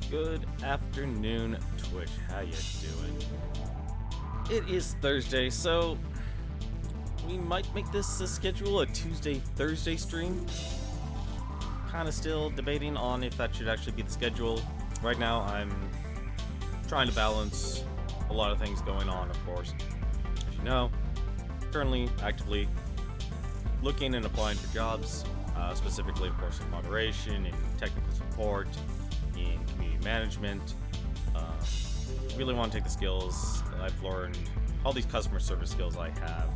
Good afternoon, Twitch. How you doing? It is Thursday, so we might make this schedule a Tuesday-Thursday stream. Kind of still debating on if that should actually be the schedule. Right now, I'm trying to balance a lot of things going on, of course. As you know, currently actively looking and applying for jobs, specifically, of course, in moderation, in technical support, in community management. Really want to take the skills that I've learned, all these customer service skills I have,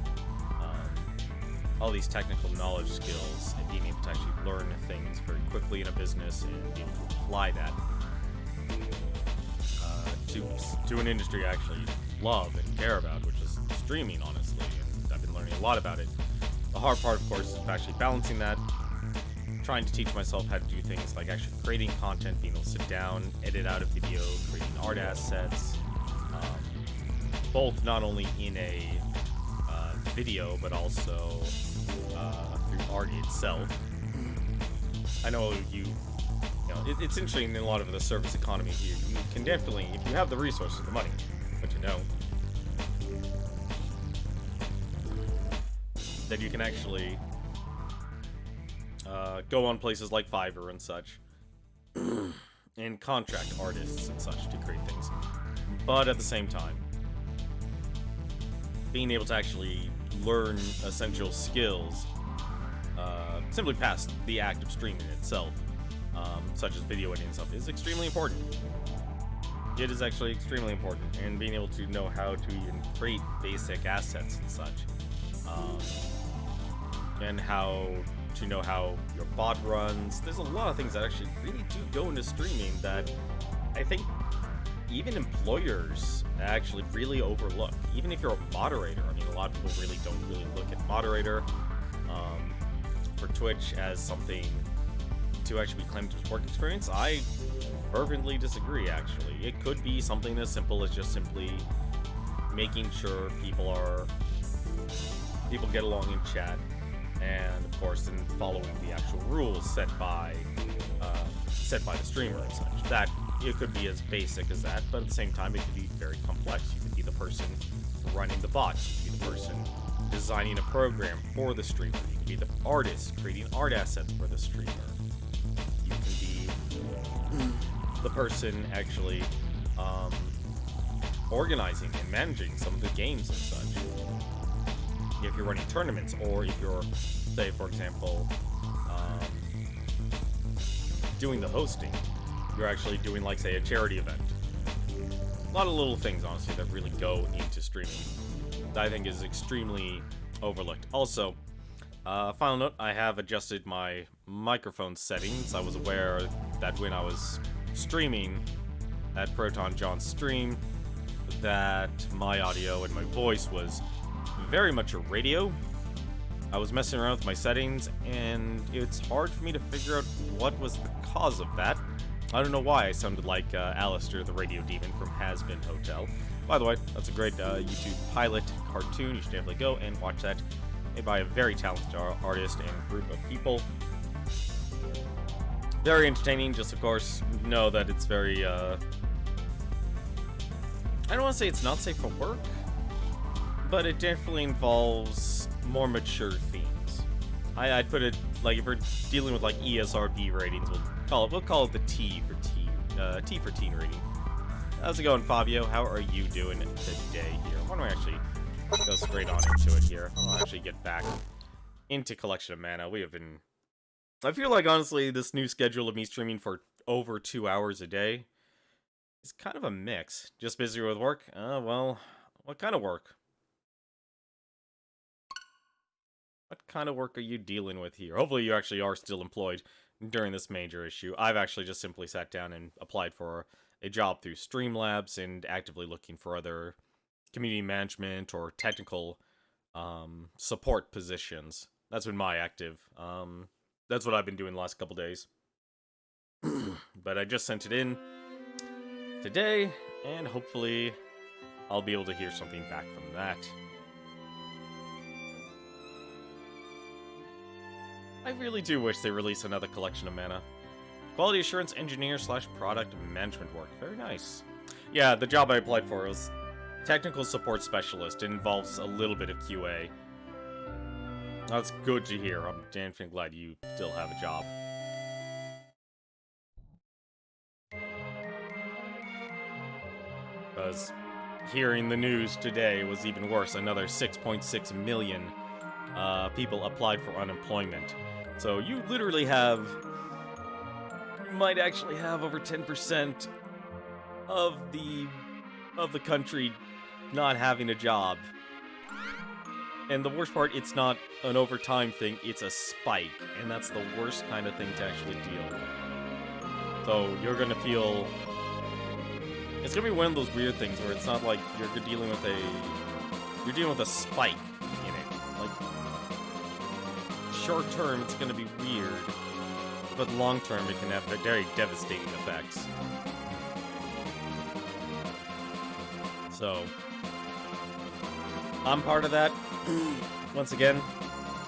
all these technical knowledge skills, and being able to actually learn things very quickly in a business and be able to apply that to an industry I actually love and care about, which is streaming, honestly, and I've been learning a lot about it. The hard part, of course, is actually balancing that, trying to teach myself how to do things like actually creating content, being able to sit down, edit out a video, creating art assets, both not only in a video, but also through art itself. I know it's interesting in a lot of the service economy here. You can definitely, if you have the resources, the money, but you don't, then you can actually go on places like Fiverr and such, and contract artists and such to create things. But at the same time, being able to actually learn essential skills simply past the act of streaming itself, such as video editing and stuff, is extremely important. It is actually extremely important, and being able to know how to even create basic assets and such, and how to know how your bot runs. There's a lot of things that actually really do go into streaming that I think even employers actually really overlook. Even if you're a moderator, I mean, a lot of people really don't really look at moderator for Twitch as something to actually claim to work experience. I fervently disagree, actually. It could be something as simple as just simply making sure people get along in chat, and of course then following the actual rules set by the streamer and such. That it could be as basic as that, but at the same time it could be very complex. You could be the person running the bots, you could be the person designing a program for the streamer, you could be the artist creating art assets for the streamer, you can be the person actually organizing and managing some of the games and such. If you're running tournaments, or if you're, say, for example, doing the hosting, you're actually doing, like, say, a charity event. A lot of little things, honestly, that really go into streaming that I think is extremely overlooked. Also, final note, I have adjusted my microphone settings. I was aware that when I was streaming at Proton John's stream, that my audio and my voice was very much a radio. I was messing around with my settings, and it's hard for me to figure out what was the cause of that. I don't know why I sounded like Alistair, the radio demon from Has-Been Hotel. By the way, that's a great YouTube pilot cartoon. You should definitely go and watch that. Made by a very talented artist and group of people. Very entertaining, just of course know that it's very, I don't want to say it's not safe for work, but it definitely involves more mature themes. I'd put it, like, if we're dealing with, like, ESRB ratings, we'll call it the T for teen rating. How's it going, Fabio? How are you doing today here? Why don't we actually go straight on into it here? I'll actually get back into Collection of Mana. We have been... I feel like, honestly, this new schedule of me streaming for over 2 hours a day is kind of a mix. Just busy with work? Well, what kind of work? What kind of work are you dealing with here? Hopefully you actually are still employed during this major issue. I've actually just simply sat down and applied for a job through Streamlabs and actively looking for other community management or technical support positions. That's been my active. That's what I've been doing the last couple days. But I just sent it in today, and hopefully I'll be able to hear something back from that. I really do wish they release another Collection of Mana. Quality assurance engineer / product management work. Very nice. Yeah, the job I applied for was technical support specialist. It involves a little bit of QA. That's good to hear. I'm damn glad you still have a job. Because hearing the news today was even worse. Another 6.6 million people applied for unemployment. So you literally have... You might actually have over 10% of the country not having a job. And the worst part, it's not an overtime thing, it's a spike. And that's the worst kind of thing to actually deal with. So you're gonna feel... It's gonna be one of those weird things where it's not like you're dealing with a spike in it. Like, short term, it's gonna be weird. But long term, it can have very devastating effects. So, I'm part of that. Once again,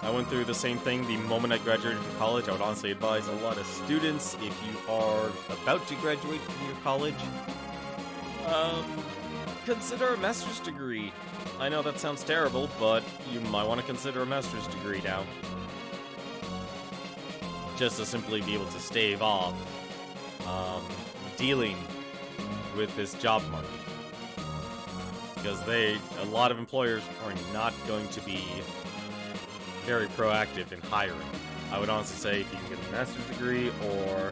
I went through the same thing the moment I graduated from college. I would honestly advise a lot of students, if you are about to graduate from your college, consider a master's degree. I know that sounds terrible, but you might want to consider a master's degree now. Just to simply be able to stave off dealing with this job market. Because a lot of employers are not going to be very proactive in hiring. I would honestly say if you can get a master's degree or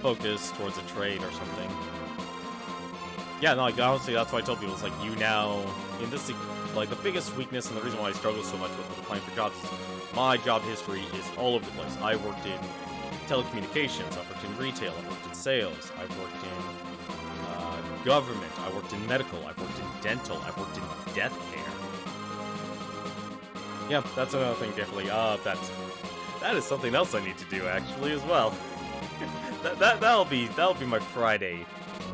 focus towards a trade or something. Yeah, no, like, honestly, that's why I told people, it's like, you now, in this, like, the biggest weakness and the reason why I struggle so much with applying for jobs is my job history is all over the place. I worked in telecommunications, I've worked in retail, I've worked in sales, I've worked in government, I worked in medical, I've worked in dental, I've worked in death care. Yeah, that's another thing, definitely. That is something else I need to do, actually, as well. that'll be my Friday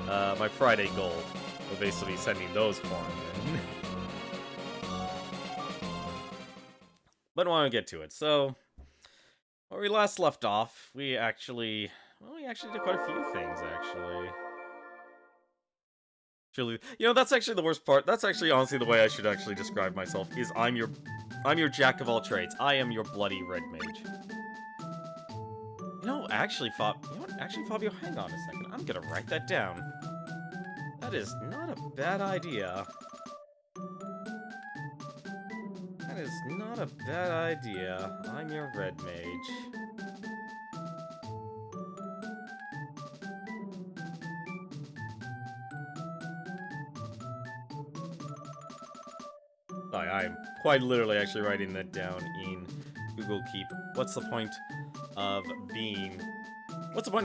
goal. We'll basically be sending those forms in. But I want to get to it. So, where we last left off, we actually did quite a few things, actually. You know, that's actually the worst part. That's actually honestly the way I should actually describe myself, is I'm your jack of all trades. I am your bloody red mage. You know, actually, Fabio, hang on a second. I'm gonna write that down. That is not a bad idea. That is not a bad idea. I'm your red mage. I'm quite literally actually writing that down in Google Keep. What's the point of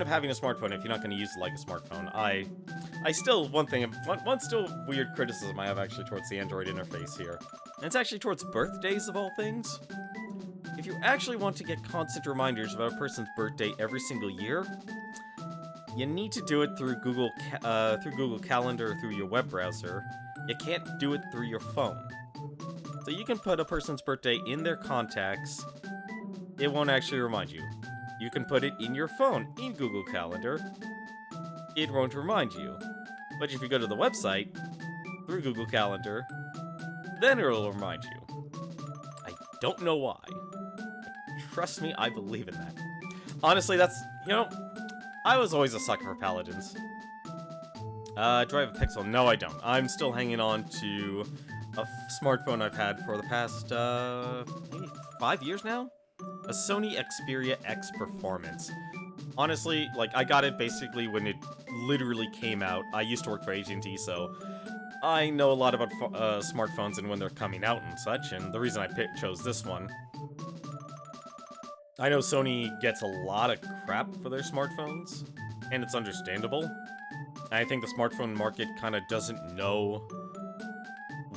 having a smartphone if you're not going to use it like a smartphone? I still, one still weird criticism I have actually towards the Android interface here. And it's actually towards birthdays of all things. If you actually want to get constant reminders about a person's birthday every single year, you need to do it through Google Calendar or through your web browser. You can't do it through your phone. So you can put a person's birthday in their contacts. It won't actually remind you. You can put it in your phone, in Google Calendar. It won't remind you. But if you go to the website, through Google Calendar, then it'll remind you. I don't know why. Trust me, I believe in that. Honestly, I was always a sucker for paladins. Do I have a Pixel? No, I don't. I'm still hanging on to a smartphone I've had for the past, maybe 5 years now? A Sony Xperia X Performance. Honestly, like, I got it basically when it literally came out. I used to work for AT&T, so I know a lot about smartphones and when they're coming out and such, and the reason I chose this one. I know Sony gets a lot of crap for their smartphones, and it's understandable. I think the smartphone market kind of doesn't know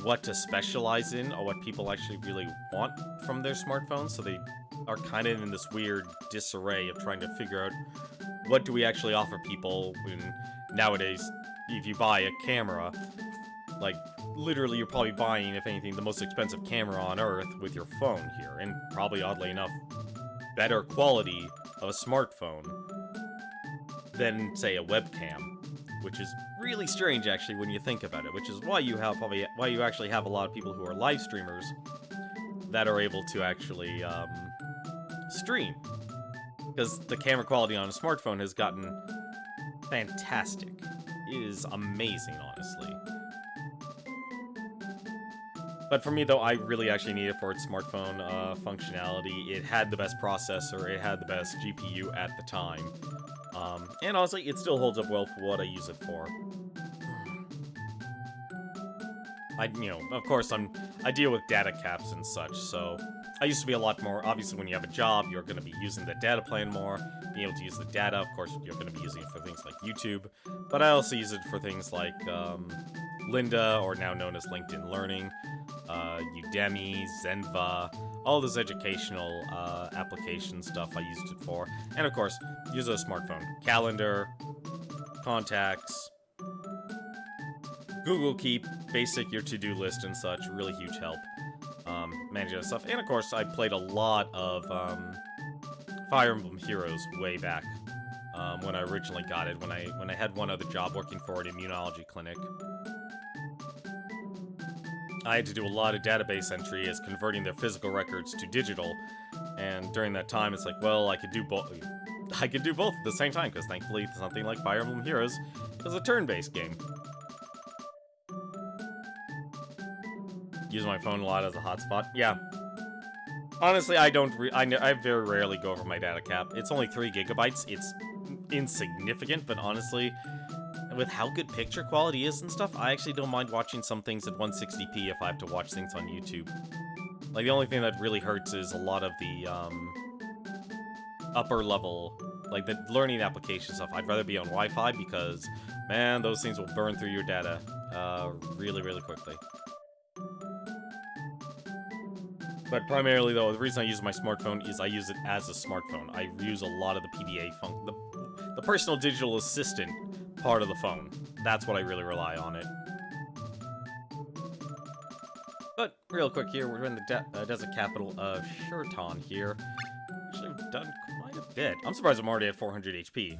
what to specialize in or what people actually really want from their smartphones, so they are kind of in this weird disarray of trying to figure out what do we actually offer people when nowadays, if you buy a camera, like, literally you're probably buying, if anything, the most expensive camera on Earth with your phone here, and probably, oddly enough, better quality of a smartphone. than, say, a webcam, which is really strange, actually, when you think about it, which is why you actually have a lot of people who are live streamers that are able to actually stream, because the camera quality on a smartphone has gotten fantastic. It is amazing, honestly. But for me, though, I really actually need it for its smartphone functionality. It had the best processor, it had the best GPU at the time. And honestly, it still holds up well for what I use it for. Of course, I deal with data caps and such, so I used to be a lot more, obviously when you have a job, you're going to be using the data plan more, being able to use the data, of course, you're going to be using it for things like YouTube, but I also use it for things like Lynda, or now known as LinkedIn Learning, Udemy, Zenva, all this educational application stuff I used it for, and of course, use a smartphone, calendar, contacts, Google Keep, basic your to-do list and such, really huge help. Managing that stuff. And of course, I played a lot of Fire Emblem Heroes way back when I originally got it, when I had one other job working for an immunology clinic. I had to do a lot of database entry as converting their physical records to digital, and during that time, it's like, well, I could do both. I could do both at the same time, because thankfully, something like Fire Emblem Heroes is a turn-based game. Use my phone a lot as a hotspot. Yeah. Honestly, I very rarely go over my data cap. It's only 3 gigabytes. It's insignificant, but honestly, with how good picture quality is and stuff, I actually don't mind watching some things at 160p if I have to watch things on YouTube. Like, the only thing that really hurts is a lot of the, upper level, like the learning application stuff. I'd rather be on Wi-Fi because, man, those things will burn through your data, really, really quickly. But primarily, though, the reason I use my smartphone is I use it as a smartphone. I use a lot of the PDA the personal digital assistant part of the phone. That's what I really rely on it. But real quick here, we're in the desert capital of Shurton here. Actually, we've done quite a bit. I'm surprised I'm already at 400 HP.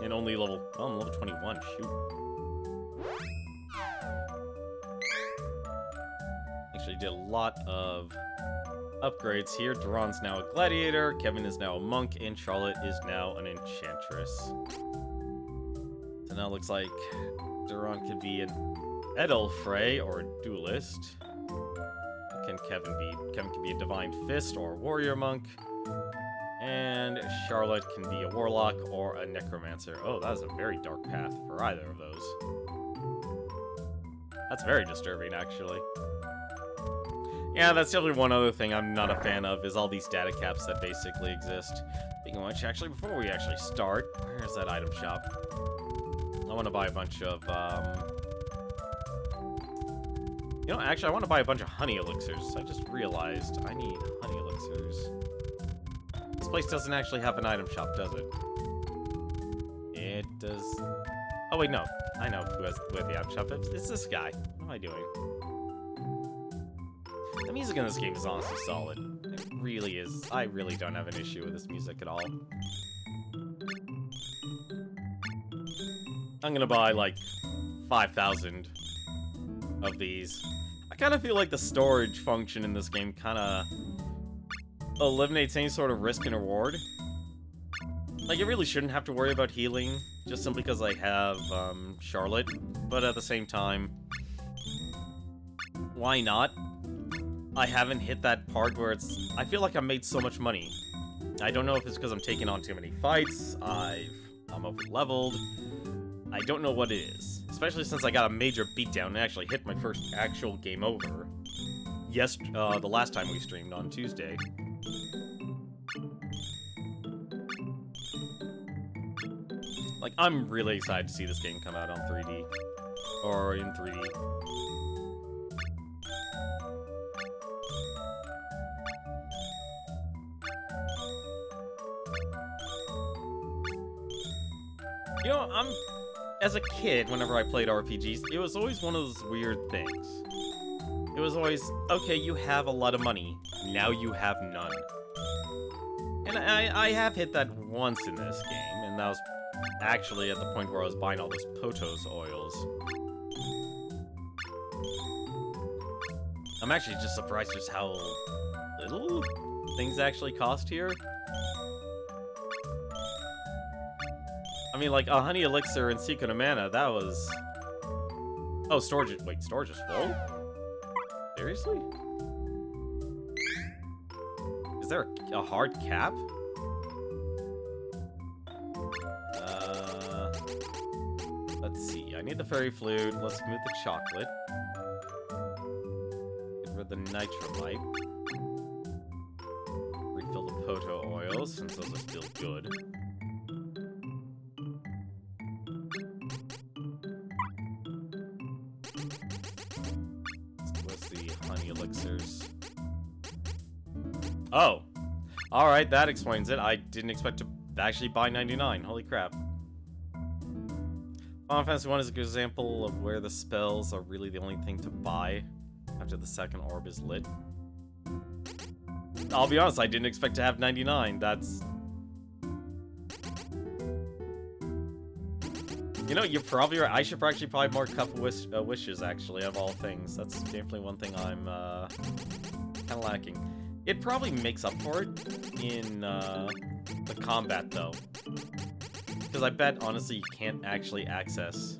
And only I'm level 21, shoot. Actually did a lot of upgrades here. Duran's now a gladiator, Kevin is now a monk, and Charlotte is now an enchantress. So now it looks like Duran could be an Edelfrey or a duelist. Kevin can be a divine fist or a warrior monk. And Charlotte can be a warlock or a necromancer. Oh, that is a very dark path for either of those. That's very disturbing, actually. Yeah, that's definitely one other thing I'm not a fan of, is all these data caps that basically exist. Speaking of which, actually, before we actually start, where's that item shop? I want to buy a bunch of, actually, I want to buy a bunch of honey elixirs. I just realized I need honey elixirs. This place doesn't actually have an item shop, does it? It does... Oh, wait, no. I know who has the item shop. It's this guy. What am I doing? The music in this game is honestly solid. It really is. I really don't have an issue with this music at all. I'm gonna buy, like, 5,000 of these. I kind of feel like the storage function in this game kind of eliminates any sort of risk and reward. Like, I really shouldn't have to worry about healing, just simply because I have, Charlotte. But at the same time, why not? I haven't hit that part where I feel like I've made so much money. I don't know if it's because I'm taking on too many fights, I'm over-leveled. I don't know what it is. Especially since I got a major beatdown and actually hit my first actual game over. The last time we streamed on Tuesday. Like, I'm really excited to see this game come out on 3D. Or in 3D. You know, as a kid, whenever I played RPGs, it was always one of those weird things. It was always, okay, you have a lot of money, now you have none. And I have hit that once in this game, and that was actually at the point where I was buying all those Potos oils. I'm actually just surprised just how little things actually cost here. I mean, like, a honey elixir and secret of mana, that was... Oh, storage... Wait, storage is full? Seriously? Is there a hard cap? Let's see. I need the fairy flute. Let's move the chocolate. Get rid of the nitromite. Refill the Poto oils, since those are still good. What's the honey elixirs? Oh! Alright, that explains it. I didn't expect to actually buy 99. Holy crap. Final Fantasy 1 is a good example of where the spells are really the only thing to buy after the second orb is lit. I'll be honest, I didn't expect to have 99. That's... You know, you're probably right. I should actually probably more Cup of Wishes, actually, of all things. That's definitely one thing I'm kind of lacking. It probably makes up for it in the combat, though. Because I bet, honestly, you can't actually access...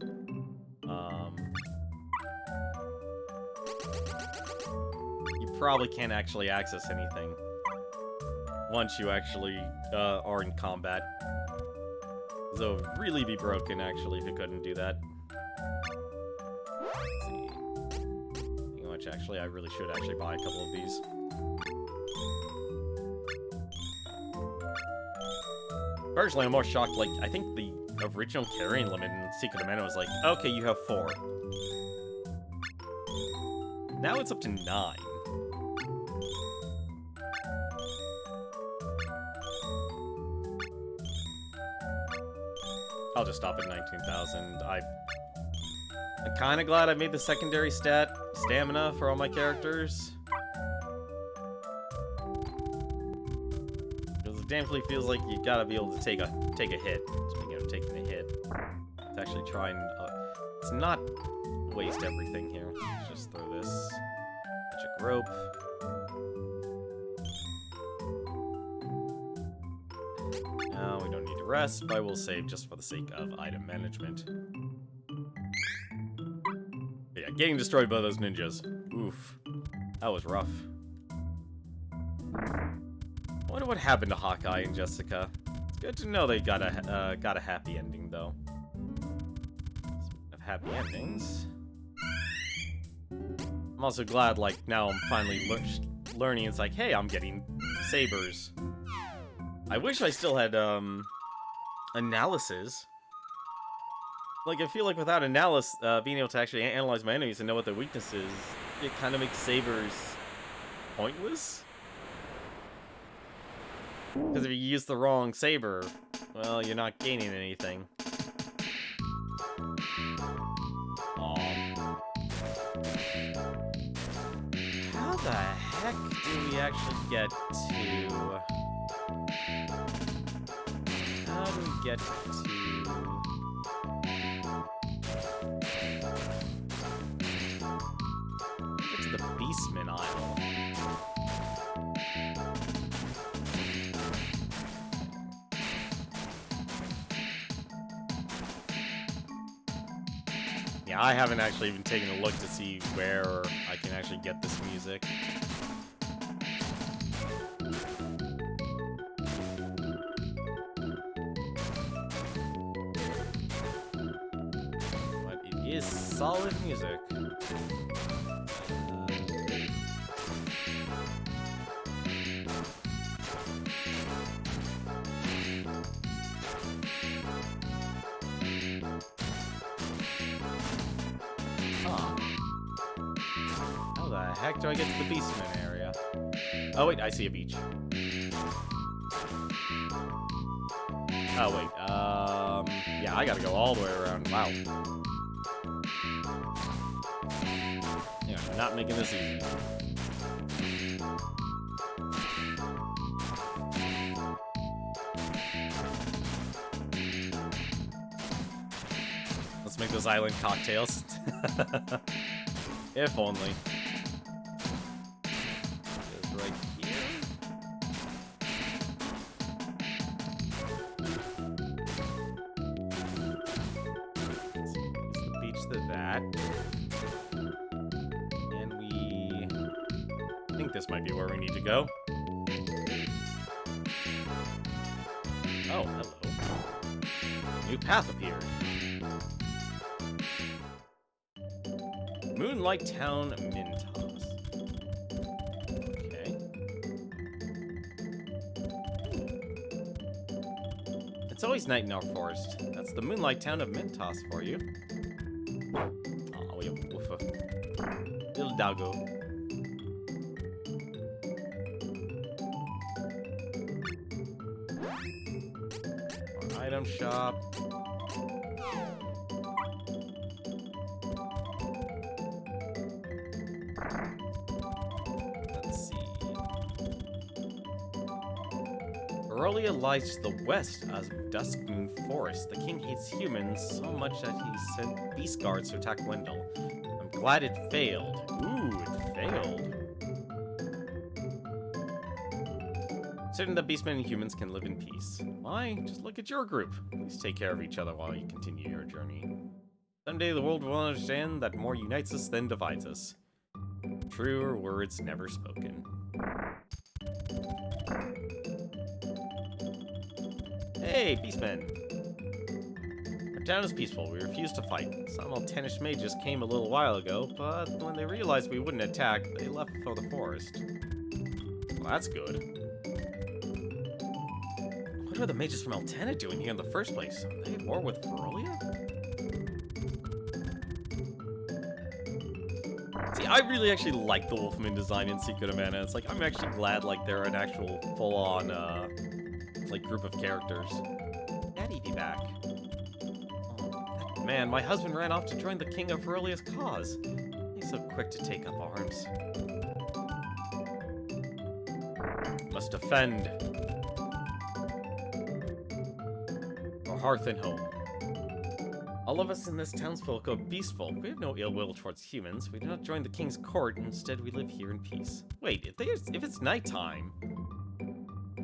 You probably can't actually access anything once you actually are in combat. So it would really be broken, actually, if you couldn't do that. Let's see. You know what, actually, I really should actually buy a couple of these. Personally, I'm more shocked, like, I think the original carrying limit in Secret of Mana was like, okay, you have 4. Now it's up to 9. I'll just stop at 19,000. I'm kind of glad I made the secondary stat stamina for all my characters. Because it definitely feels like you gotta be able to take a hit. Speaking of taking a hit, to actually try and let's not waste everything here. Let's just throw this magic rope. No, we don't need to rest, but I will save just for the sake of item management. But yeah, getting destroyed by those ninjas. Oof. That was rough. I wonder what happened to Hawkeye and Jessica. It's good to know they got a happy ending, though. Speaking of happy endings, I'm also glad, like, now I'm finally learning. It's like, hey, I'm getting sabers. I wish I still had, analysis. Like, I feel like without analysis, being able to actually analyze my enemies and know what their weakness is, it kind of makes sabers pointless. Because if you use the wrong saber, well, you're not gaining anything. How the heck do we actually get to... How do we get to... Get to the Beastmen Isle? Yeah, I haven't actually even taken a look to see where I can actually get this music. But it is solid music. How the heck do I get to the Beastmen area? Oh wait, I see a beach. Oh wait, yeah, I gotta go all the way around. Wow. Yeah, not making this easy. Make those island cocktails. If only. It's right here. Let's see, use the beach to that. And we... I think this might be where we need to go. Oh, hello. New path appeared. Moonlight Town, Mintos. Okay. It's always night in our forest. That's the Moonlight Town of Mintos for you. Oh, we have Woofa. Little doggo. Our item shop. Aurelia lies to the west as Duskmoon Forest. The king hates humans so much that he sent beast guards to attack Wendell. I'm glad it failed. Ooh, it failed. Certain that beastmen and humans can live in peace. Why? Just look at your group. Please take care of each other while you continue your journey. Someday the world will understand that more unites us than divides us. Truer words never spoken. Hey, Beastmen! Our town is peaceful. We refuse to fight. Some Altenish mages came a little while ago, but when they realized we wouldn't attack, they left for the forest. Well, that's good. What are the mages from Altena doing here in the first place? Are they at war with Ferolia? See, I really actually like the Wolfman design in Secret of Mana. It's like, I'm actually glad, like, they're an actual full-on, like, group of characters. Daddy be back. Oh, man, my husband ran off to join the king of Ferolia's cause. He's so quick to take up arms. Must defend. For hearth and home. All of us in this townsfolk are beastfolk. We have no ill will towards humans. We do not join the king's court. Instead, we live here in peace. Wait, if it's nighttime,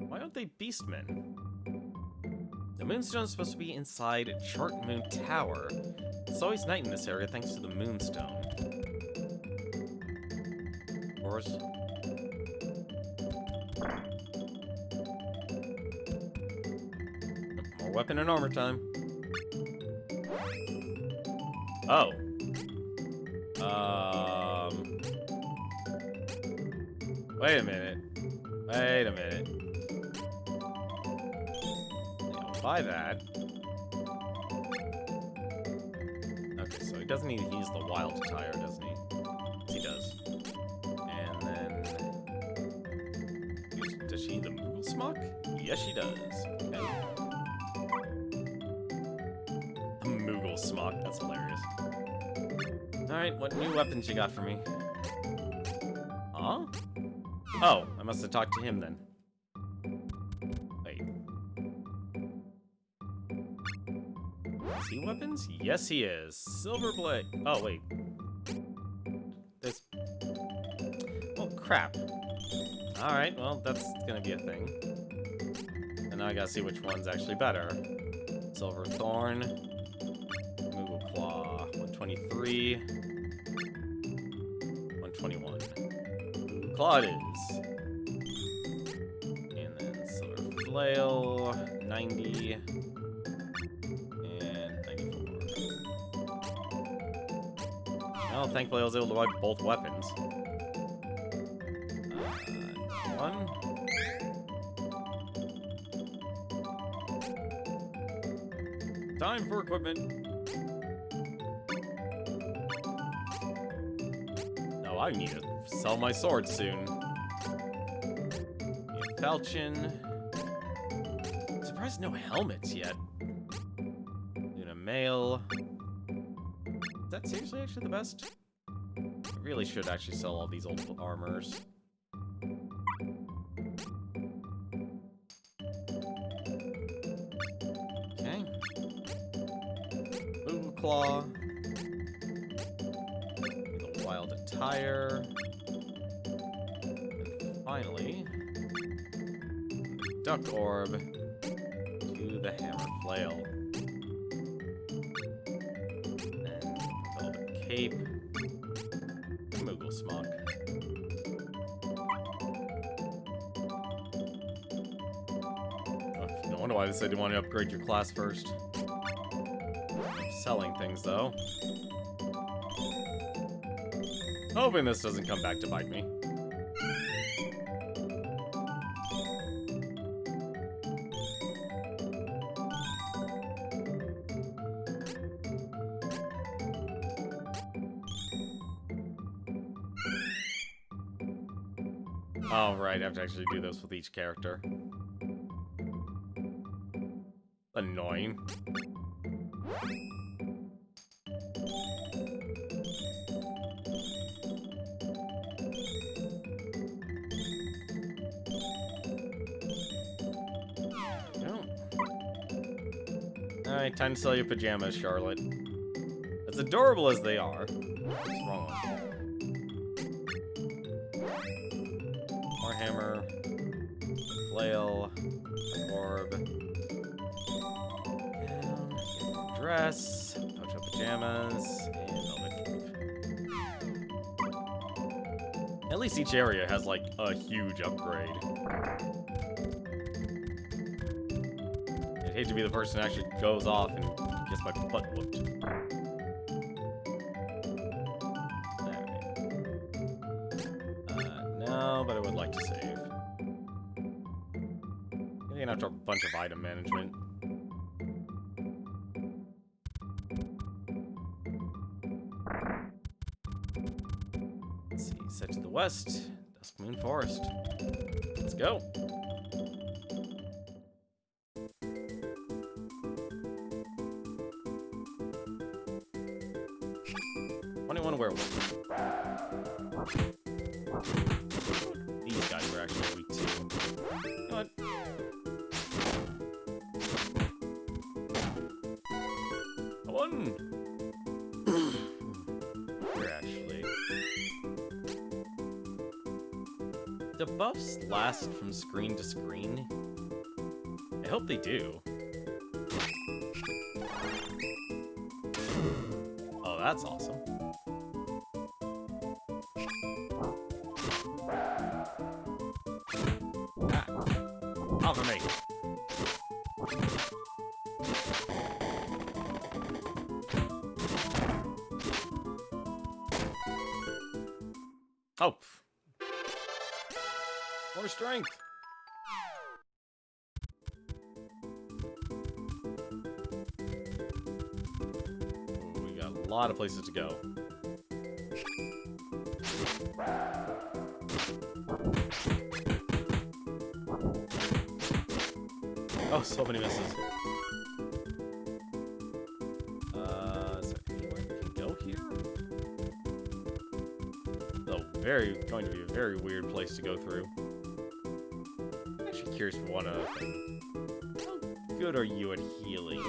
why aren't they beastmen? The moonstone is supposed to be inside Chart Moon Tower. It's always night in this area thanks to the moonstone. Of course. More weapon and armor time. Oh. Wait a minute. Wait a minute. I'll buy that. Okay, so he doesn't need to use the wild attire, doesn't he? He does. And then... Does she need the Moogle Smock? Yes, she does. Okay. The Moogle Smock, that's hilarious. Alright, what new weapons you got for me? Huh? Oh, I must have talked to him then. Wait. Is he weapons? Yes, he is. Silver Blade. Oh, wait. This. Oh, crap. Alright, well, that's gonna be a thing. And now I gotta see which one's actually better. Silver Thorn. Moogle Claw. 123. 121. Moogle Claw it is. And then Silver Flail. 90. And 94. Well, thankfully I was able to buy both weapons. One. Time for equipment. Oh, I need to sell my sword soon. Falchion. Surprised no helmets yet. Luna Mail. Is that seriously actually the best? I really should actually sell all these old armors. claw. The wild attire. And finally, the duck orb to the hammer flail. And velvet cape. Moogle smock. No wonder why they said you want to upgrade your class first. Selling things, though. Hoping this doesn't come back to bite me. Oh, right, I have to actually do this with each character. Annoying. Alright, time to sell your pajamas, Charlotte. As adorable as they are. What's wrong one? More hammer. Flail. Orb. Dress. Pocho pajamas. And velvet cape. At least each area has, like, a huge upgrade. I'd hate to be the person that actually goes off and gets my butt whooped. No, but I would like to save. Getting after a bunch of item management. Let's see, set to the west. Duskmoon Forest. Let's go. 21 werewolves. These guys were actually weak too. You know what? One. Here, actually. Do buffs last from screen to screen? I hope they do. Oh, that's awesome. Off of me. Oh. More strength. Ooh, we got a lot of places to go. Oh, so many misses. Is there anywhere we can go here? Oh, going to be a very weird place to go through. I'm actually curious for one other thing. How good are you at healing?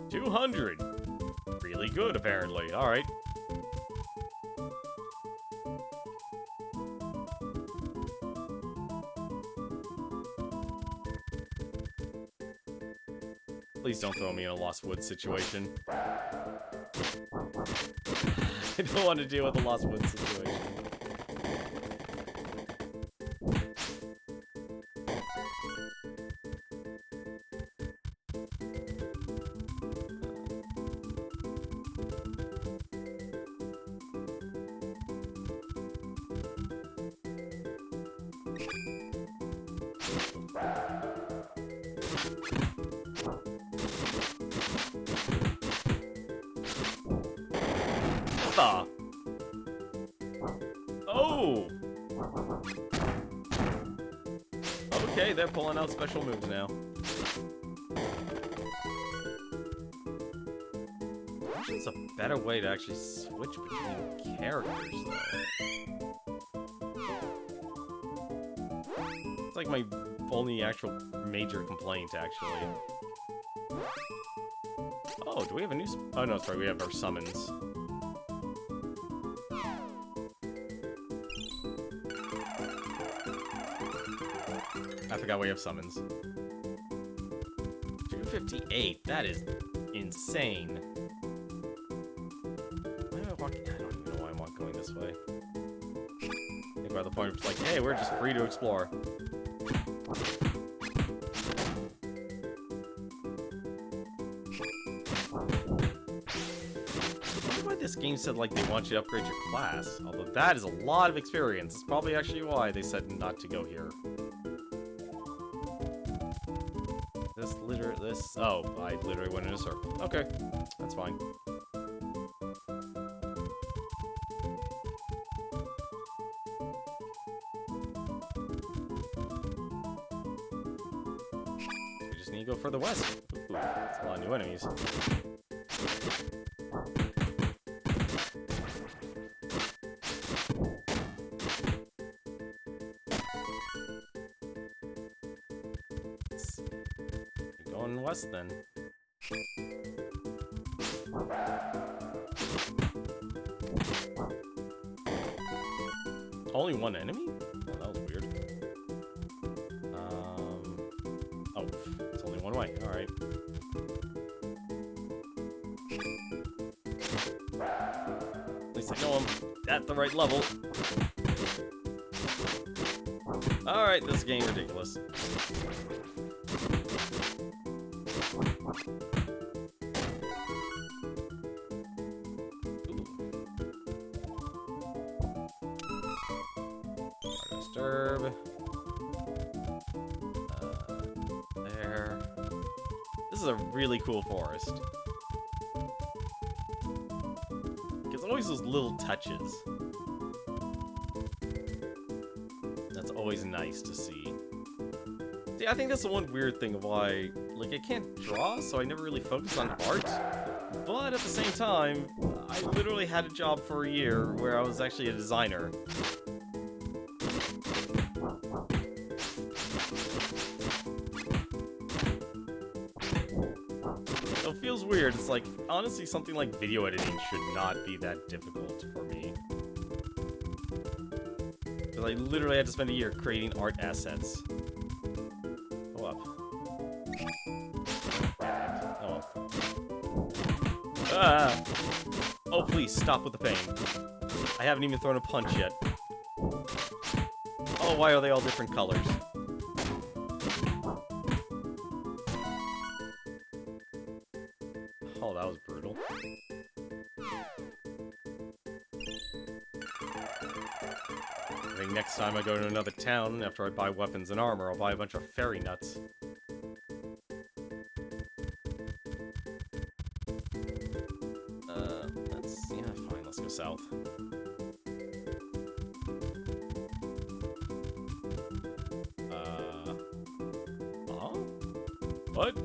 $200. Really good, apparently. All right. Please don't throw me in a Lost Woods situation. I don't want to deal with a Lost Woods situation. Oh! Okay, they're pulling out special moves now. There's a better way to actually switch between characters, though. like my only actual major complaint, actually. Oh, do we have a new... Oh, no, sorry, we have our summons. I forgot we have summons. 258, that is insane. Why am I walking? I don't even know why I'm going this way. I think we're at the point where it's like, hey, we're just free to explore. This game said like they want you to upgrade your class, although that is a lot of experience. It's probably actually why they said not to go here. Oh, I literally went in a circle. Okay, that's fine. We just need to go further west. Ooh, that's a lot of new enemies. Going west then. Only one enemy? Oh, that was weird. Oh, it's only one way. Alright. At least I know I'm at the right level. Alright, this is getting ridiculous. Disturb. There. This is a really cool forest. It's always those little touches. That's always nice to see. See, I think that's the one weird thing of why, like, I can't draw, so I never really focus on art. But at the same time, I literally had a job for a year where I was actually a designer. So it feels weird. It's like, honestly, something like video editing should not be that difficult for me. Because I literally had to spend a year creating art assets. Go up. Oh. Ah! Oh, please, stop with the pain. I haven't even thrown a punch yet. Oh, why are they all different colors? Oh, that was brutal. I think next time I go to another town, after I buy weapons and armor, I'll buy a bunch of fairy nuts. Yeah, fine, let's go south. Huh? What?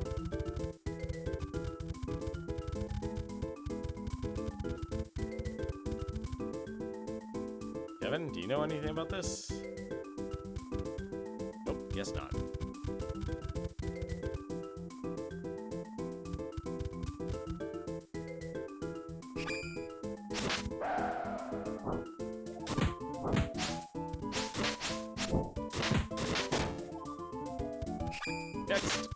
Kevin, do you know anything about this? Nope, guess not. Next.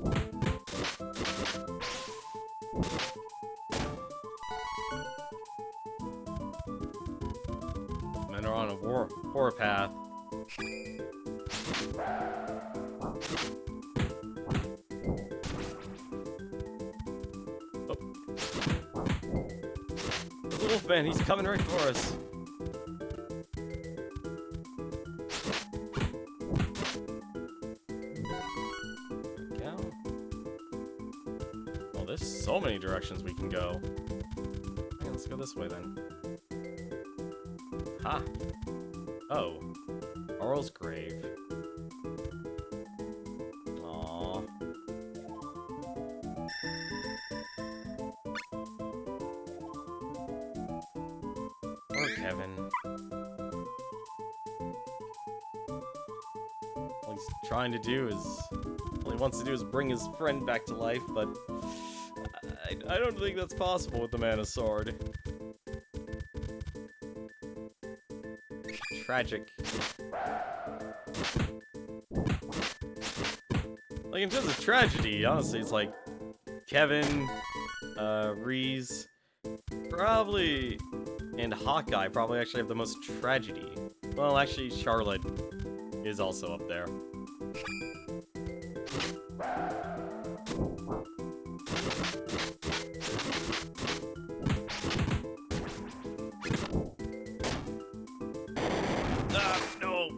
Men are on a war path. Oh. The Wolfman, he's coming right for us. There's so many directions we can go. Okay, let's go this way then. Ha! Oh. Arl's grave. Aww. Poor Kevin. Well, he's trying to do is... all he wants to do is bring his friend back to life, but... I don't think that's possible with the Man of Sword. Tragic. Like, in terms of tragedy, honestly, it's like... Kevin, Reese, probably... and Hawkeye probably actually have the most tragedy. Well, actually, Charlotte is also up there. No!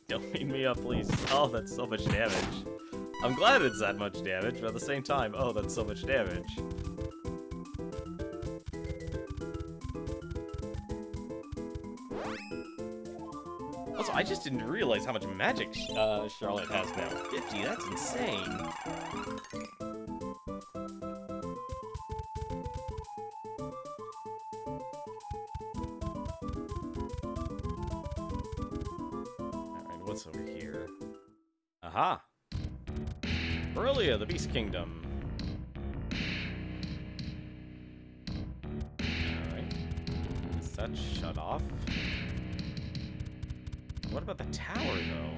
Don't beat me up, please. Oh, that's so much damage. I'm glad it's that much damage, but at the same time, oh, that's so much damage. Also, I just didn't realize how much magic Charlotte has now. 50, that's insane. Alright, what's over here? Aha! Aurelia, the Beast Kingdom. Alright. Is that shut off? What about the tower, though?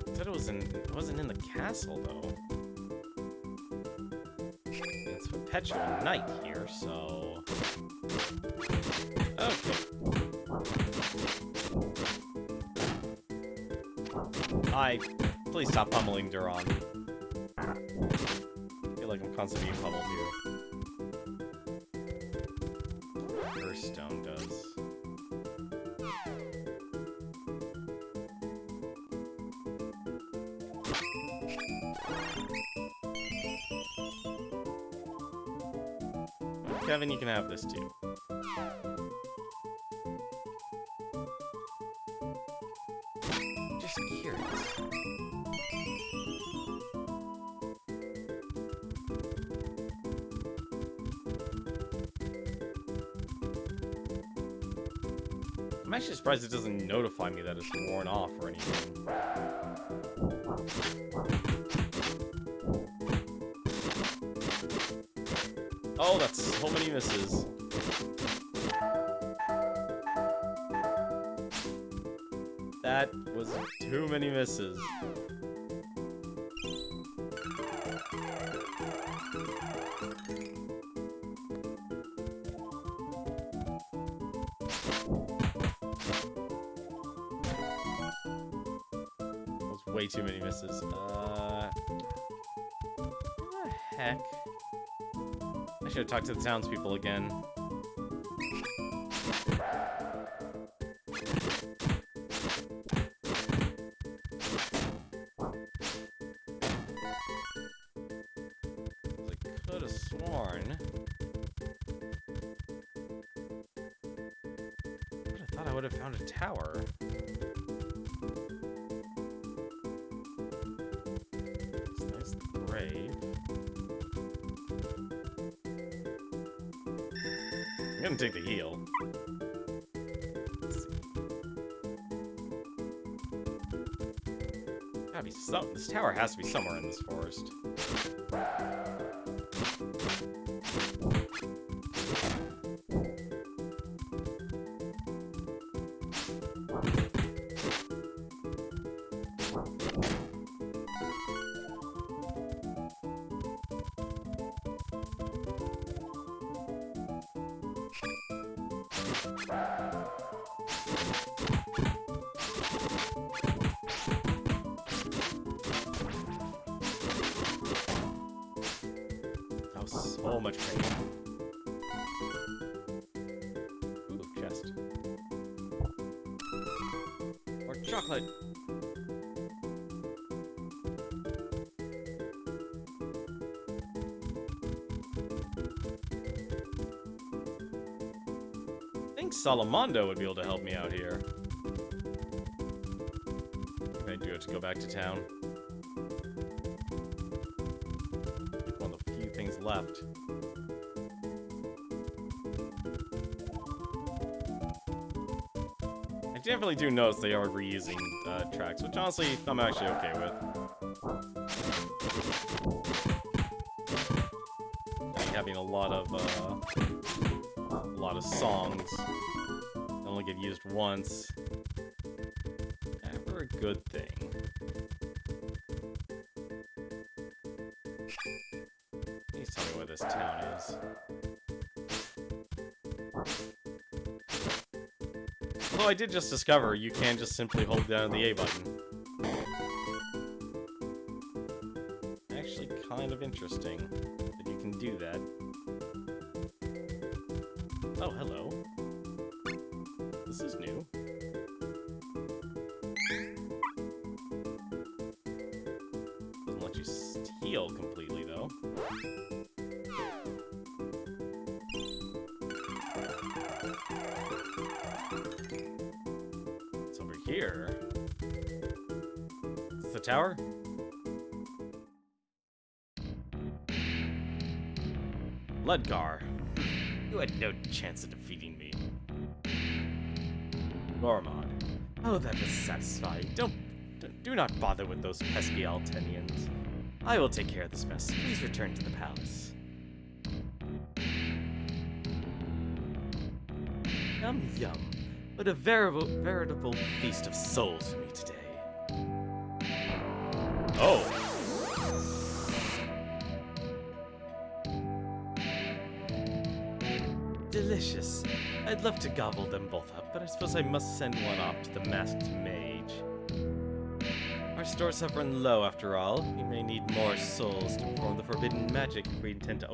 It said it wasn't in the castle, though. It's perpetual night here, so... Okay. Please stop pummeling Duran. I feel like I'm constantly being pummeled here. Her stone does. Kevin, you can have this too. Just curious. I'm actually surprised it doesn't notify me that it's worn off or anything. Oh, that's so many misses. That was too many misses. Way too many misses. What the heck? I should have talked to the townspeople again. I could have sworn. I thought I would have found a tower. I'm gonna take the heal. Let's see. Gotta be this tower has to be somewhere in this forest. So much pain. Ooh, chest. More chocolate. I think Salamondo would be able to help me out here. I do have to go back to town. One of the few things left. definitely do notice they are reusing tracks, which honestly I'm actually okay with. Like having a lot of songs that only get used once. Never a good thing. Please tell me where this town is. Although I did just discover you can just simply hold down the A button. Actually kind of interesting that you can do that. Oh, hello. This is new. Doesn't let you steal completely, though. It's over here. Is this the tower? Ludgar. You had no chance of defeating me. Gormod. Oh, that was satisfying. Do not bother with those pesky Altenians. I will take care of this mess. Please return to the palace. Yum yum. What a veritable feast of souls for me today. Oh. Delicious. I'd love to gobble them both up, but I suppose I must send one off to the masked mage. Our stores have run low after all. We may need more souls to perform the forbidden magic if we intend to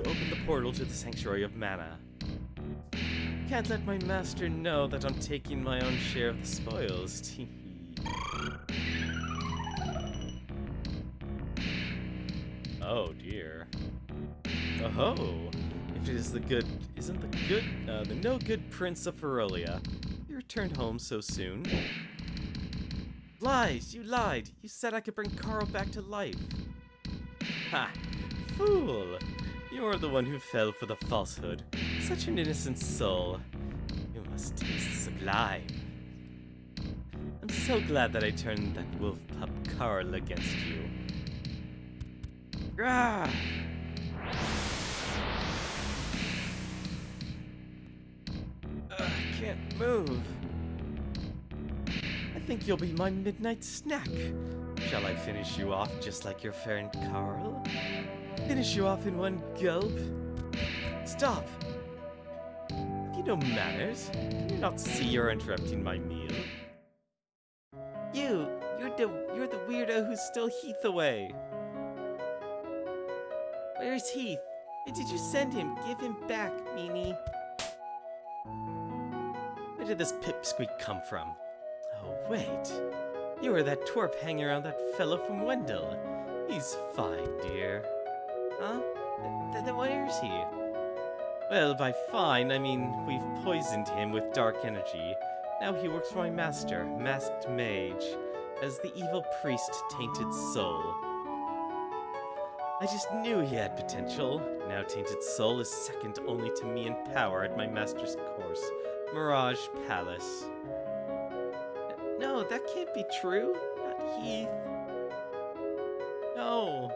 open the portal to the Sanctuary of Mana. Can't let my master know that I'm taking my own share of the spoils. Tee. Oh dear. Oh, if it is isn't the no good Prince of Ferolia, you returned home so soon? Lies! You lied! You said I could bring Carl back to life. Ha! Fool! You're the one who fell for the falsehood. Such an innocent soul. You must taste sublime. I'm so glad that I turned that wolf pup Carl against you. Grah! I can't move. I think you'll be my midnight snack. Shall I finish you off just like your friend Carl? Finish you off in one gulp? Stop! Have you no manners? Can you not see you're interrupting my meal? You're the weirdo who stole Heath away. Where's Heath? Where did you send him? Give him back, meanie. Where did this pipsqueak come from? Oh, wait. You were that twerp hanging around that fellow from Wendell. He's fine, dear. Huh? Then where is he? Well, by fine, I mean we've poisoned him with dark energy. Now he works for my master, Masked Mage, as the evil priest Tainted Soul. I just knew he had potential. Now Tainted Soul is second only to me in power at my master's course, Mirage Palace. No, that can't be true. Not Heath. No.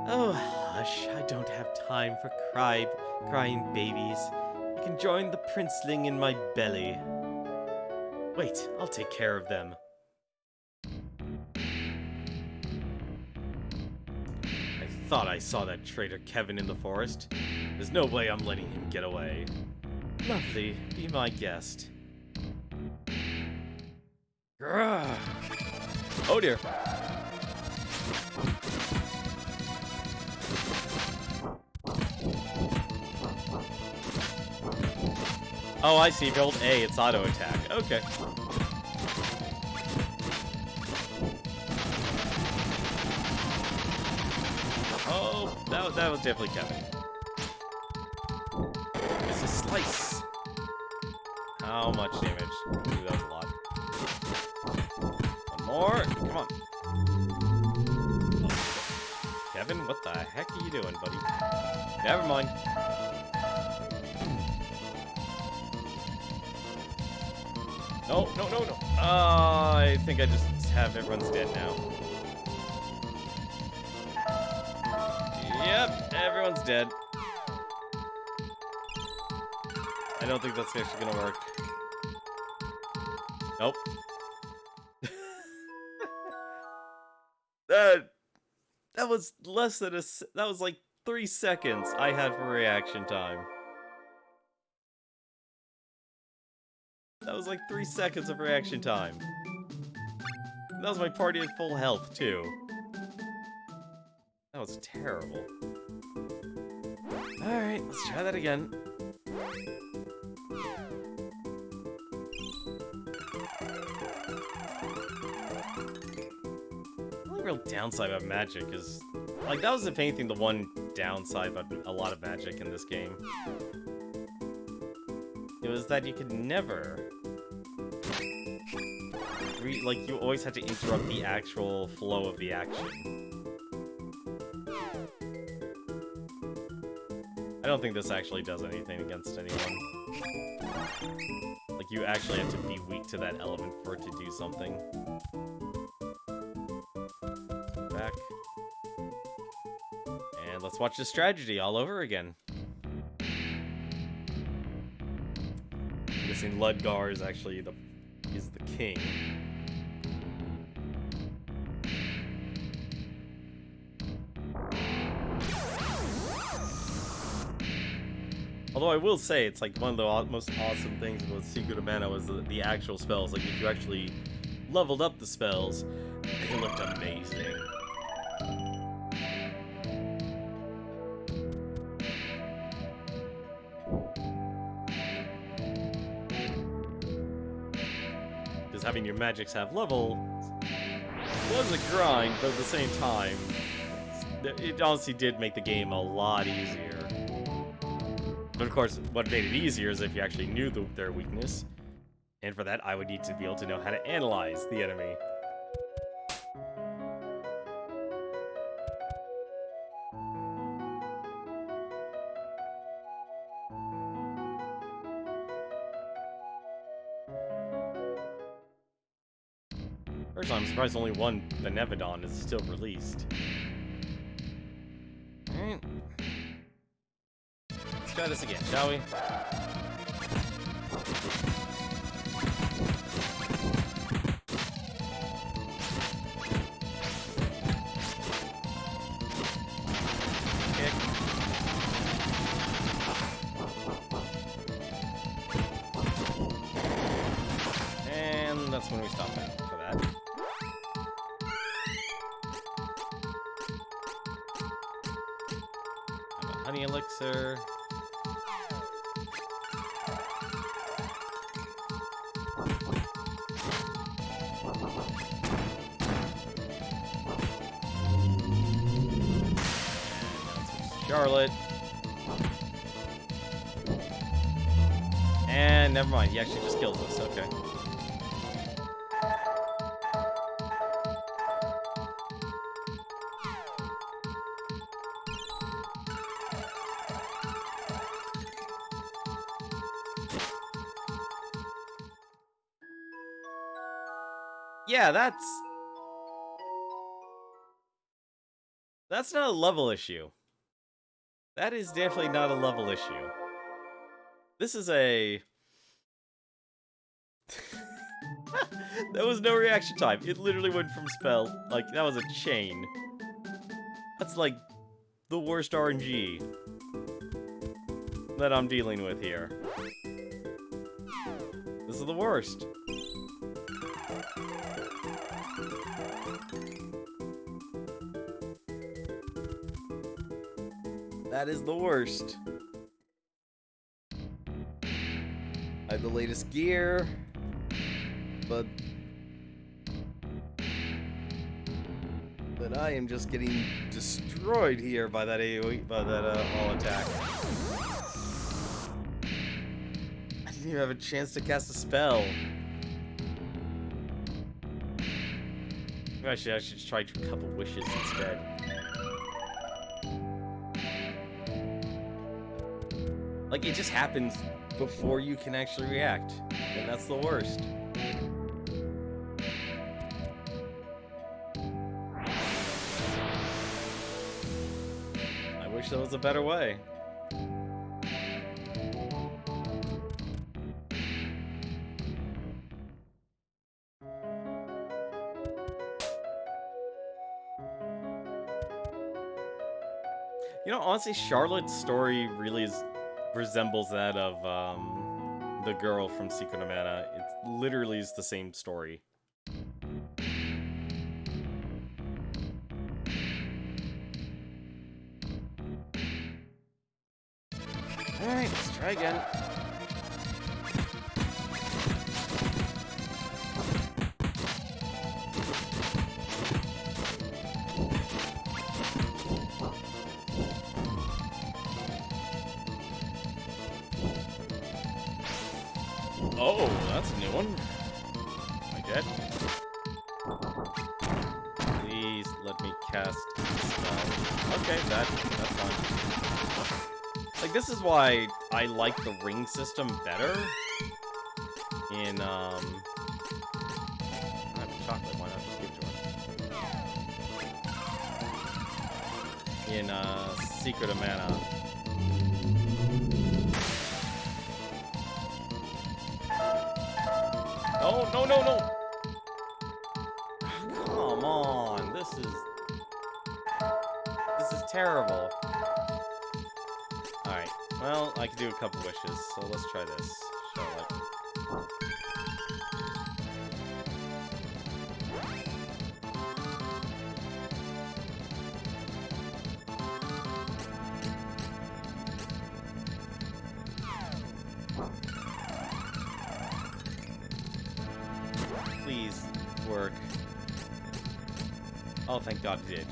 Oh, hush. I don't have time for crying babies. You can join the princeling in my belly. Wait, I'll take care of them. I thought I saw that traitor Kevin in the forest. There's no way I'm letting him get away. Lovely, be my guest. Grrr. Oh dear. Oh, I see. If you hold A, it's auto attack. Okay. Oh, that was definitely Kevin. It's a slice. How much damage? Ooh, that was a lot. One more. Come on. Kevin, what the heck are you doing, buddy? Never mind. No, no, no, no. I think I just have everyone's dead now. Yep, everyone's dead. I don't think that's actually gonna work. Nope. That was less than that was like 3 seconds I had for reaction time. That was like 3 seconds of reaction time. That was my party at full health, too. That was terrible. Alright, let's try that again. The only real downside about magic is... like, that was, if anything, the one downside about a lot of magic in this game. It was that you could never... like, you always had to interrupt the actual flow of the action. I don't think this actually does anything against anyone. Like, you actually have to be weak to that element for it to do something. Back. And let's watch this tragedy all over again. I'm guessing Ludgar is actually the king. Although I will say, it's like one of the most awesome things about Secret of Mana was the actual spells. Like, if you actually leveled up the spells, they looked amazing. Because having your magics have level was a grind, but at the same time, it honestly did make the game a lot easier. But of course, what made it easier is if you actually knew their weakness. And for that, I would need to be able to know how to analyze the enemy. First, I'm surprised only one Benevodon is still released. Alright. Let's try this again, shall we? Kick. And that's when we stop it for that. Honey elixir. Charlotte. And never mind, he actually just kills us, okay. Yeah, that's not a level issue. That is definitely not a level issue. This is a... That was no reaction time. It literally went from spell. Like, that was a chain. That's like the worst RNG that I'm dealing with here. This is the worst. That is the worst. I have the latest gear, but I am just getting destroyed here by that AoE, by that all attack. I didn't even have a chance to cast a spell. Actually, I should just try a couple wishes instead. Like, it just happens before you can actually react, and that's the worst. wish there was a better way. You know, honestly, Charlotte's story really resembles that of the girl from Secret of Mana. It literally is the same story. Alright, let's try again. Oh, that's a new one. Am I dead? Please let me cast a spell. Okay, that's fine. Like, this is why I like the ring system better. In, I have a chocolate, why not just give it to her? In, Secret of Mana. Oh, no, no, no! Come on, this is terrible. Alright, well, I can do a couple wishes, so let's try this. Charlotte. Please work. Oh, thank God it did.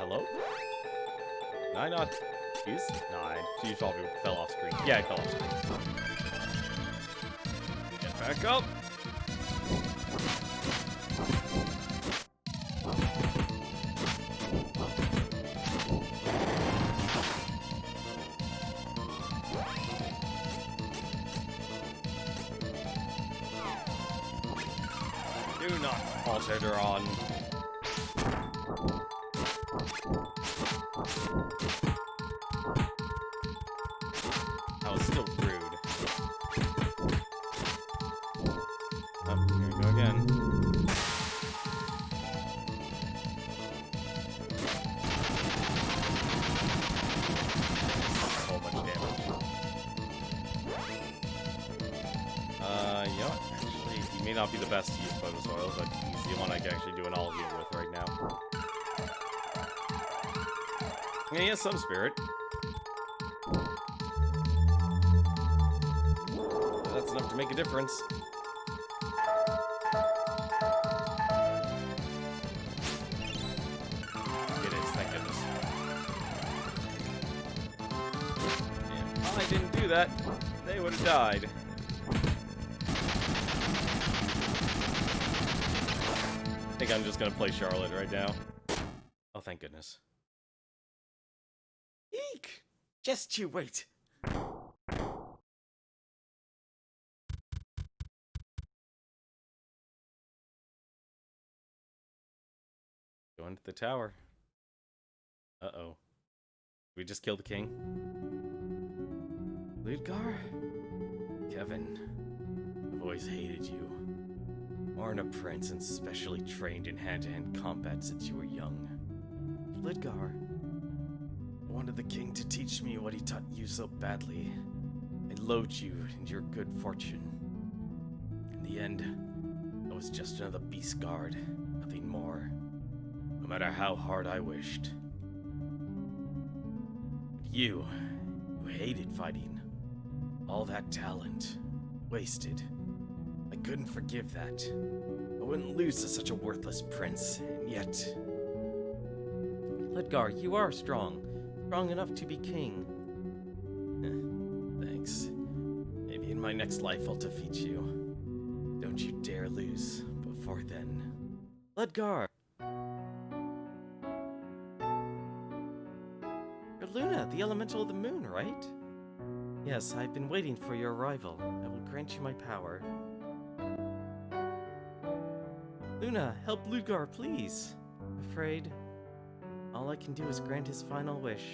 Hello? Did I not use? No, I probably fell off screen. Yeah, I fell off screen. Get back up! Do not falter, Duran. That was still rude. Oh, here we go again. So much damage. You know what? Actually, he may not be the best to use Photos Oil, but he's the one I can actually do an all heal with right now. Yeah, he has some spirit. That's enough to make a difference. It is, thank goodness. If I didn't do that, they would have died. I think I'm just gonna play Charlotte right now. Oh, thank goodness. Eek! Just you wait. Going to the tower. Uh-oh. We just killed the king. Ludgar? Kevin. I've always hated you. Born a prince and specially trained in hand-to-hand combat since you were young. Ludgar. I wanted the king to teach me what he taught you so badly. I loathed you and your good fortune. In the end, I was just another beast guard, nothing more. No matter how hard I wished. But you hated fighting. All that talent, wasted. I couldn't forgive that. I wouldn't lose to such a worthless prince, and yet... Ludgar, you are strong. Strong enough to be king. Thanks. Maybe in my next life I'll defeat you. Don't you dare lose before then. Ludgar! You're Luna, the elemental of the moon, right? Yes, I've been waiting for your arrival. I will grant you my power. Luna, help Ludgar, please. I'm afraid all I can do is grant his final wish.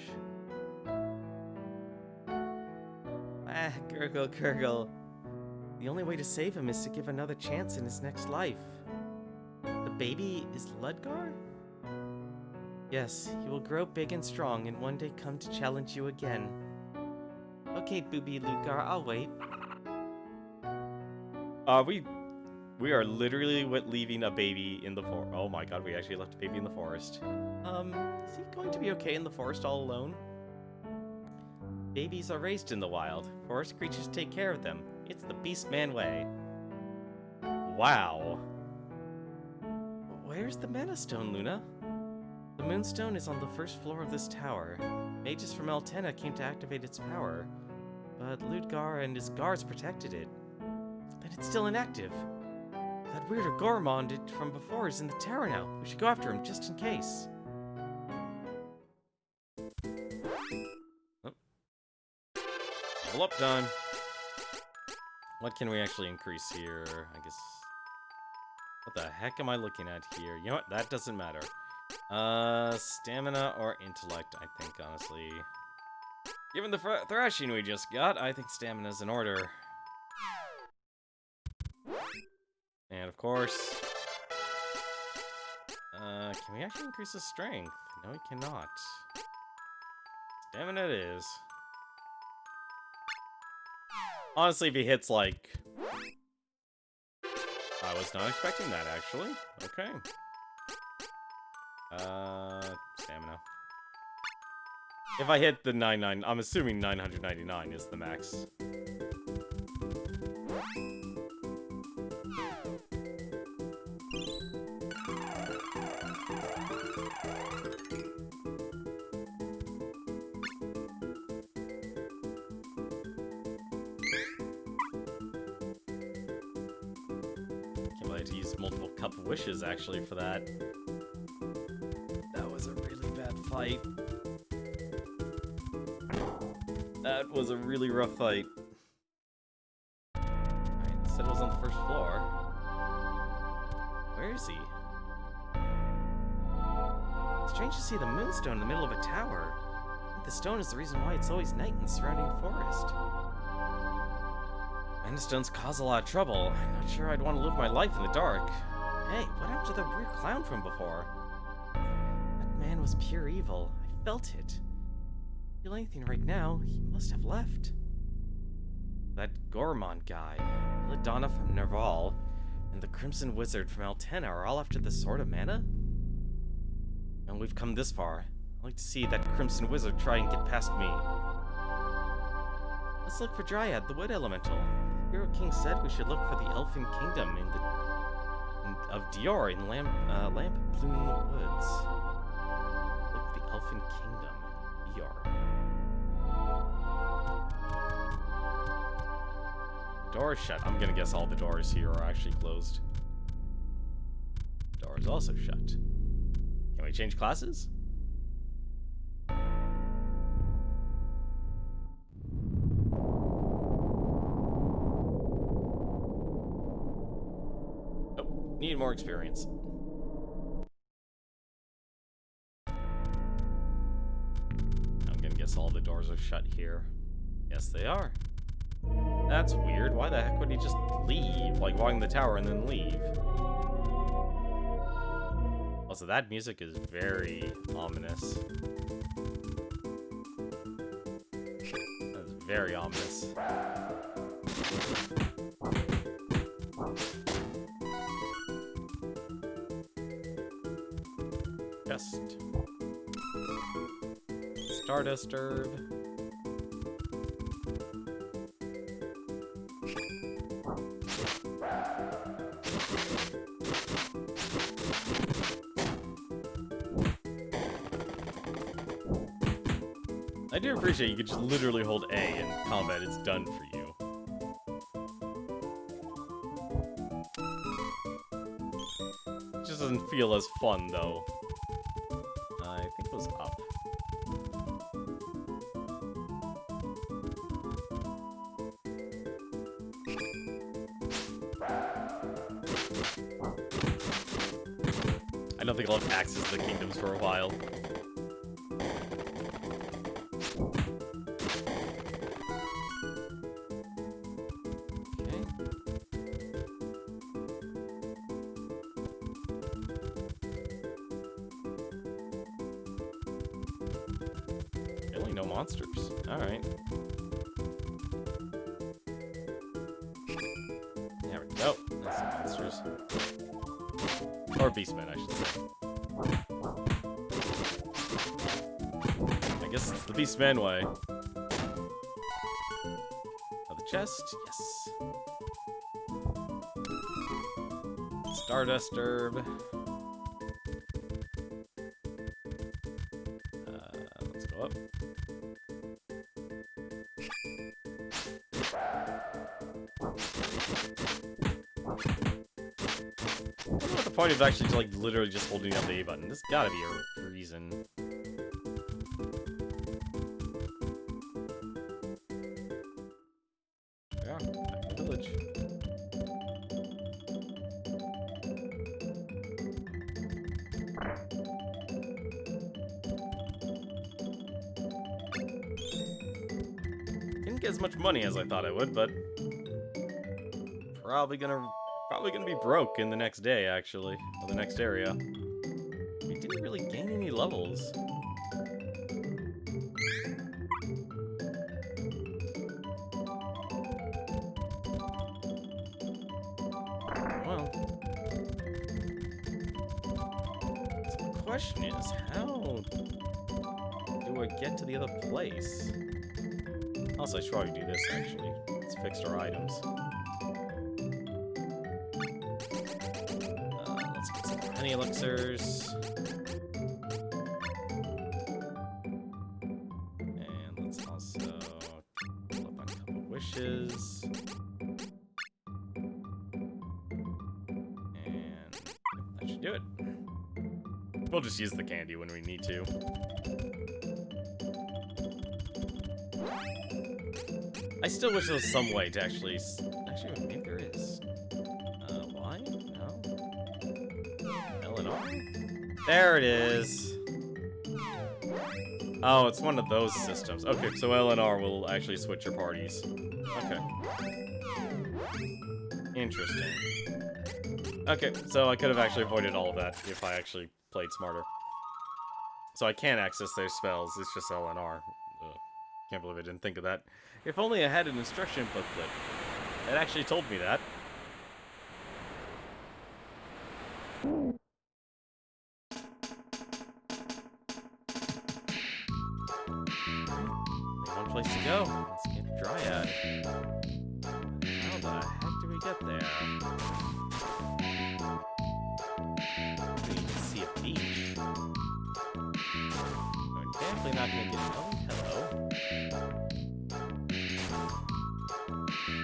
Ah, gurgle, gurgle. The only way to save him is to give another chance in his next life. The baby is Ludgar? Yes, he will grow big and strong and one day come to challenge you again. Okay, booby Ludgar, I'll wait. We are literally leaving a baby in the forest. Oh my god, we actually left a baby in the forest. Is he going to be okay in the forest all alone? Babies are raised in the wild. Forest creatures take care of them. It's the Beastman way. Wow. Where's the Mana Stone, Luna? The Moonstone is on the first floor of this tower. Mages from Altena came to activate its power, but Ludgar and his guards protected it. Then it's still inactive. That weirdo Gormond from before is in the tower now. We should go after him just in case. Oh. Level up time. What can we actually increase here? I guess... What the heck am I looking at here? You know what? That doesn't matter. Stamina or intellect, I think, honestly. Given the thrashing we just got, I think stamina's in order. And of course... can we actually increase his strength? No, we cannot. Stamina it is. Honestly, if he hits, like... I was not expecting that, actually. Okay. Stamina. If I hit the 99, I'm assuming 999 is the max. Can't believe I used multiple cup of wishes actually for that. That was a really bad fight. That was a really rough fight. Alright, said it was on the first floor. Where is he? Strange to see the Moonstone in the middle of a tower. I think the stone is the reason why it's always night in the surrounding forest. Moonstones cause a lot of trouble. I'm not sure I'd want to live my life in the dark. Hey, what happened to the weird clown from before? That man was pure evil. I felt it. Feel anything right now, he must have left. That Gormond guy, Ladonna from Nerval, and the Crimson Wizard from Altena are all after the Sword of Mana? And we've come this far. I'd like to see that Crimson Wizard try and get past me. Let's look for Dryad, the Wood Elemental. The Hero King said we should look for the Elfin Kingdom of Dior in Lamp Bloom Woods. Look for the Elfin Kingdom, Dior. Door is shut. I'm gonna guess all the doors here are actually closed. Door is also shut. Can we change classes? Nope. Need more experience. I'm gonna guess all the doors are shut here. Yes, they are. That's weird. Why the heck would he just leave? Like, walk in the tower and then leave? Also, that music is very ominous. That's very ominous. Chest. Stardust herb. I do appreciate you could just literally hold A in combat, it's done for you. It just doesn't feel as fun, though. I think it was up. I don't think I'll have access to the kingdoms for a while. no monsters. Alright. There we go. That's some monsters. Or Beastmen, I should say. I guess it's the Beastmen way. Oh, the chest? Yes. Stardust herb. Let's go up. I don't know what the point of actually like literally just holding down the A button. There's gotta be a reason. Yeah, back to the village. Didn't get as much money as I thought I would, but probably gonna be broke in the next day, actually, or the next area. We didn't really gain any levels. Well, so the question is, how do I get to the other place? Also, I should probably do this, actually. Let's fix our items. Let's get some honey elixirs. And let's also pull up on a couple wishes. And that should do it. We'll just use the candy when we need to. I still wish there was some way to actually maybe there is. Why? No? L&R? There it is! Oh, it's one of those systems. Okay, so L&R will actually switch your parties. Okay. Interesting. Okay, so I could have actually avoided all of that if I actually played smarter. So I can't access their spells, it's just L&R. Can't believe I didn't think of that. If only I had an instruction booklet. It actually told me that. One place to go. Let's get Dryad. How the heck do we get there? We need to see a beach. We're definitely not gonna get hello.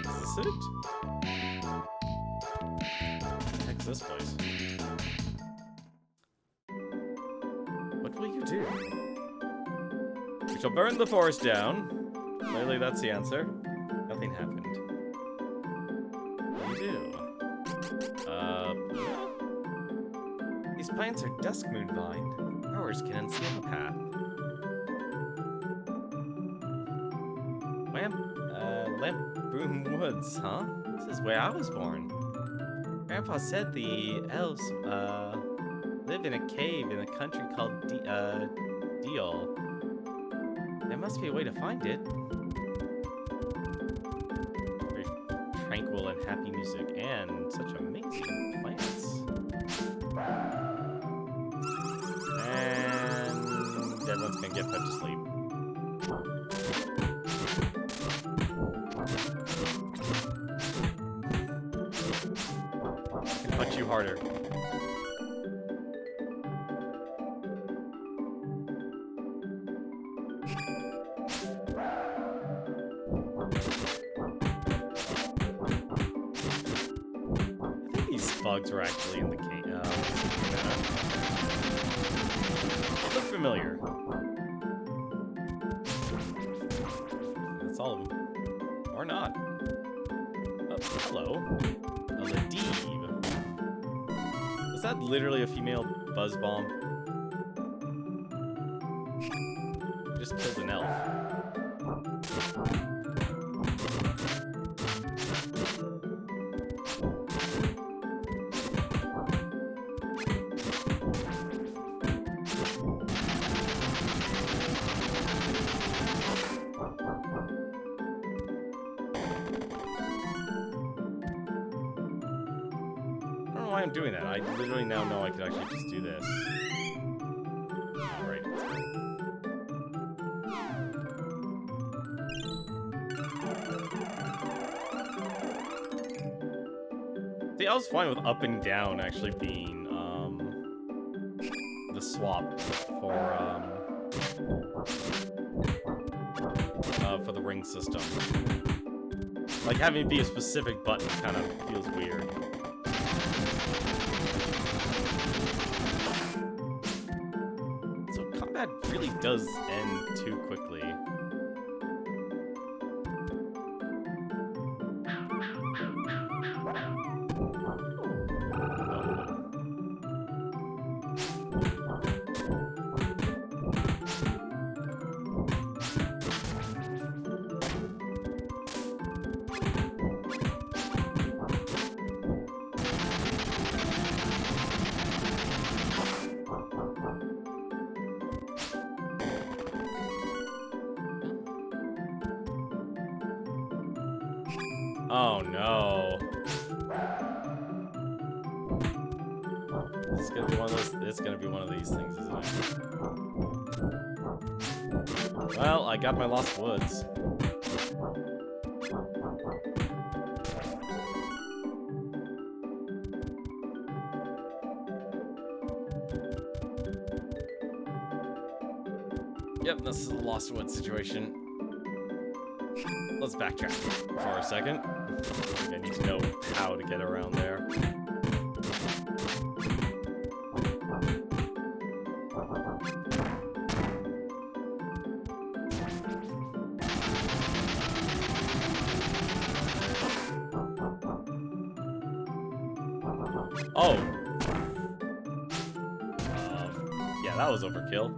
Is this it? What the heck's this place? What will you do? We shall burn the forest down. Clearly that's the answer. Nothing happened. What do you do? These plants are dusk moon vine. Growers can unseal the path. Lamp Woods, huh? This is where I was born. Grandpa said the elves, live in a cave in a country called Deal. There must be a way to find it. Very tranquil and happy music, and such amazing plants. And everyone's gonna get put to sleep. Punch you harder. I think these bugs were actually in the cave. They look familiar. That's all of them. Or not. Oh, hello. Oh, the Deeb. Is that literally a female buzz bomb? Just killed an elf. know why I'm doing that. I literally now know I could actually just do this. Alright. See, I was fine with up and down actually being, the swap for the ring system. Like, having it be a specific button kind of feels weird. So combat really does end too quickly. Oh no. It's gonna be one of those. It's gonna be one of these things, isn't it? Well, I got my Lost Woods. Yep, this is a Lost Woods situation. Let's backtrack for a second. I need to know how to get around there. Oh! Yeah, that was overkill.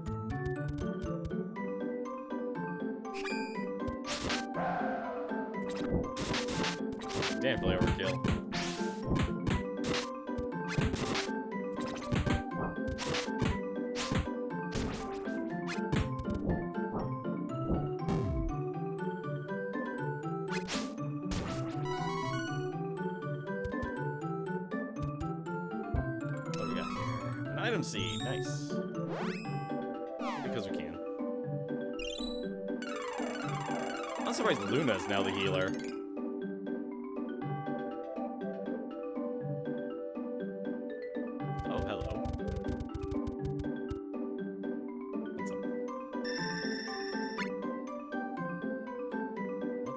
Definitely overkill. What do we got here? An item seed. Nice. Because we can. I'm surprised Luna's now the healer.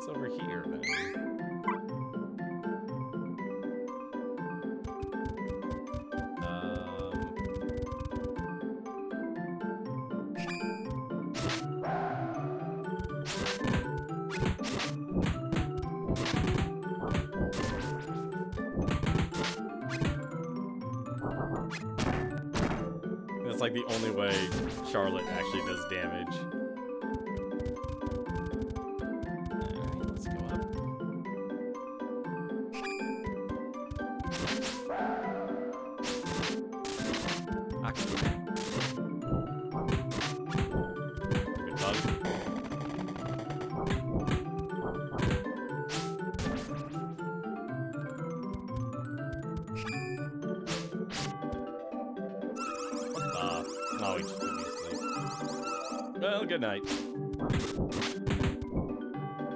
Over here, then. That's like the only way Charlotte actually does damage. Oh, he just put me to sleep. Well, good night.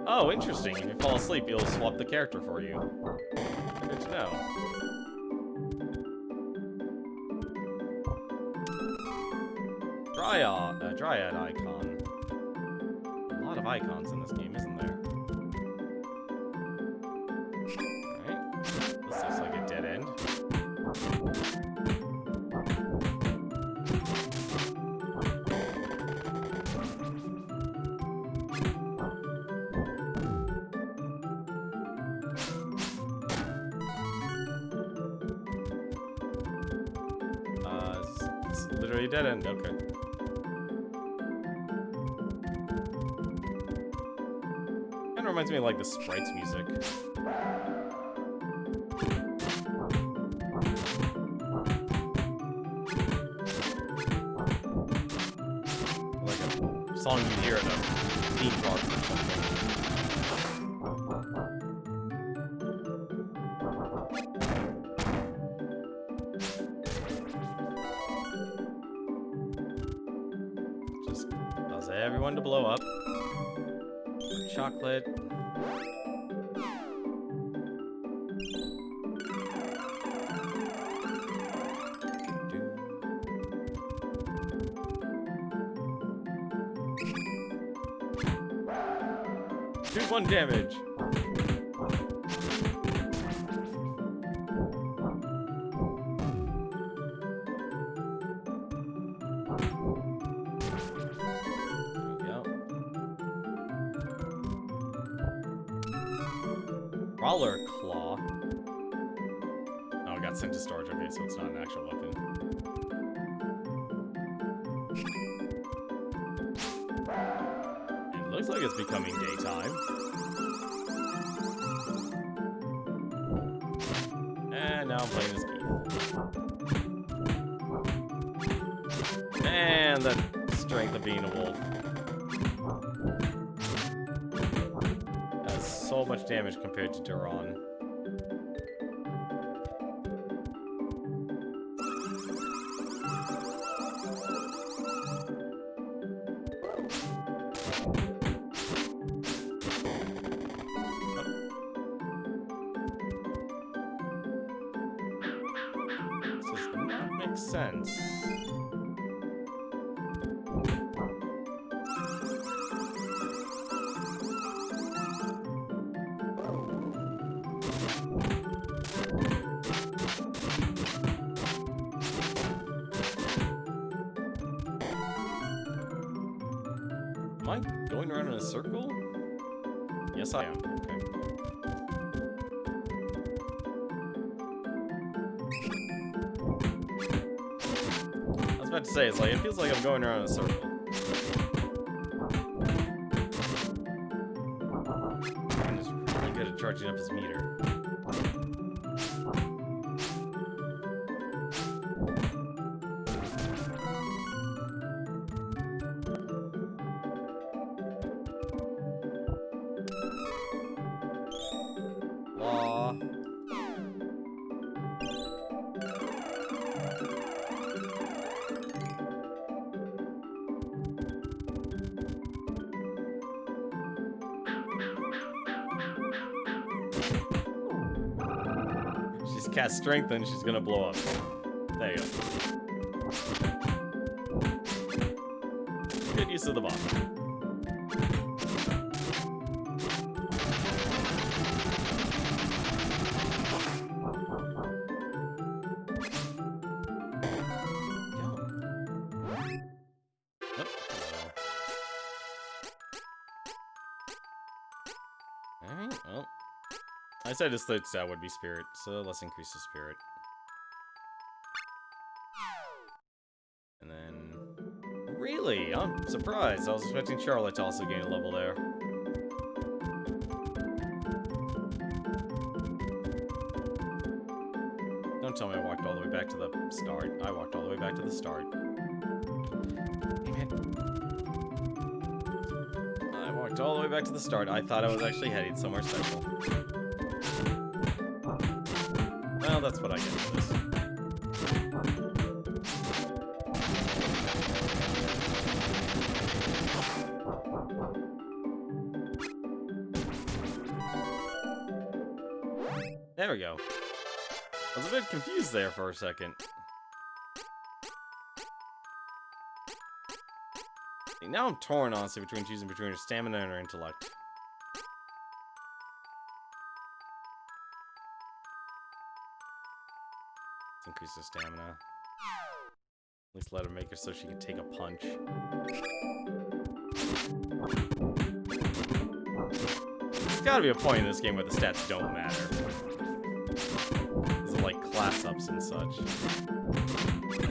Oh, interesting. If you fall asleep, it'll swap the character for you. Good to know. Dryad icon. A lot of icons in this game, isn't there? Alright. This looks like a dead end. It's literally a dead end, okay. Kinda reminds me of like the Sprites music. Like a song you hear at a theme park or something. everyone to blow up. Chocolate. Do 1 damage. Brawler Claw. Oh, it got sent to storage. Okay, so it's not an actual weapon. It looks like it's becoming daytime. And now I'm playing as Keith. And the strength of being a wolf. So much damage compared to Duran. This does not make sense. Am I going around in a circle? Yes, I am. Okay. I was about to say, it's like, it feels like I'm going around in a circle. I'm just really good at charging up his meter. She's cast strength and she's gonna blow up. There you go. Good use of the bomb. Alright, well. I said his third stat would be spirit, so let's increase the spirit. And then... Really? I'm surprised. I was expecting Charlotte to also gain a level there. Don't tell me I walked all the way back to the start. I walked all the way back to the start. Dang it. I walked all the way back to the start. I thought I was actually heading somewhere special. Well, that's what I get for this. There we go. I was a bit confused there for a second. Now I'm torn, honestly, between choosing between her stamina and her intellect. Let's increase her stamina. At least let her make her so she can take a punch. There's gotta be a point in this game where the stats don't matter. These are like class ups and such.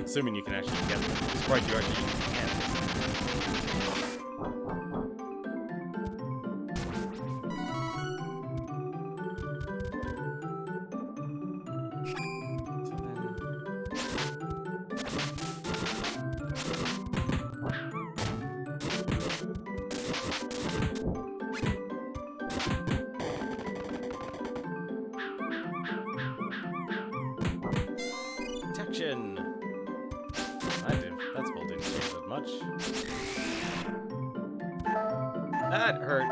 Assuming you can actually get them. It's right, you actually can. That spell didn't change that much. that hurt.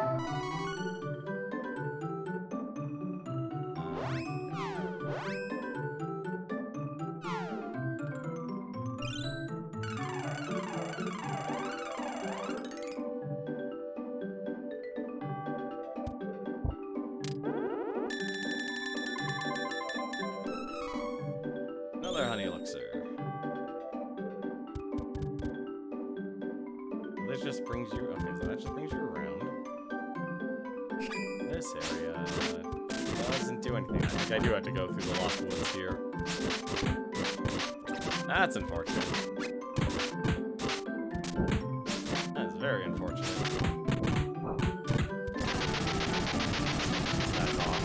Another honey elixir. This just brings you. Okay, so that just brings you around. This area doesn't do anything. I think I do have to go through the lost woods here. That's unfortunate. That is very unfortunate. That's off.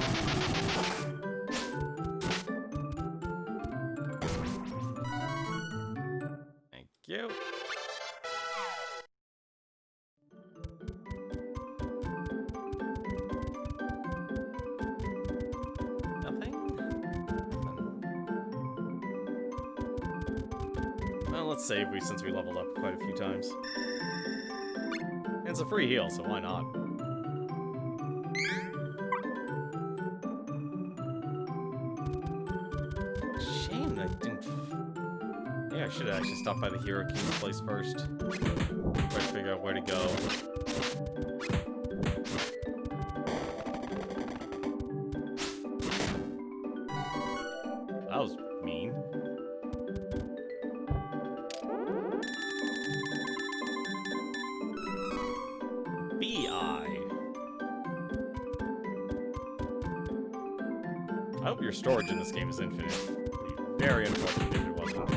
Thank you. Let's save since we leveled up quite a few times. And it's a free heal, so why not? Shame that I didn't. Yeah, I should have actually stopped by the Hero King's place first. Try to figure out where to go. That was mean. I hope your storage in this game is infinite. It would be very unfortunate if it wasn't.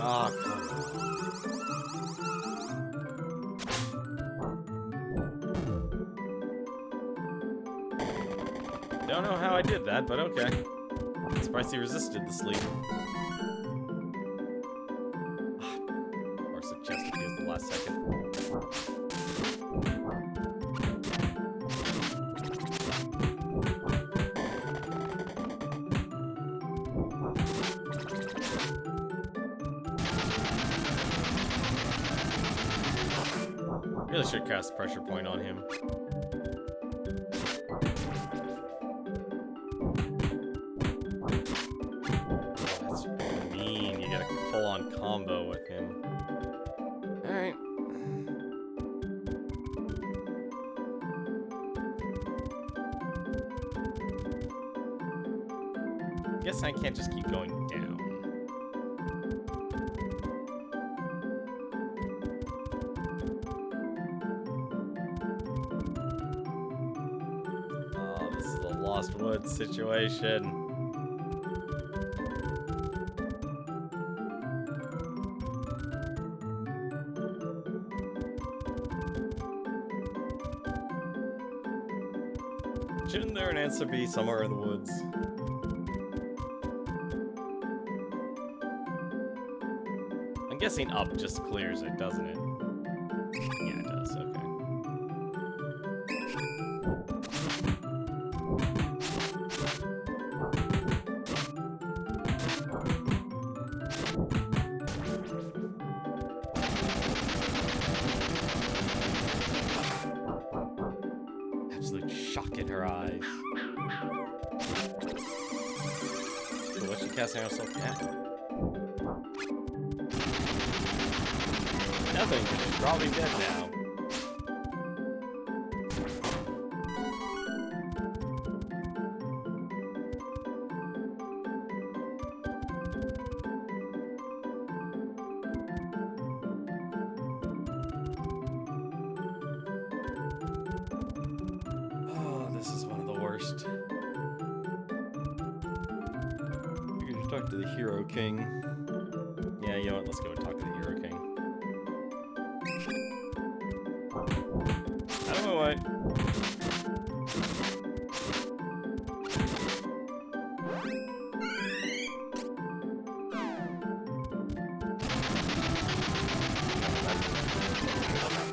Ah, come on. Don't know how I did that, but okay. I'm surprised he resisted the sleep. Chest appears the last second. Really should cast pressure point on him. That's mean. You get a full-on combo with him. Alright. Guess I can't just keep going down. Oh, this is a Lost Woods situation. Shouldn't there an answer be somewhere in the woods? I'm guessing up just clears it, doesn't it? Yeah, it does, okay. Absolute shock in her eyes. So what's she casting herself down? Nothing, she's probably dead now. Oh, this is one of the worst. We could talk to the Hero King. Yeah, you know what? Let's go and talk to the Hero King. Out of my way.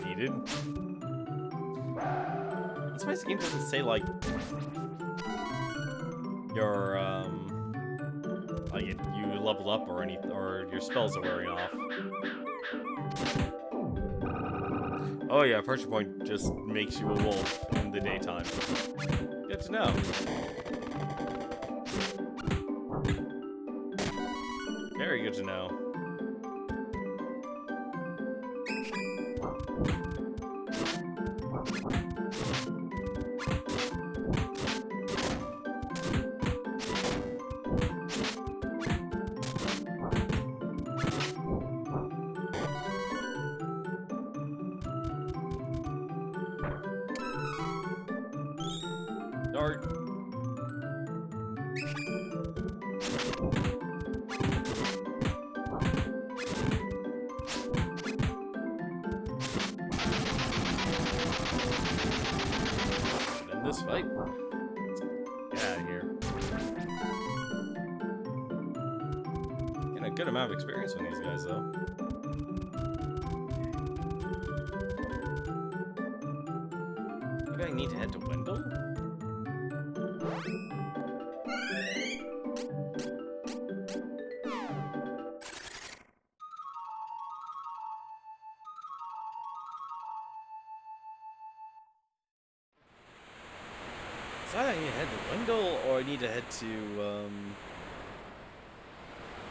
Needed. That's why this game doesn't say, like, yo, your like you level up or your spells are wearing off. Oh yeah, pressure point just makes you a wolf in the daytime. Good to know. Very good to know. Dart. In this fight. Get out of here. Getting a good amount of experience with these guys, though. Maybe I need to head to Wendell? So I need to head to Wendell, or I need to head to,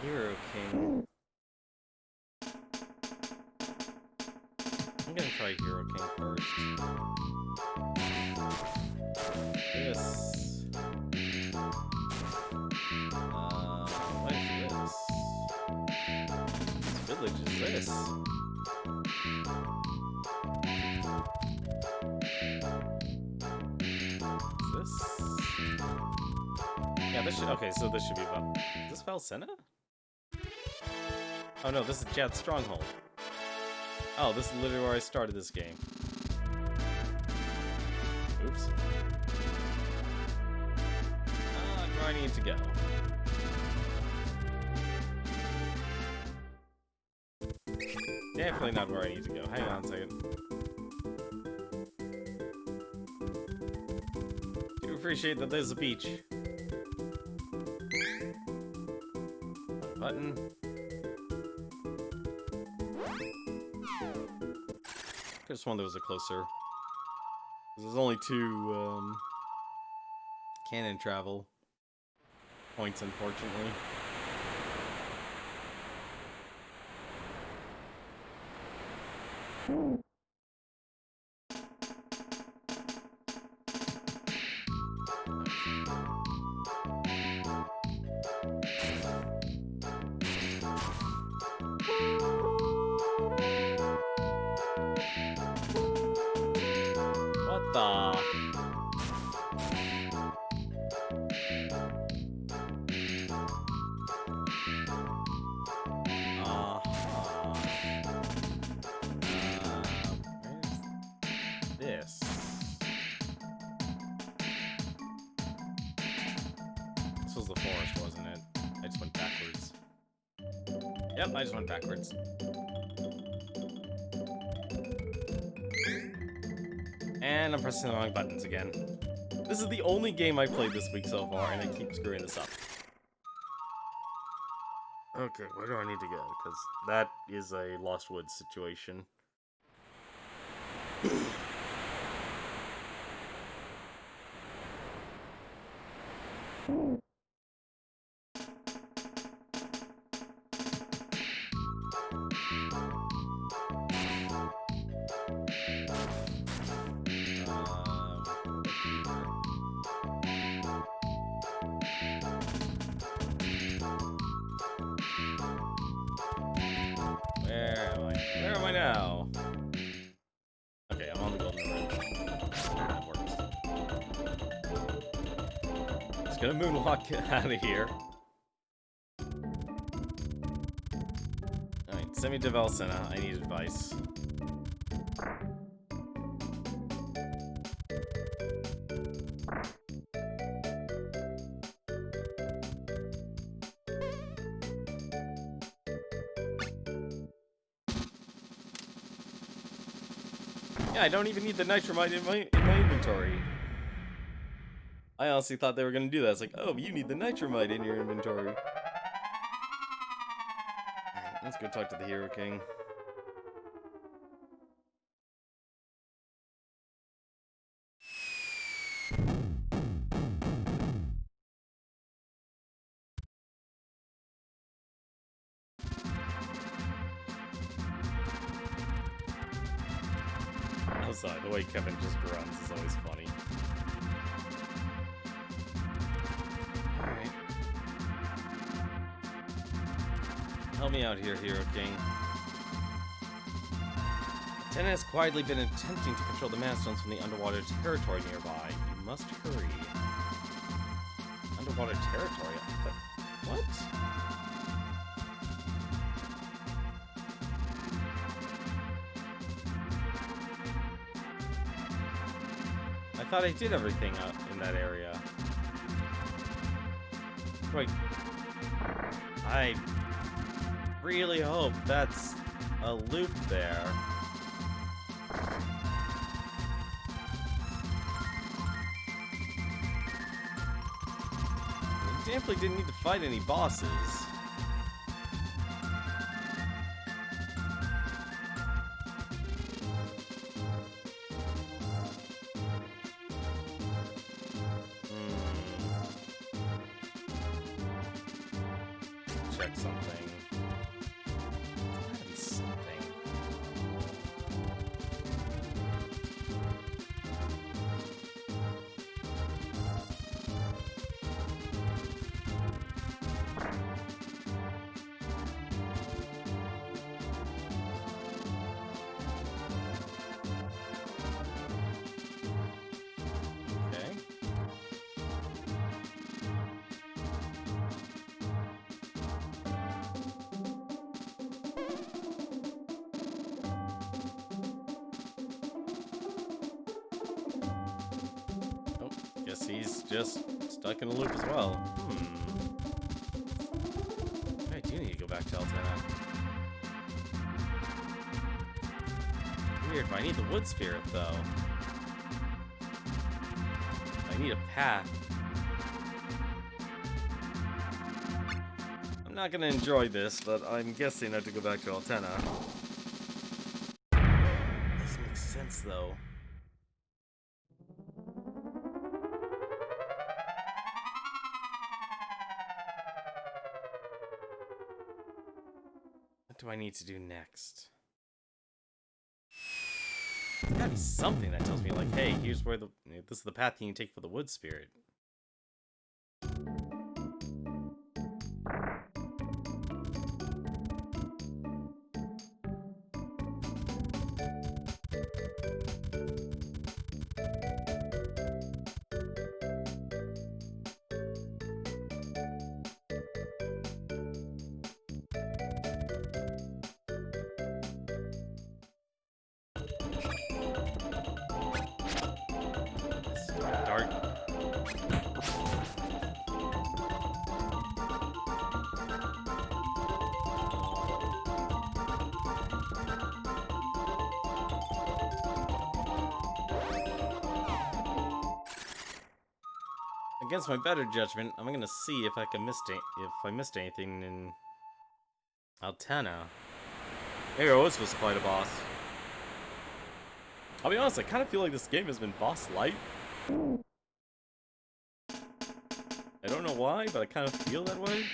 Hero King. I'm gonna try Hero King first. This. What is this? This village is this? Is this? Yeah, this should. Okay, so this should be Val. Is this Valsenna? Oh no, this is Jad's Stronghold. Oh, this is literally where I started this game. Oops. Where I need to go. Definitely not where I need to go. Hang on a second. Do appreciate that there's a beach. Button. Just one that was a closer. There's only two cannon travel points, unfortunately. What the? This. This was the forest, wasn't it? I just went backwards. Yep, I just went backwards. And I'm pressing the wrong buttons again. This is the only game I've played this week so far, and I keep screwing this up. Okay, where do I need to go? Because that is a Lost Woods situation. Where am I now? Okay, I'm on the golden road. That works. Just gonna moonwalk out of here. Alright, send me to Valsenna. I need advice. Yeah, I don't even need the nitramite in my inventory. I honestly thought they were gonna do that. It's like, oh, you need the nitromite in your inventory. Alright, let's go talk to the Hero King. I'm sorry, the way Kevin just runs is always funny. Alright. Help me out here, Hero King. Tenmar has quietly been attempting to control the Manstones from the underwater territory nearby. You must hurry. Underwater territory? What? I thought I did everything out in that area. Wait. I really hope that's a loop there. We definitely didn't need to fight any bosses. Check something. There's gotta be something. Okay. Oh, guess he's just stuck in a loop as well. I do need to go back to Altena. Weird, but I need the wood spirit though. I need a path. I'm not gonna enjoy this, but I'm guessing I have to go back to Altena. This makes sense though. What do I need to do next? There's gotta be something that tells me, like, hey, here's where this is the path you can take for the wood spirit. Dark. Against my better judgment, I'm gonna see if I missed anything in Altena. Maybe I was supposed to fight a boss. I'll be honest, I kind of feel like this game has been boss light. I don't know why, but I kind of feel that way.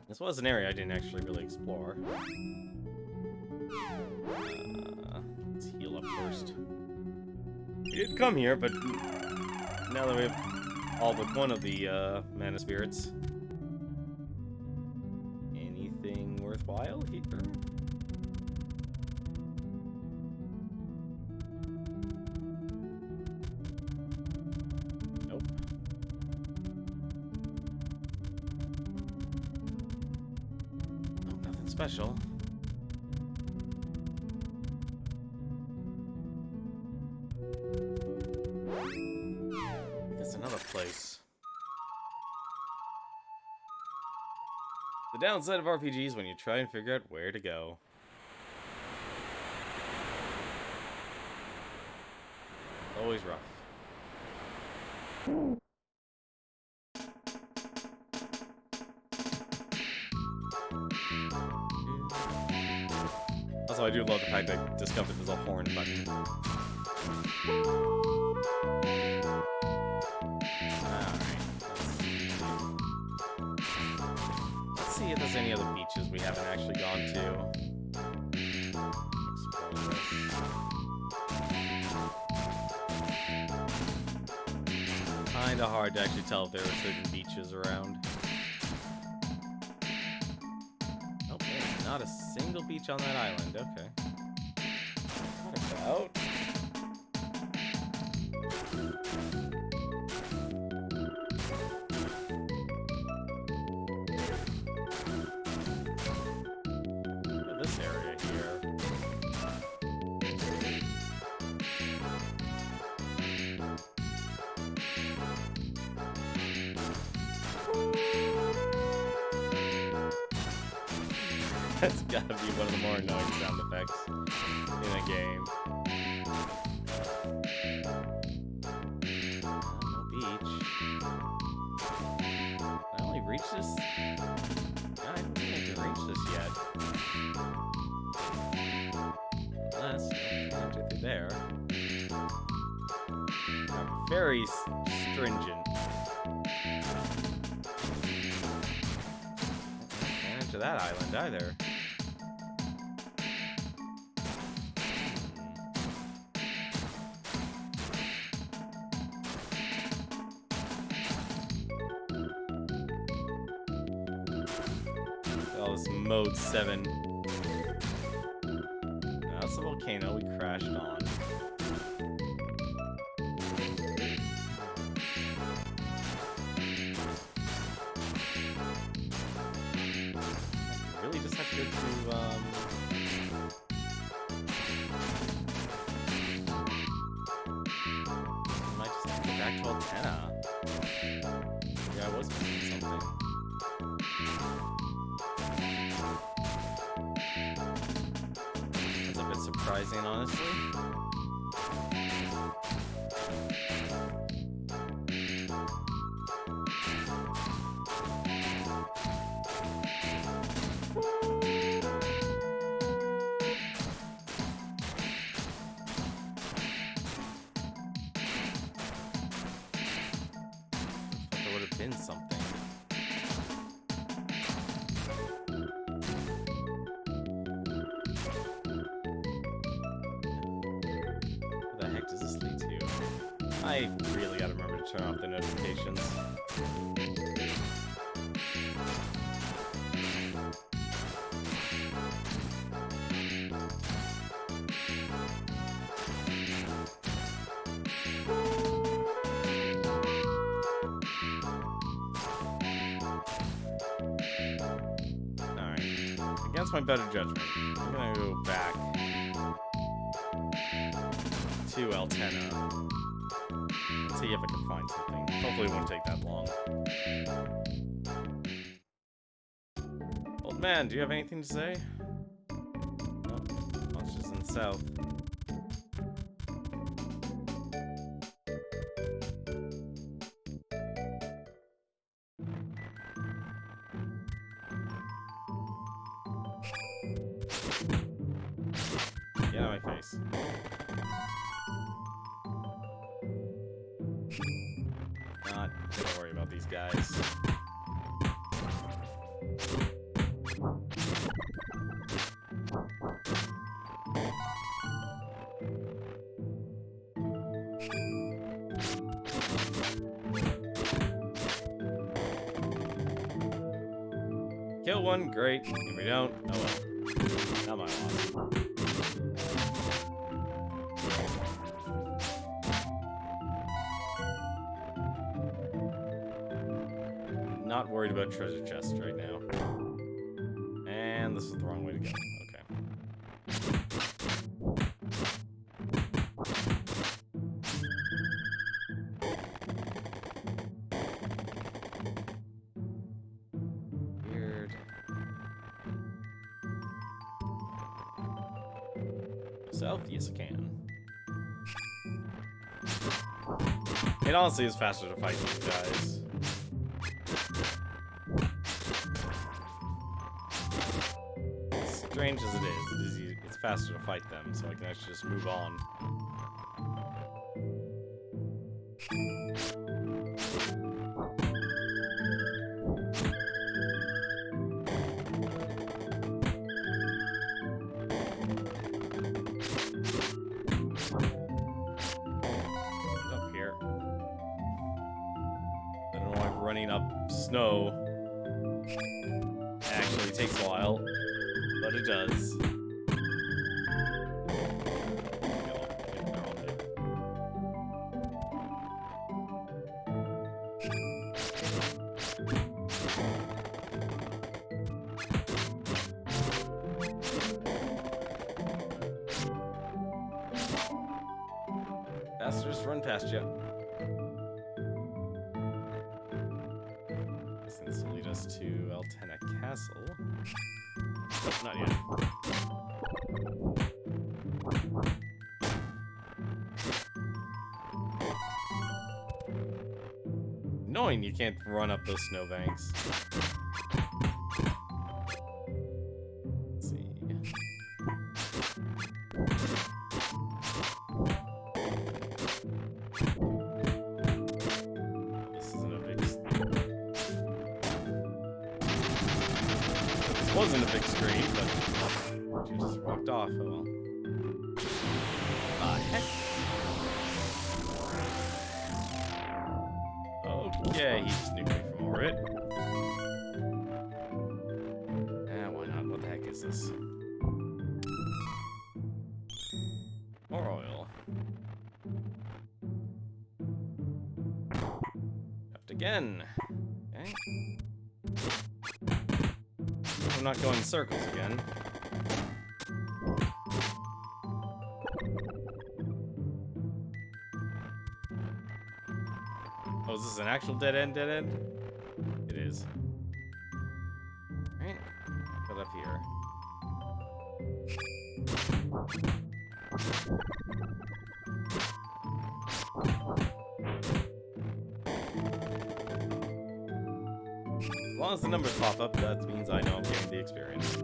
This was an area I didn't actually really explore. Let's heal up first. We did come here, but now that we have all but one of the mana spirits, anything worthwhile here? Nope. Nothing special. There's another place. The downside of RPGs when you try and figure out where to go. Always rough. Also, I do love the fact that I discovered there's a horn button. Alright, let's see if there's any other beaches we haven't actually gone to. Explore this. Kinda hard to actually tell if there are certain beaches around. Oh, man, not a single beach on that island. Okay. What about? This area here. That's gotta be one of the more annoying sound effects in a game. No beach. I only reached this. I don't think I can reach this yet. Unless I can enter through there. Very stringent. Can't enter that island either. Oh, this mode 7. Now that's the volcano we crashed on. Really just have to go to, might just have to go back to Altena. Yeah, I was missing something. That's a bit surprising, honestly. There would have been something. Where the heck does this lead to? I really gotta remember to turn off the notifications. Against my better judgment, I'm gonna go back to Altena. Let's see if I can find something. Hopefully it won't take that long. Old man, do you have anything to say? Oh, monsters in the south. Get out of my face. Not gonna worry about these guys. Kill one, great. If we don't, oh well. Not my loss. Not worried about treasure chests right now. And this is the wrong way to go. Okay. Weird. south? Yes, I can. It honestly is faster to fight these guys. As strange as it is, it's faster to fight them, so I can actually just move on. Running up snow actually takes a while, but it does. Bastards run past you. This will lead us to Altena Castle. Oh, not yet. Annoying you can't run up those snowbanks. Let's see. Wasn't a big screen, but she just walked off. Oh well. Heck. Okay, he just nuked me from orbit. Why not? What the heck is this? More oil. Left again. Okay. I'm not going in circles again. Oh, is this an actual dead end? It is. Alright. Put up here. As long as the numbers pop up, that means I know I'm getting the experience.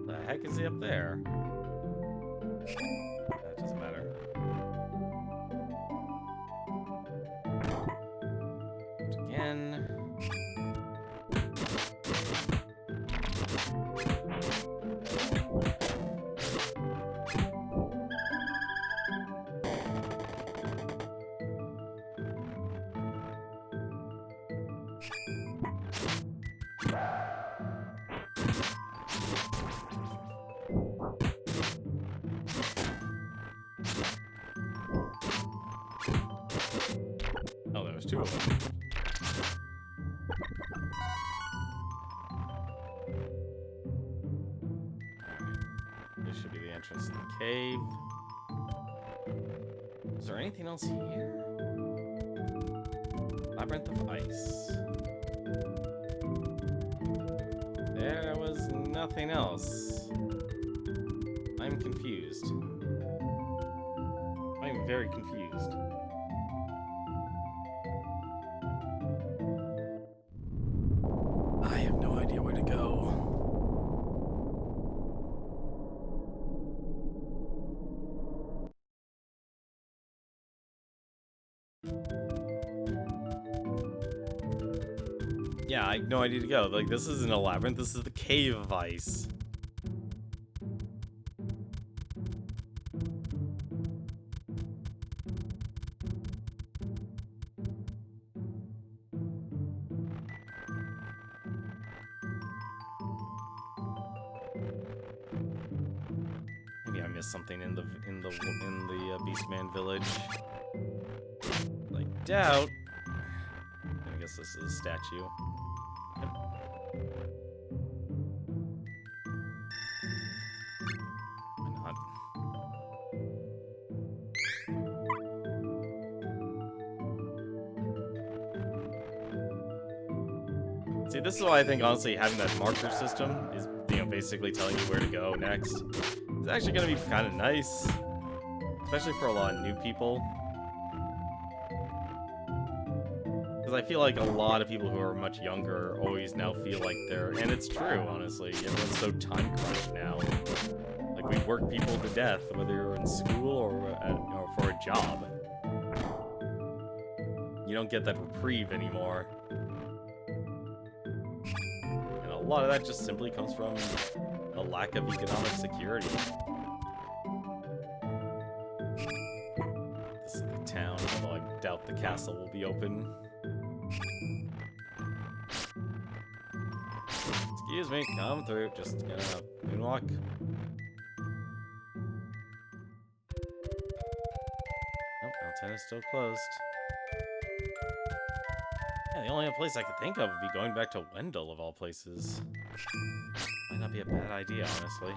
The heck is he up there? That doesn't matter. Again. Oh, there was two of them. This should be the entrance to the cave. Is there anything else here? Labyrinth of Ice. There was nothing else. I'm confused. I'm very confused. I have no idea where to go. Yeah, I have no idea to go. Like, this isn't a labyrinth, this is the Cave of Ice. Maybe I missed something in the Beastman village. I doubt. I guess this is a statue. Yep. See, this is why I think, honestly, having that marker system is, you know, basically telling you where to go next. It's actually going to be kind of nice. Especially for a lot of new people. Because I feel like a lot of people who are much younger always now feel like they're... And it's true, honestly. Everyone's so time crunched now. Like, we work people to death, whether you're in school or for a job. You don't get that reprieve anymore. And a lot of that just simply comes from a lack of economic security. This is the town, although I doubt the castle will be open. Excuse me, come through. Just gonna moonwalk. Nope, Alten is still closed. Yeah, the only other place I could think of would be going back to Wendell, of all places. Might not be a bad idea, honestly.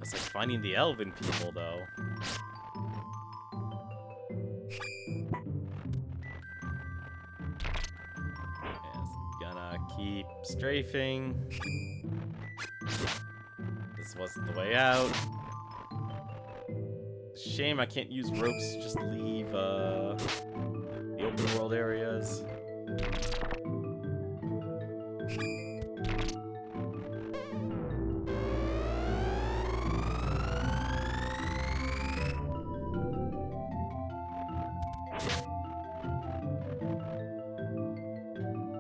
It's like finding the elven people, though. Keep strafing. This wasn't the way out. Shame I can't use ropes to just leave the open world areas.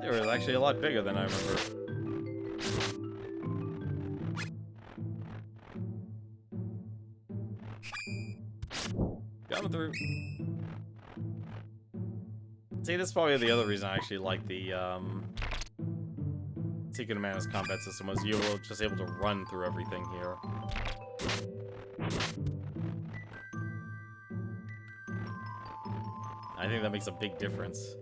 They were actually a lot bigger than I remember. Coming through. See, this is probably the other reason I actually like the Secret of Mana's combat system, was you were just able to run through everything here. I think that makes a big difference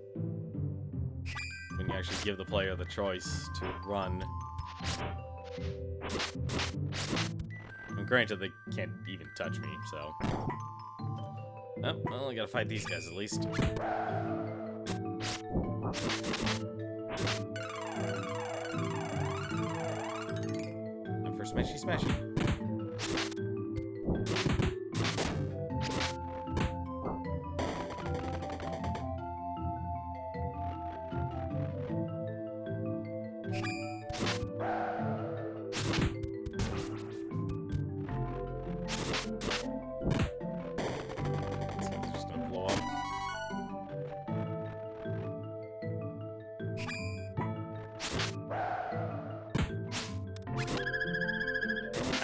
when you actually give the player the choice to run. And granted, they can't even touch me, so... Oh, well, I gotta fight these guys at least. And for smashy smashy.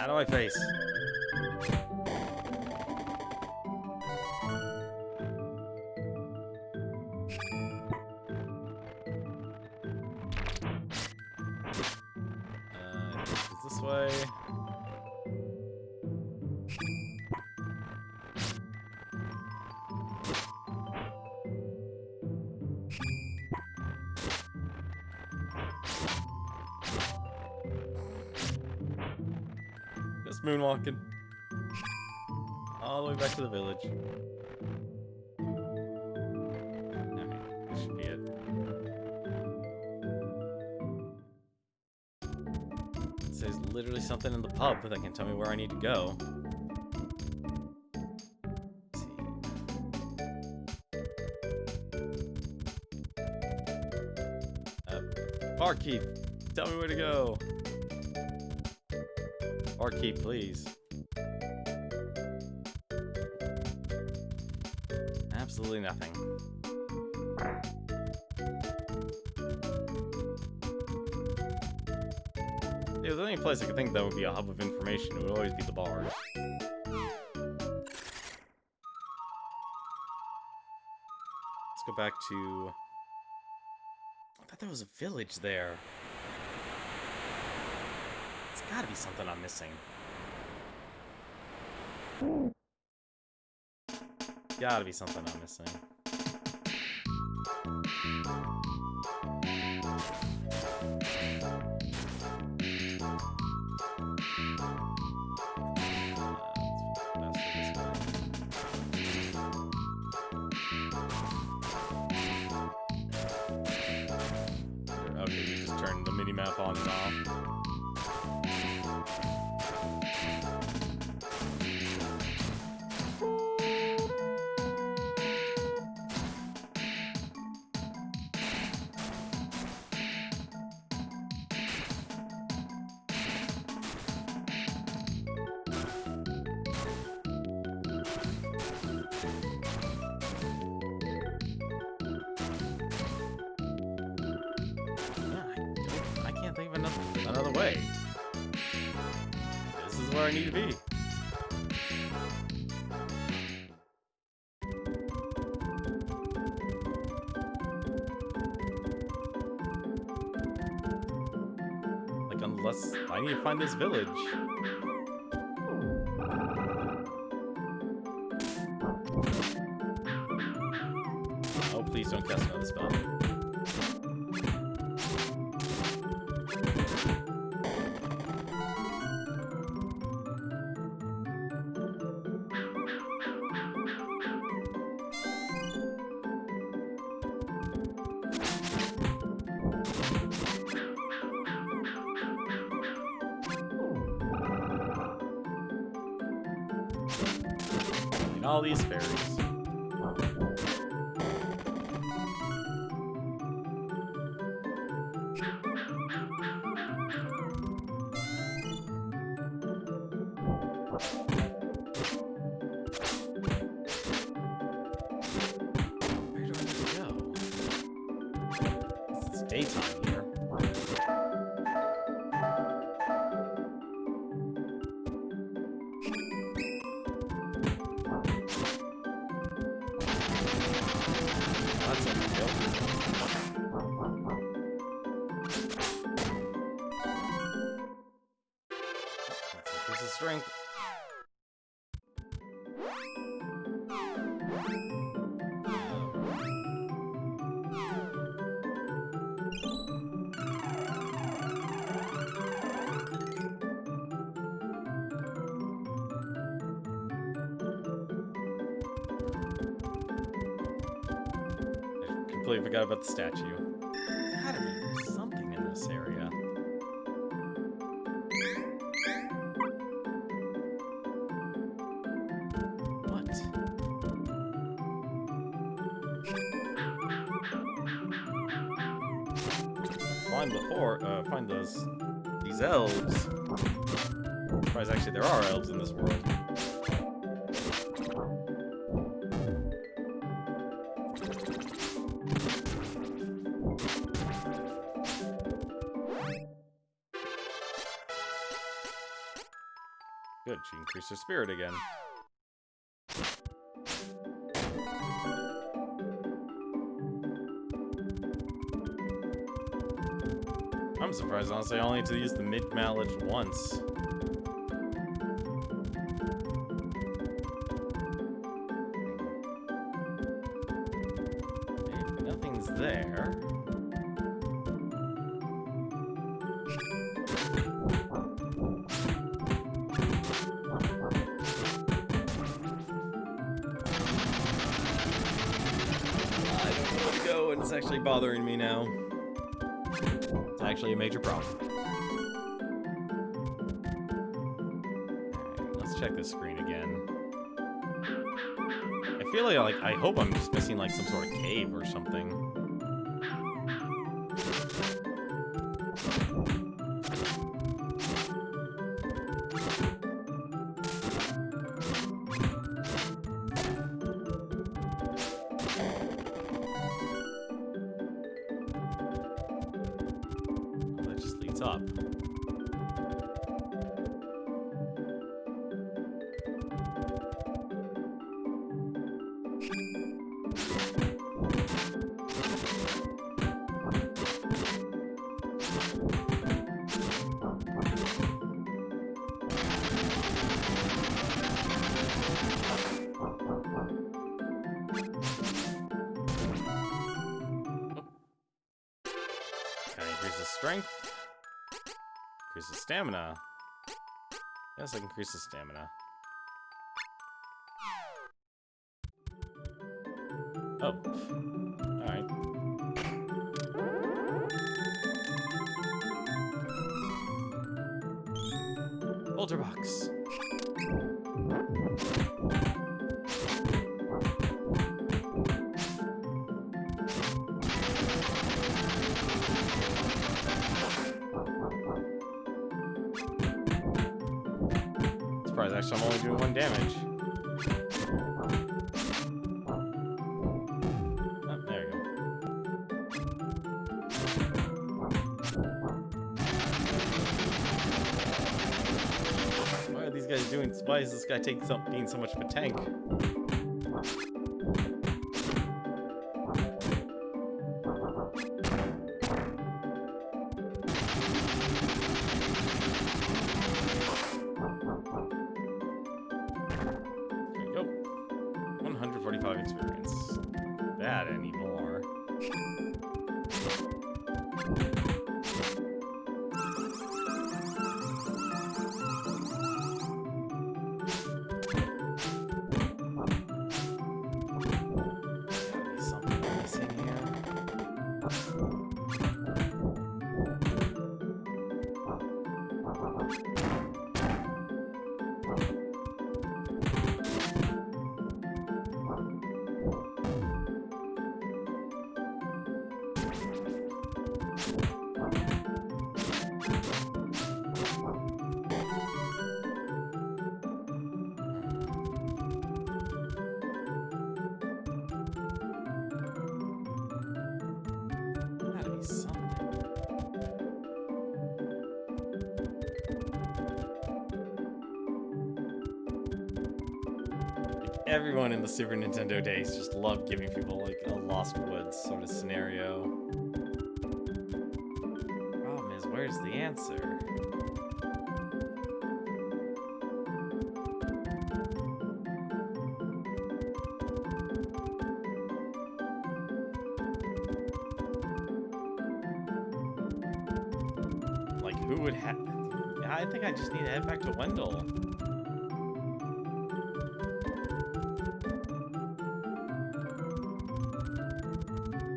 Out of my face. Is this way? Just moonwalking. All the way back to the village. Alright, this should be it. There's literally something in the pub that can tell me where I need to go. Let's see. Barkeep, tell me where to go. Barkeep, please. Absolutely nothing. If there's any place I could think that would be a hub of information, it would always be the bars. Let's go back to... I thought there was a village there. It's gotta be something I'm missing. Gotta be something I'm missing. mini-map on and off. Think of another way. This is where I need to be. Like, unless I need to find this village. Oh, please don't cast another spell. All these fairies. Where do I need to go? It's daytime here. Strength. I completely forgot about the statue. Gotta be something in this area. Find these elves. I'm surprised actually there are elves in this world. Good, she increased her spirit again. I'm surprised, honestly, I only need to use the mid-mallet once. Okay, nothing's there. I don't know where to go, and it's actually bothering me now. Actually a major problem. Alright, let's check this screen again. I feel like I hope I'm just missing like some sort of cave or something. Up. Can I increase the strength? Increase the stamina. Yes, I can increase the stamina. Oh. Alright. filter box. Surprised, actually, I'm only doing 1 damage. Oh, there you go. Why are these guys doing? Why is this guy being so much of a tank? There you go. 145 experience. Bad anymore. Something missing here. Gotta be something. Like, everyone in the Super Nintendo days just loved giving people like a Lost Woods sort of scenario. Problem is, where's the answer? Like, who would have... I think I just need to head back to Wendell.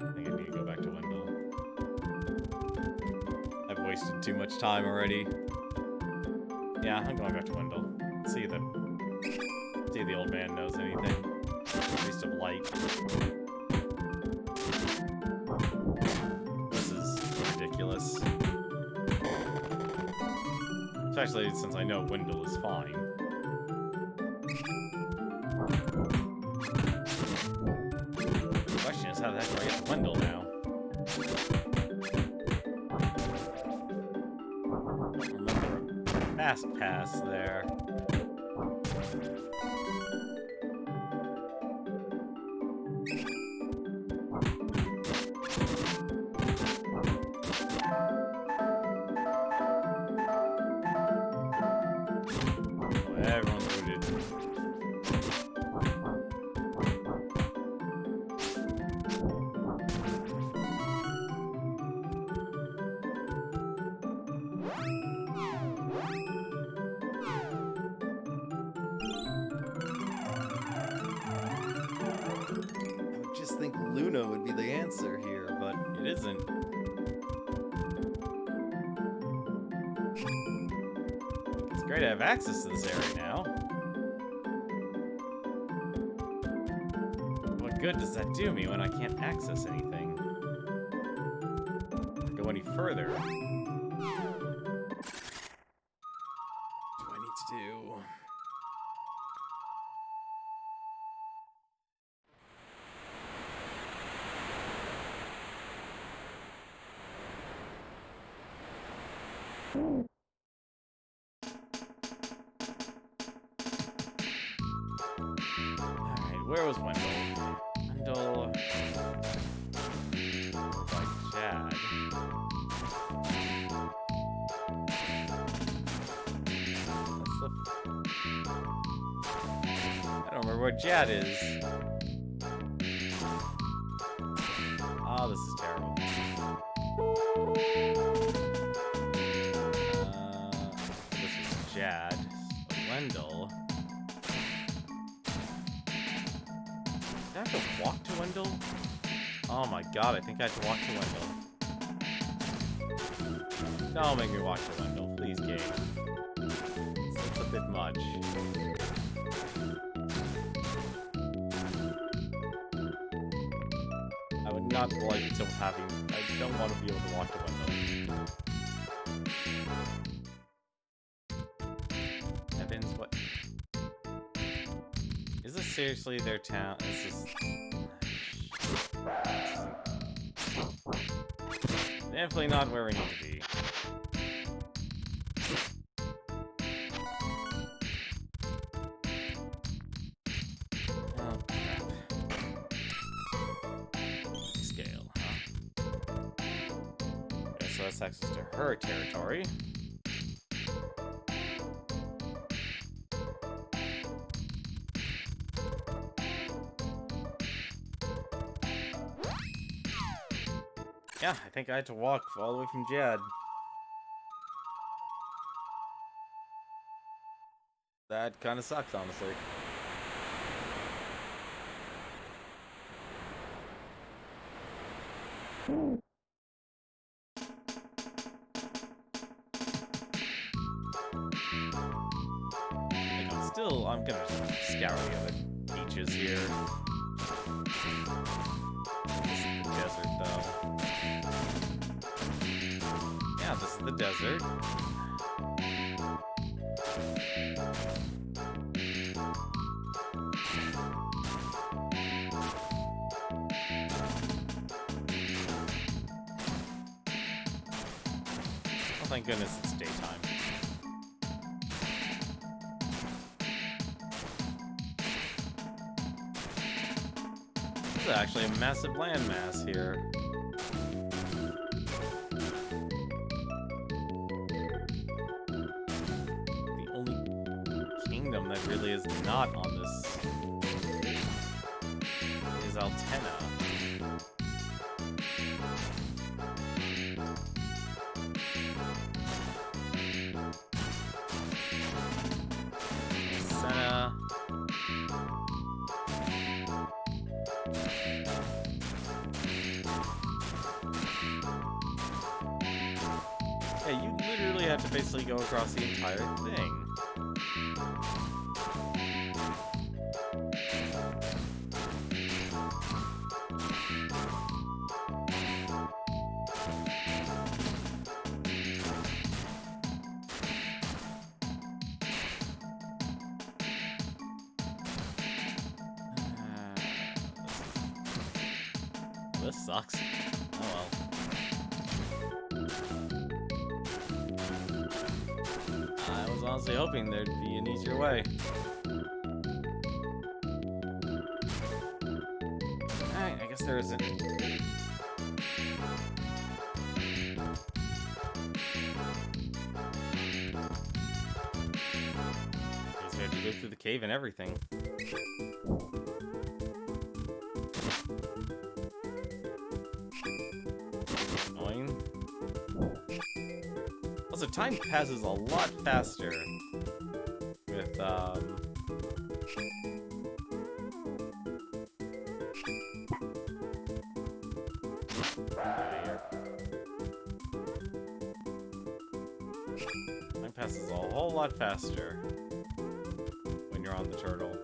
I think I need to go back to Wendell. I've wasted too much time already. Yeah, I'm going back to Wendell. See if the old man knows anything. Waste of light. This is ridiculous. Especially since I know Wendell is fine. The question is, how the heck do I get to Wendell now? Remember a fast pass there. Everyone's booted. I would just think Luna would be the answer here, but it isn't. It's great to have access to this area now. What good does that do me when I can't access anything? Or go any further? What do I need to do? Alright, where was Wendell? Wendell... by Jad. That's the... I don't remember where Jad is. Oh, this is terrible. This is Jad. Wendell. Did I have to walk to Wendell? Oh my god, I think I have to walk to Wendell. Don't make me walk to Wendell, please, game. It's bit much. I would not like to having... I don't want to be able to walk the window. Evans, what? Is this seriously their town? This is... Definitely not where we need to be. Oh, crap. Scale, huh? Okay, so that's access to her territory. Yeah, I think I had to walk all the way from Jad. That kind of sucks, honestly. I'm gonna scour the other beaches here. This is the desert, though. Yeah, this is the desert. Oh, thank goodness it's daytime. This is actually a massive landmass here. The only kingdom that really is not on this is Altena. Senna. Yeah, you literally have to basically go across the entire thing. This sucks. Oh well. I was honestly hoping there'd be an easier way. Alright, I guess there isn't. Guess we have to go through the cave and everything. Also, time passes a lot faster with, time passes a whole lot faster when you're on the turtle.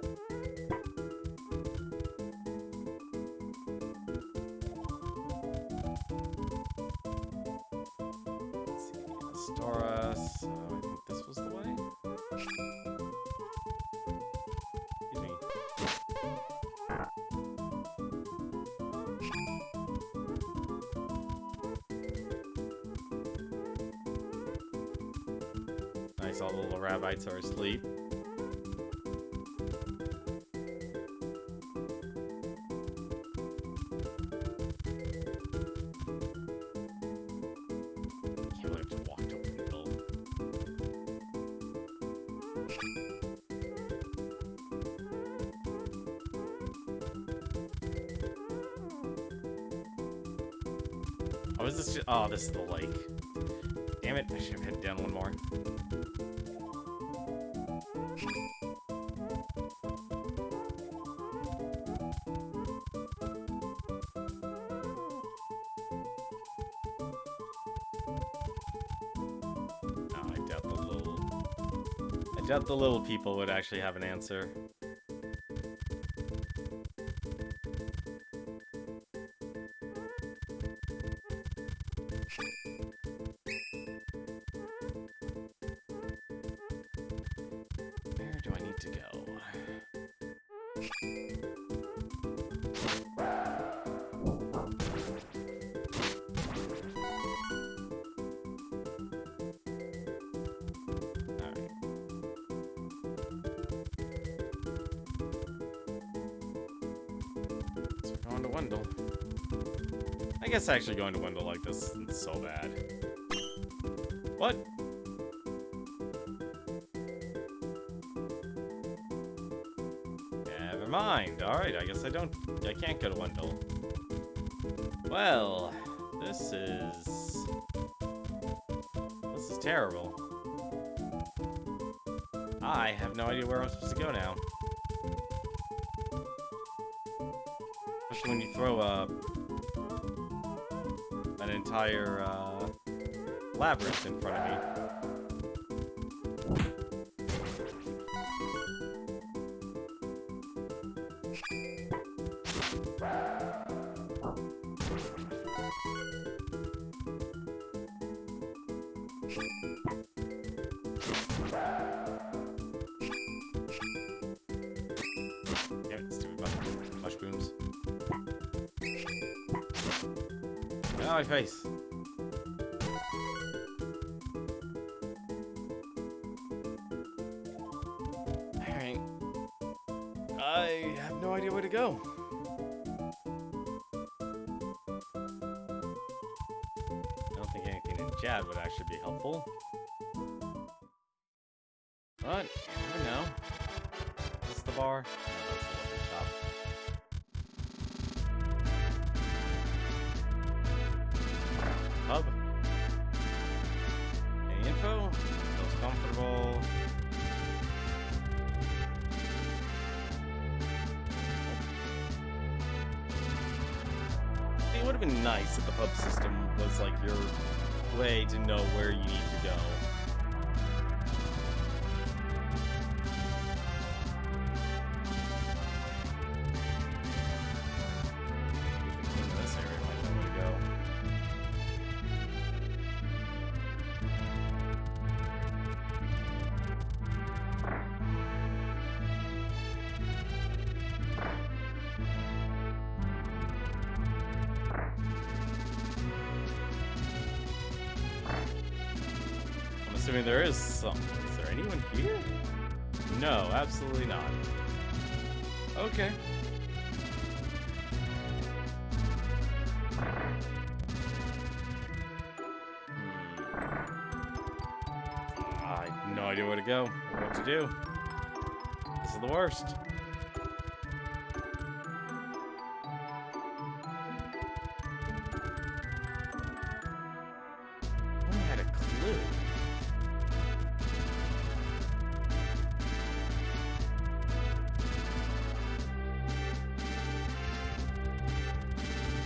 Storas. I think this was the way. Excuse me. Nice, all the little rabbits are asleep. Oh, is this just... Oh, this is the lake. Damn it, I should have headed down one more. Oh, I doubt doubt the little people would actually have an answer. Where do I need to go? Going to Wendell. I guess actually going to Wendell like this isn't so bad. What? Never mind. Alright, I guess I can't go to Wendell. Well, this is terrible. I have no idea where I'm supposed to go now. Especially when you throw an entire labyrinth in front of me. Yeah, stupid mushrooms. Oh, my face. Alright. I have no idea where to go. I don't think anything in chat would actually be helpful. But, you never know. Is this the bar? No, that's the liquor shop. Hub. Any info? Feels comfortable. It would have been nice if the pub system was like your way to know where you need to go. This area might know where to go. I'm assuming there is some. Is there anyone here? No, absolutely not. Okay. I have no idea where to go or what to do. This is the worst. I had a clue.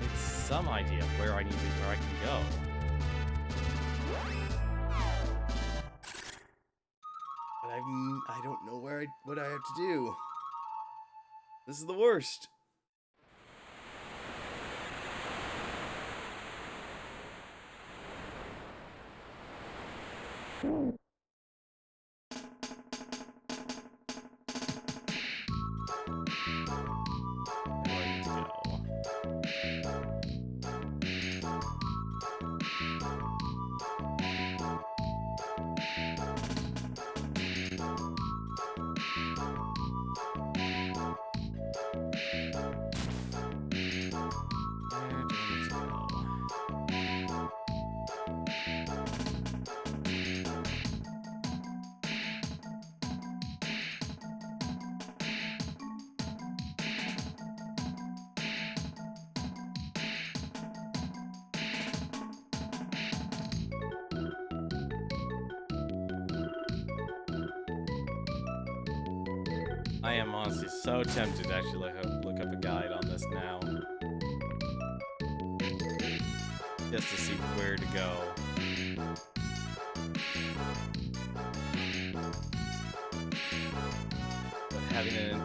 It's some idea of where I can go. But I don't know what I have to do. This is the worst. Where do I need to go? Where do I need to go? I am honestly so tempted to actually look up a guide on this now. Just to see where to go.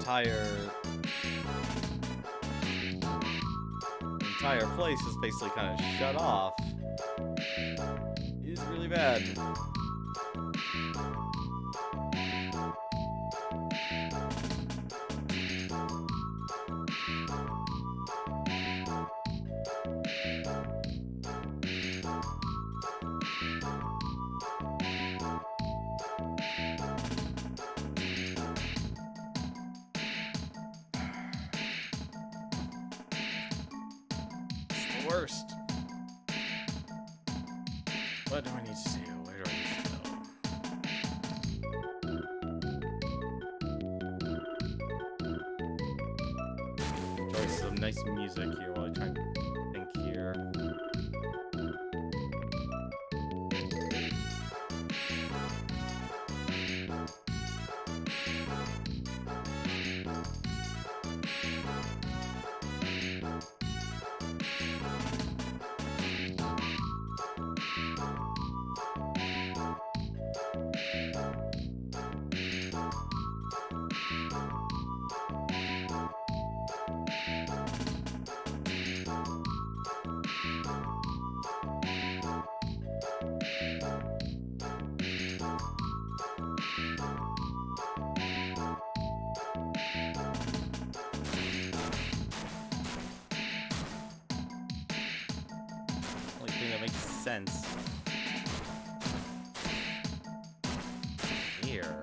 entire place is basically kind of shut off. It is really bad. Worst. What do I need to do? Where do I need to go? Enjoy some nice music here while I try and think here. That makes sense. Here.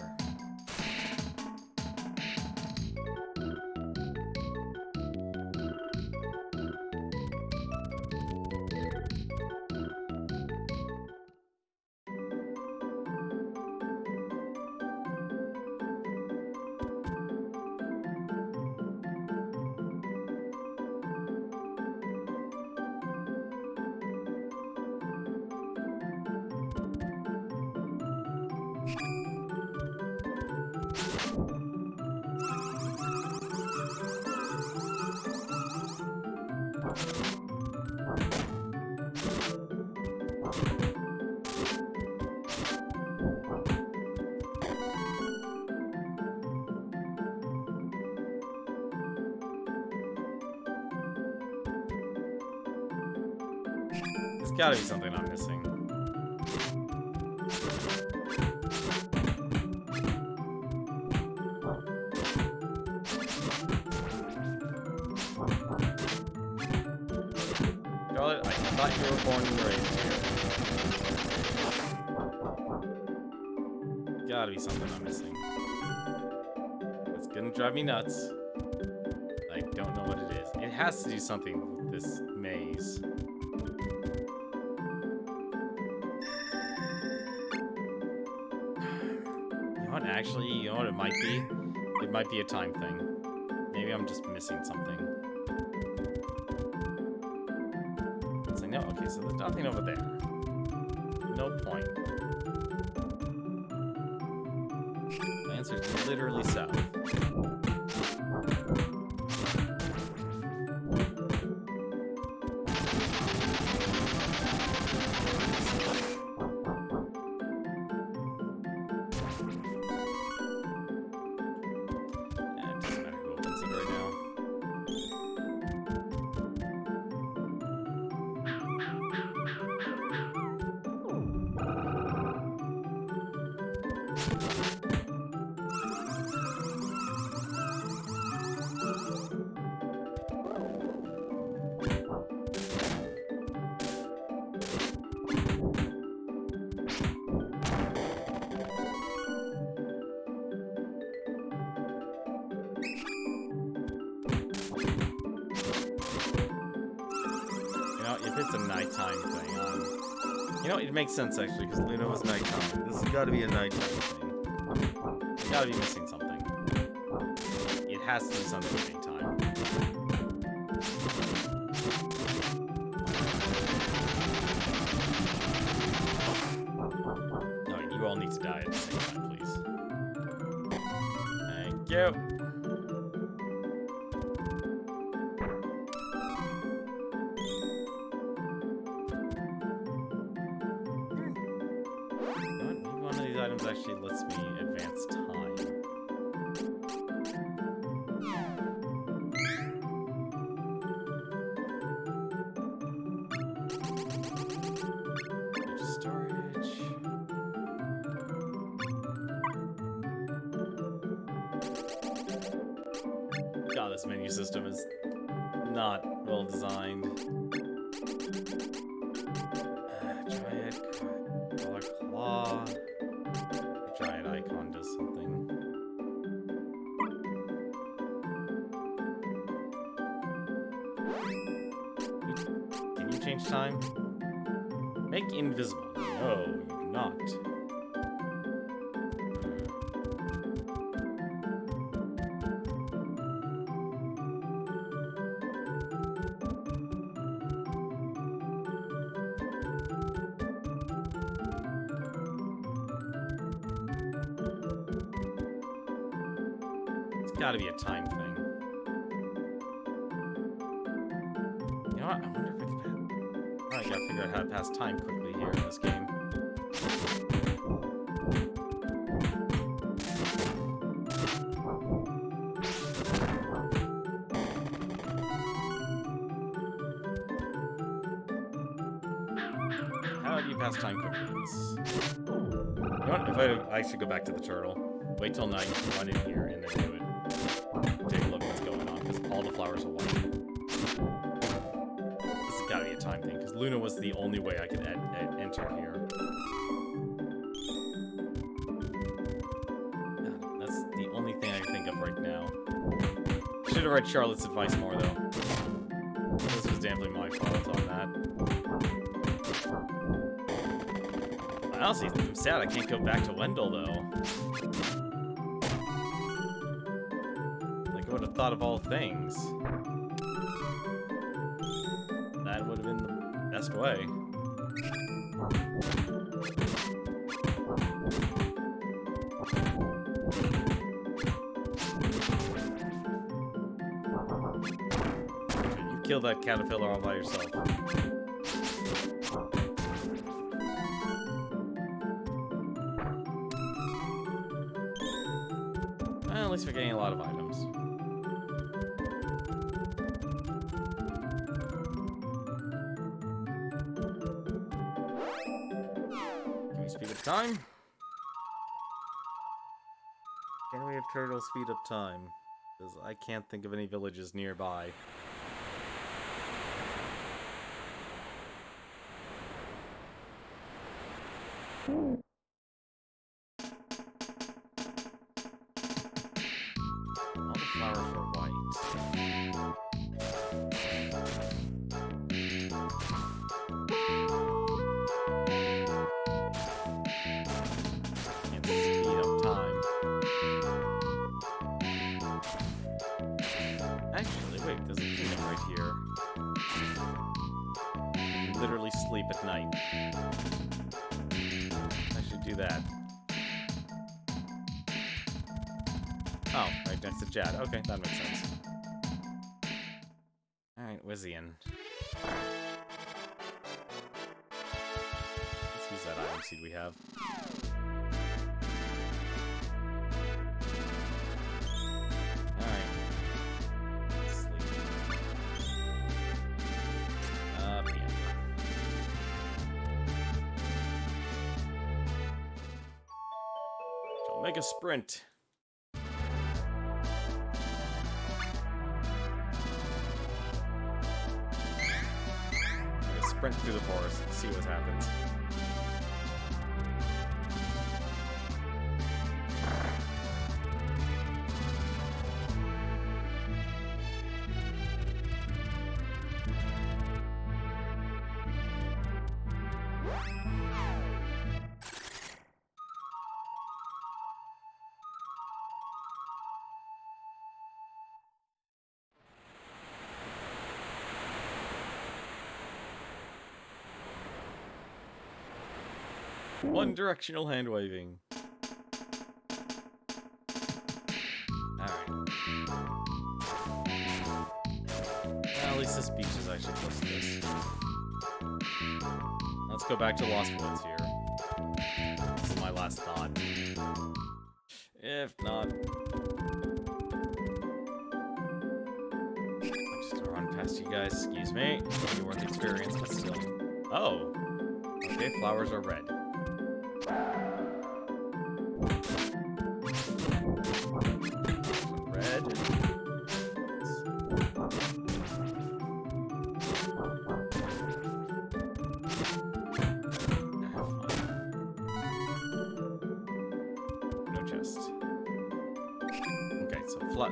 There's gotta be something I'm missing. Charlotte, I thought you were born and raised here. Gotta be something I'm missing. It's gonna drive me nuts. I don't know what it is. It has to do something with this maze. Actually, you know what it might be? It might be a time thing. Maybe I'm just missing something. It's like, no, okay, so there's nothing over there. No point. The answer is literally south. If it's a nighttime thing, you know, it makes sense actually, because Luna was nighttime. This has got to be a nighttime thing. It's got to be missing something. It has to be something at nighttime. No, you all need to die at the same time, please. Thank you. Actually lets me advance time. This menu system is not well designed. Giant color claw. The giant icon does something. Can you change time? Make invisible. No, you do not. Gotta be a time thing. You know what? I wonder if I can... Oh, I gotta figure out how to pass time quickly here in this game. How do you pass time quickly in this? You know what? If I should go back to the turtle. Wait till night, run in here, and then do it. Take a look at what's going on, because all the flowers are white. This has got to be a time thing, because Luna was the only way I could enter here. That's the only thing I can think of right now. Should have read Charlotte's advice more, though. This was definitely my fault on that. Honestly, I'm sad I can't go back to Wendell, though. Would have thought of all things. That would have been the best way. You killed that caterpillar all by yourself. Well, at least we're getting a lot of items. Speed up time? Can we have turtle speed up time? Because I can't think of any villages nearby. All the flowers are white. Here. Literally sleep at night. I should do that. Oh, right next to Jad. Okay, that makes sense. Alright, where's the end? Let's use that item seed we have. Make a sprint. Make a sprint through the forest and see what happens. One directional hand waving. Alright. Well, at least this beach is actually close to this. Let's go back to Lost Woods here. This is my last thought. If not... I'm just gonna run past you guys. Excuse me. It's worth the experience, but still. Oh. Okay, flowers are red. Red.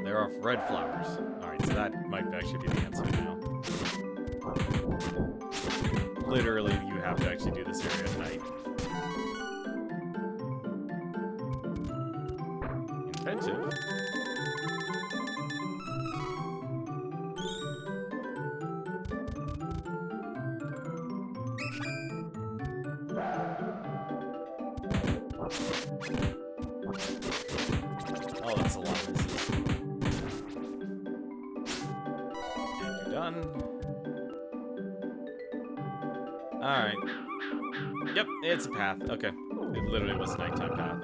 There are red flowers. Alright, so that might actually be the answer now. Literally, you have to actually do this area at night. Inventive. Oh, that's a lot of misses. And you're done. Alright. Yep, it's a path. Okay. It literally was a nighttime path.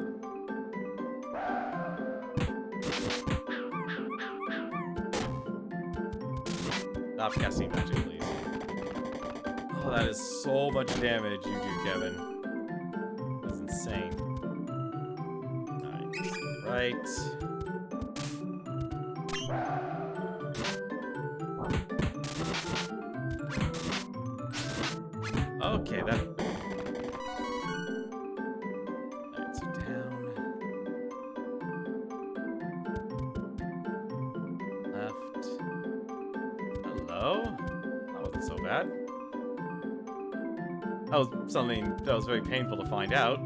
Stop casting magic, please. Oh, that is so much damage you do, Kevin. That's insane. Alright. Okay, that... Alright, so down. Left. Hello? That wasn't so bad. That was something that was very painful to find out.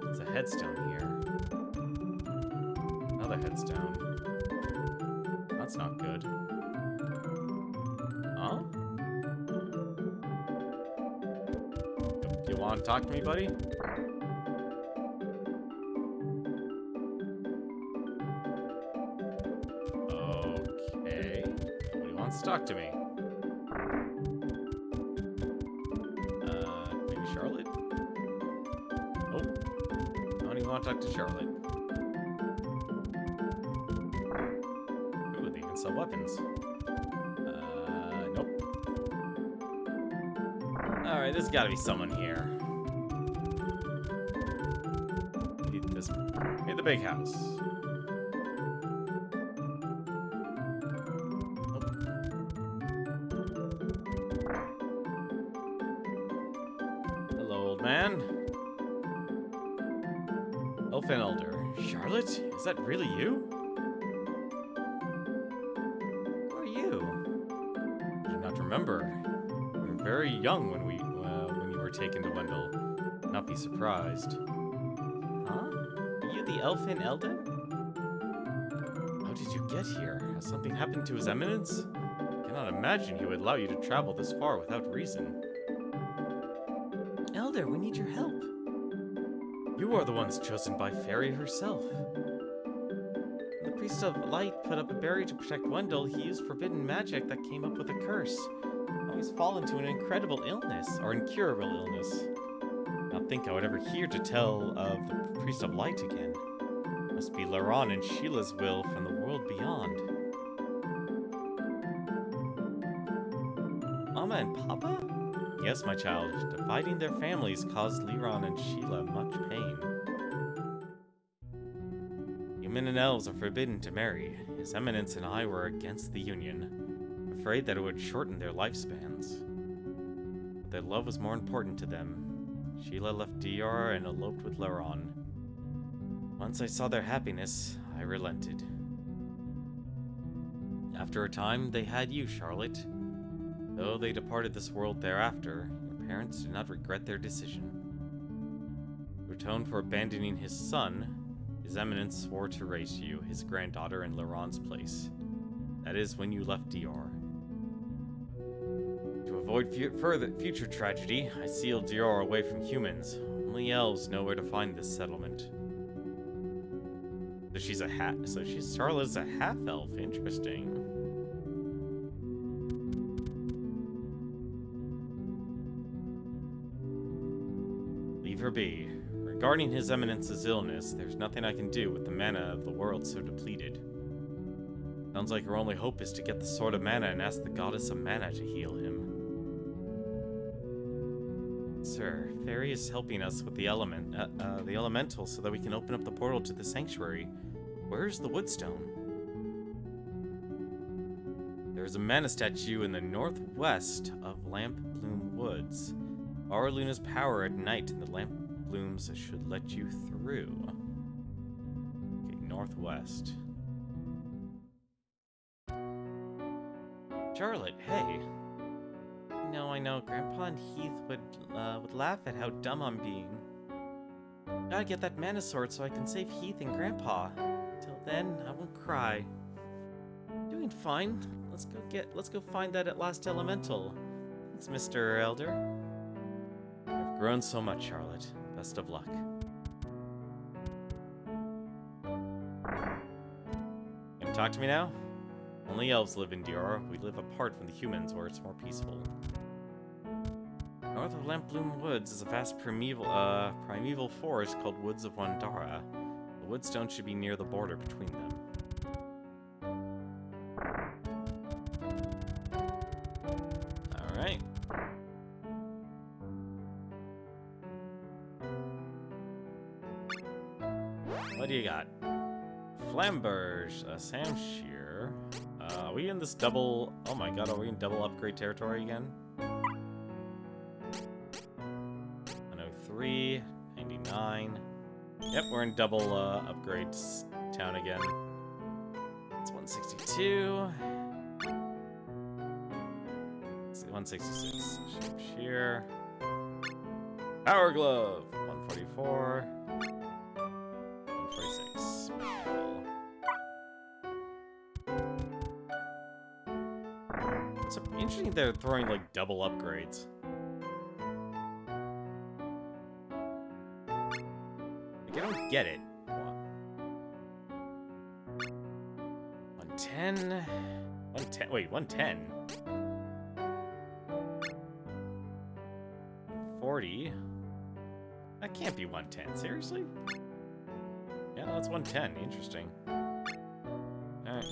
There's a headstone here. Another headstone. That's not good. Huh? You want to talk to me, buddy? Okay. Nobody wants to talk to me. Maybe Charlotte? Nope. Don't even want to talk to Charlotte. Ooh, they even sell weapons. Nope. Alright, there's gotta be someone here. Need this. Need the big house. Hello, old man. Elfin Elder. Charlotte? Is that really you? Who are you? I do not remember. You were very young when you were taken to Wendell. Not be surprised. Huh? Are you the Elfin Elder? How did you get here? Has something happened to His Eminence? I cannot imagine he would allow you to travel this far without reason. Elder, we need your help. You are the ones chosen by Fairy herself. When the Priest of Light put up a barrier to protect Wendell, he used forbidden magic that came up with a curse. Now he's fallen to an incredible illness, or incurable illness. Not think I would ever hear to tell of the Priest of Light again. Must be Laron and Sheila's will from the world beyond. Mama and Papa? Yes, my child. Dividing their families caused Liron and Sheila much pain. Human and elves are forbidden to marry. His Eminence and I were against the union, afraid that it would shorten their lifespans. But their love was more important to them. Sheila left Dior and eloped with Laron. Once I saw their happiness, I relented. After a time, they had you, Charlotte. Though they departed this world thereafter, your parents did not regret their decision. To atone for abandoning his son, His Eminence swore to raise you, his granddaughter, in Laron's place. That is when you left Dior. To avoid future tragedy, I sealed Dior away from humans. Only elves know where to find this settlement. So Charlotte's a half-elf. Interesting. Leave her be. Regarding His Eminence's illness, there's nothing I can do with the mana of the world so depleted. Sounds like her only hope is to get the Sword of Mana and ask the Goddess of Mana to heal him. Sir, Fairy is helping us with the elemental so that we can open up the portal to the sanctuary. Where's the Woodstone? There is a mana statue in the northwest of Lamp Bloom Woods. Borrow Luna's power at night and the lamp blooms should let you through. Okay, northwest. Charlotte, hey. I know. Grandpa and Heath would laugh at how dumb I'm being. Gotta get that mana sword so I can save Heath and Grandpa. Till then, I won't cry. Doing fine. Let's go find that last elemental. Thanks, Mr. Elder. I've grown so much, Charlotte. Best of luck. Gonna talk to me now? Only elves live in Diora. We live apart from the humans, where it's more peaceful. North of Lampbloom Woods is a vast primeval forest called Woods of Wandara. The Woodstone should be near the border between them. Alright. What do you got? Flamberge, Samshear. Are we in this double... Oh my god, are we in double upgrade territory again? 103, 99. Yep, we're in double upgrades town again. It's 162. It's 166. Sheer. Power Glove, 144. 146. It's interesting they're throwing like double upgrades. Like, I don't get it. 110. 110. Wait, 110. 40. That can't be 110. Seriously? Yeah, that's 110. Interesting. Alright.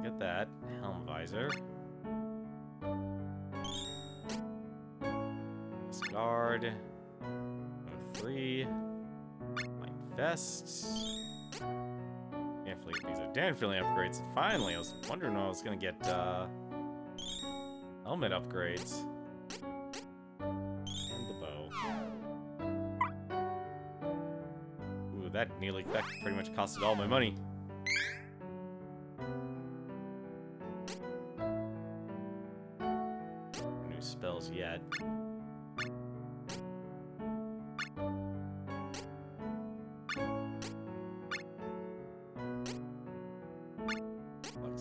Get that. Helm visor. Guard. 3. Light vest. These are definitely upgrades. Finally, I was wondering when I was gonna get helmet upgrades. And the bow. Ooh, that pretty much costed all my money. No new spells yet.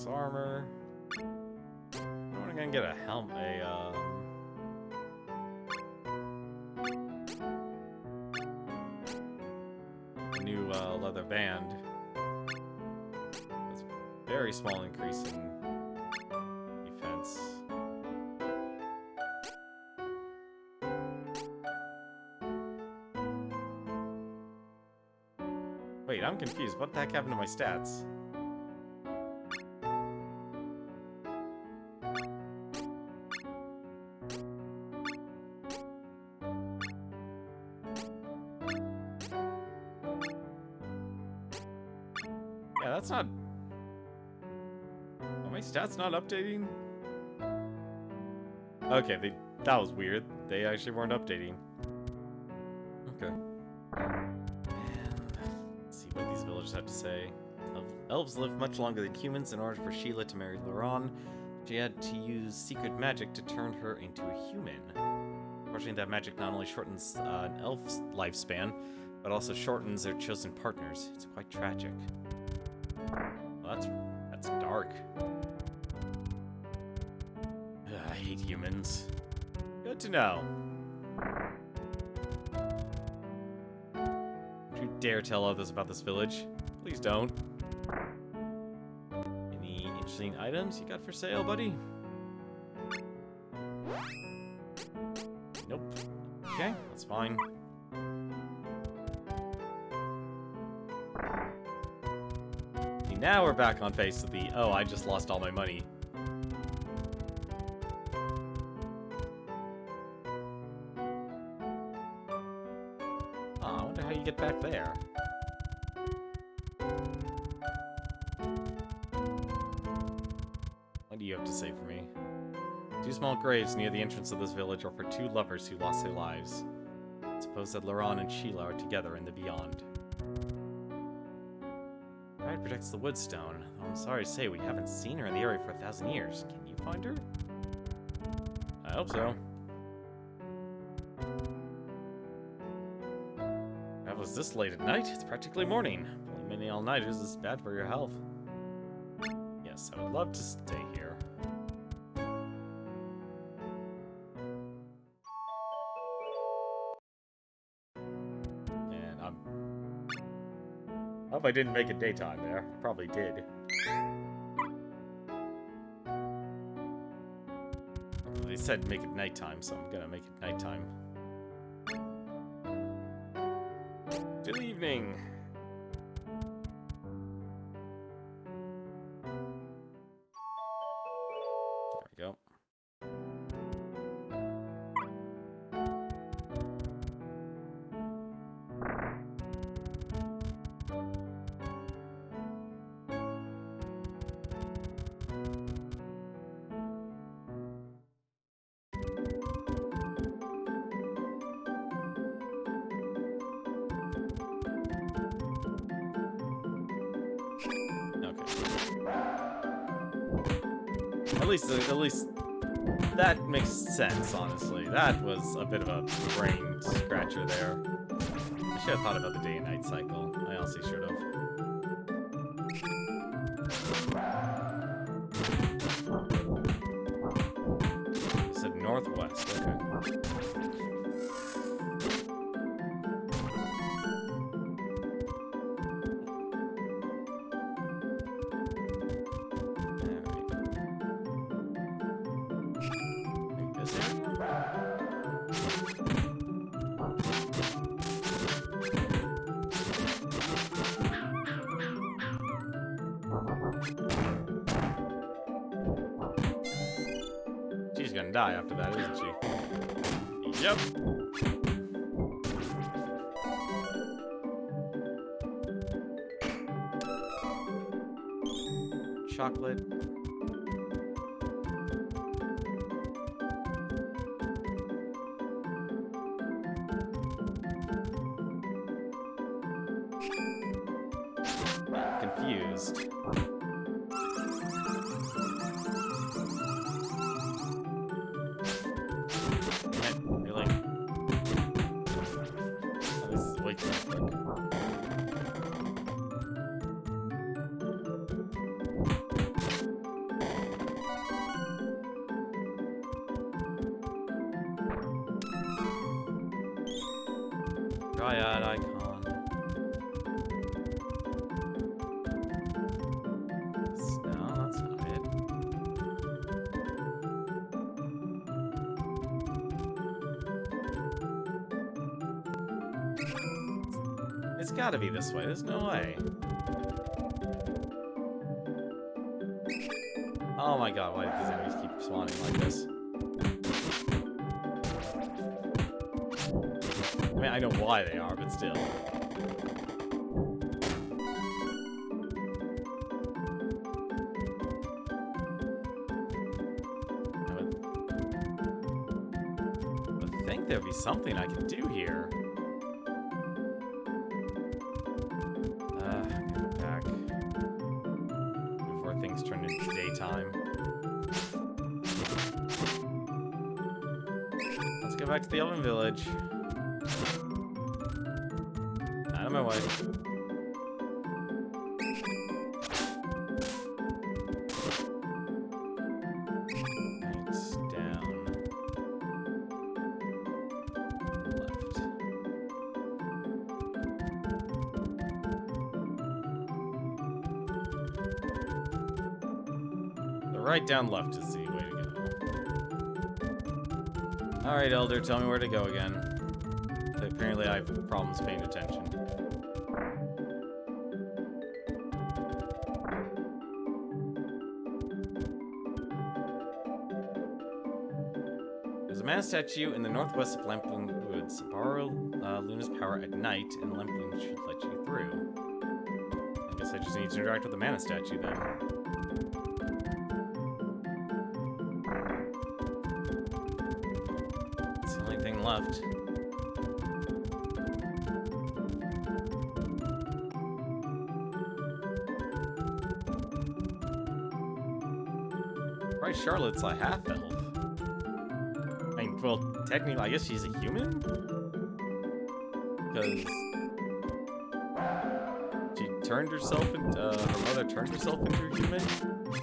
Armor. I'm gonna get a helmet, a new leather band. That's a very small increase in defense. Wait, I'm confused. What the heck happened to my stats? Yeah, that's not... Are my stats not updating? Okay, that was weird. They actually weren't updating. Okay. Let's see what these villagers have to say. Elves live much longer than humans. In order for Sheila to marry Laron, she had to use secret magic to turn her into a human. Unfortunately, that magic not only shortens an elf's lifespan, but also shortens their chosen partners. It's quite tragic. Well, that's dark. Ugh, I hate humans. Good to know. Don't you dare tell others about this village. Please don't. Any interesting items you got for sale, buddy? Nope. Okay, that's fine. Now we're back on pace with the, oh, I just lost all my money. Oh, I wonder how you get back there. What do you have to say for me? 2 small graves near the entrance of this village are for 2 lovers who lost their lives. Suppose that Laron and Sheila are together in the beyond. Pride protects the Woodstone. I'm sorry to say we haven't seen her in the area for 1,000 years. Can you find her? I hope so. That was this late at night. It's practically morning. Pulling many all-nighters is bad for your health. Yes, I would love to stay here. And I hope I didn't make it daytime there. Probably did. They said make it nighttime, so I'm gonna make it nighttime. Good evening. There we go. At least that makes sense, honestly. That was a bit of a brain scratcher there. I should have thought about the day and night cycle. I honestly should have. You said northwest, okay. She's gonna die after that, isn't she? Yep. Chocolate. Confused. Really? Oh, this is way too quick. Dryad icon. No, that's not it. It's gotta be this way. There's no way. Oh my god, why do these enemies keep spawning like this? I mean, I know why they are, but still. I think there'd be something I could do here. Go back before things turn into daytime. Let's go back to the Elven Village. Out of my way. It's down. Left. The right, down, left is the way to go. Alright, Elder, tell me where to go again. Apparently I have problems paying attention. There's a mana statue in the northwest of Lamplight Woods. Borrow Luna's power at night, and Lamplight should let you through. I guess I just need to interact with the mana statue then. It's the only thing left. Probably is Charlotte's a half-elf? I mean, well, technically, I guess she's a human? Because she turned herself into, her mother turned herself into a human? What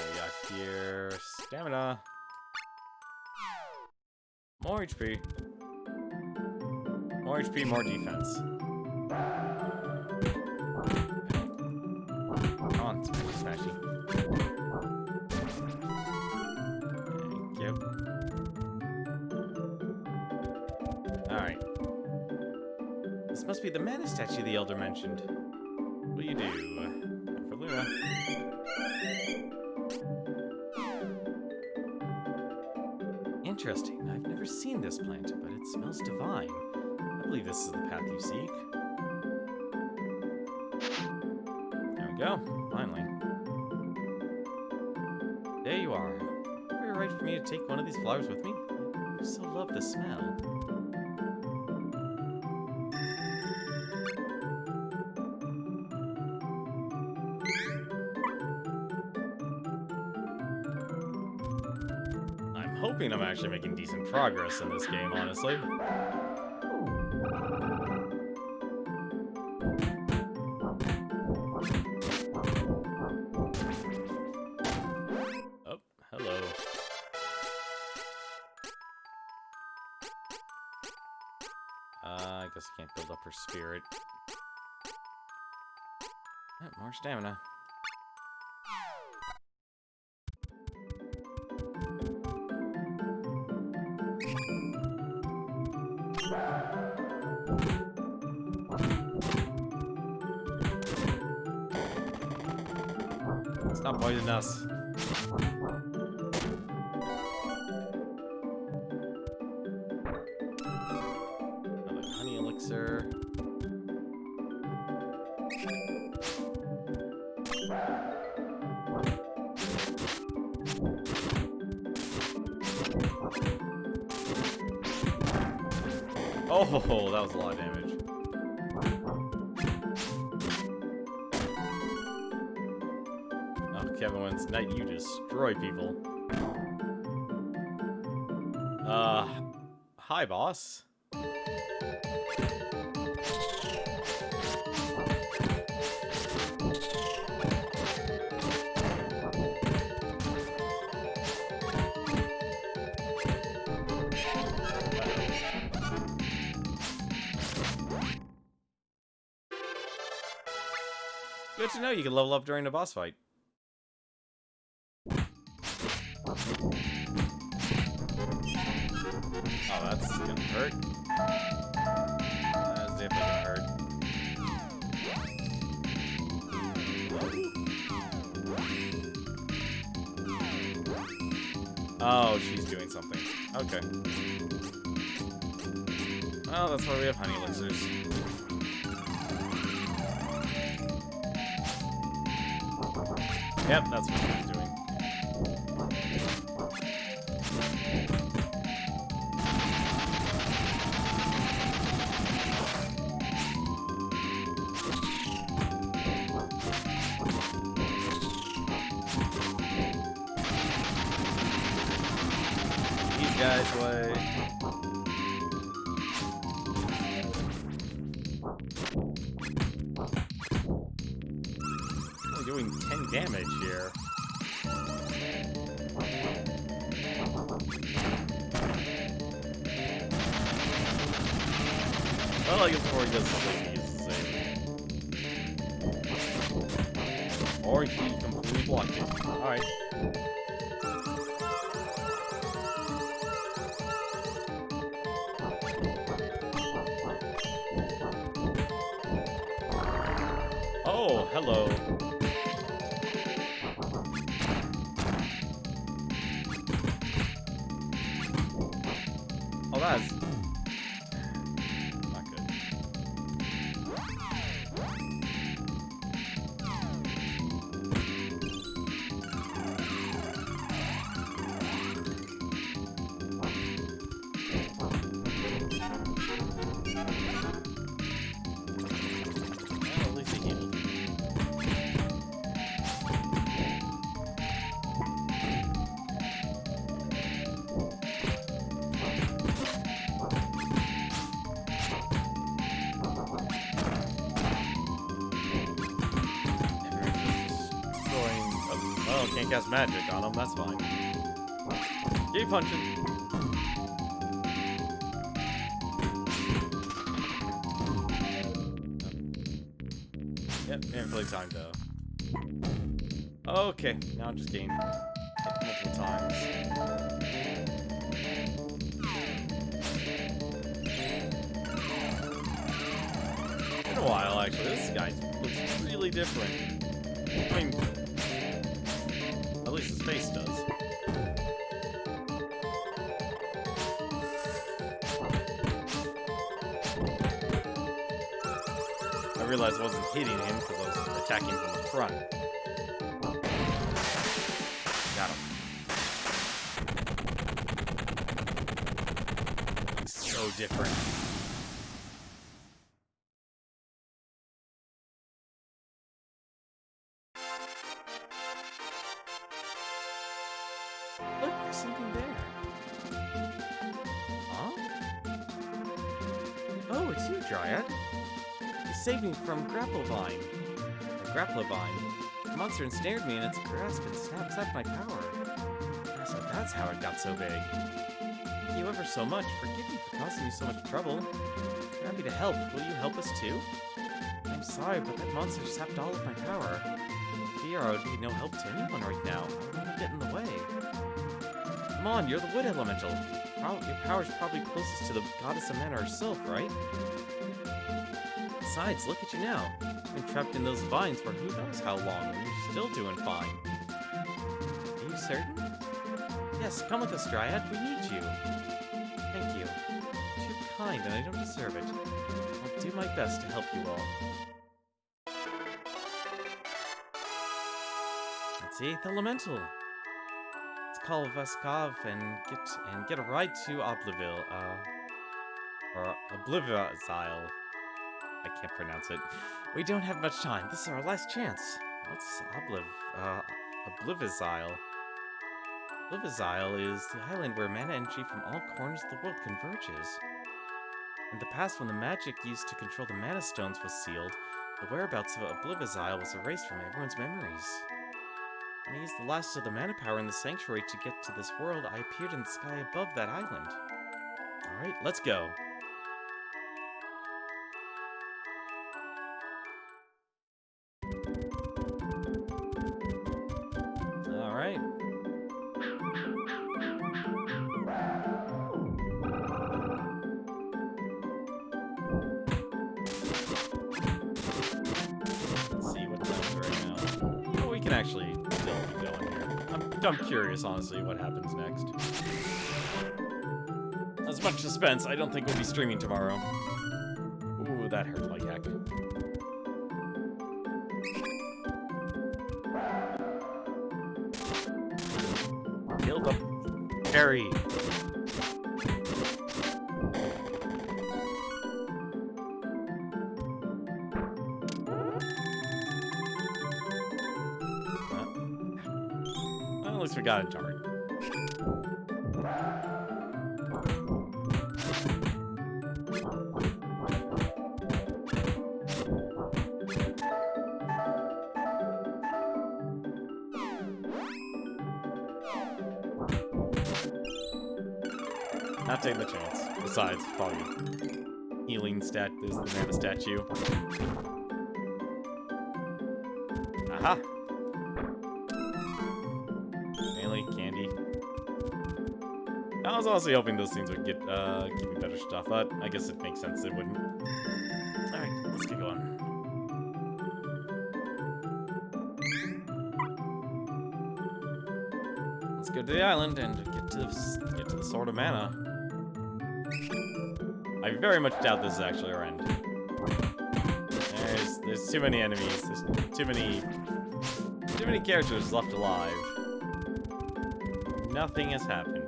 we got here? Stamina. More HP. More HP, more defense. Come on, smashy, smashy. Thank you. Alright. This must be the mana statue the Elder mentioned. What do you do? For Luna. Interesting. I've never seen this plant, but it smells divine. I believe this is the path you seek. There we go. Finally. There you are. Would it be right for me to take one of these flowers with me? I so love the smell. I'm hoping I'm actually making decent progress in this game, honestly. Oh, hello. I guess I can't build up her spirit. More stamina. Stop poisoning us. Another honey elixir. Oh, that was a lot of damage. Oh, Kevin, when it's night, you destroy people. Hi, boss. Good to know you can level up during the boss fight. Oh, that's gonna hurt. That's definitely gonna hurt. Oh, she's doing something. Okay. Well, that's why we have honey elixirs. Yep, that's what she's doing. These guys way. Only doing 10 damage here. Well, I guess before he does something, he uses the same. Or he completely blocked it. Alright. Oh, hello. Oh, that's not good. can't cast magic on him, that's fine. Keep punching. Yep, painfully timed though. Okay, now I'm just getting hit multiple times. Been a while actually. This guy looks really different. I mean, at least his face does. I realized I wasn't hitting him because I was attacking from the front. Got him. So different. Look, there's something there. Huh? Oh, it's you, Dryad. You saved me from Grapplovine. The monster ensnared me in its grasp and sapped my power. So that's how it got so big. Thank you ever so much. Forgive me for causing you so much trouble. I'm happy to help. Will you help us too? I'm sorry, but that monster sapped all of my power. I fear I would be no help to anyone right now. I don't want to get in the way. Come on, you're the wood elemental. Your power's probably closest to the goddess Amana herself, right? Besides, look at you now. You've been trapped in those vines for who knows how long, and you're still doing fine. Are you certain? Yes, come with us, Dryad. We need you. Thank you. You're too kind, and I don't deserve it. I'll do my best to help you all. That's the 8th elemental. Let's call Veskov and get a ride to Obliville, or Oblivazile. I can't pronounce it. We don't have much time. This is our last chance. What's Oblivazile? Oblivazile is the island where mana energy from all corners of the world converges. In the past, when the magic used to control the mana stones was sealed, the whereabouts of Oblivazile was erased from everyone's memories. When I used the last of the mana power in the sanctuary to get to this world, I appeared in the sky above that island. Alright, let's go. Alright. Let's see what times right now. Oh, we can actually still keep going here. I'm curious, honestly, what happens next. As much suspense, I don't think we'll be streaming tomorrow. Ooh, that hurt like heck. Kill the fairy. Well, at least we got a target. Not taking the chance. Besides, probably healing stat is the mana statue. Aha! Mainly candy. I was honestly hoping those things would give me better stuff, but I guess it makes sense it wouldn't. Alright, let's get going. Let's go to the island and get to the Sword of Mana. I very much doubt this is actually our end. There's too many enemies. There's too many characters left alive. Nothing has happened.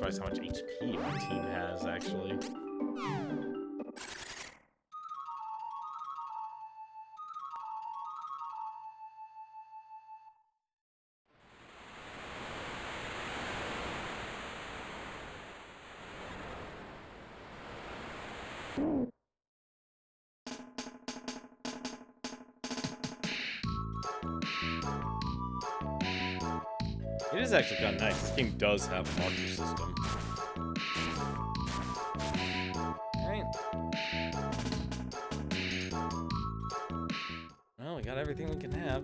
surprised how much HP my team has, actually. It is actually kind of nice. This game does have an archer system. Alright. Well, we got everything we can have.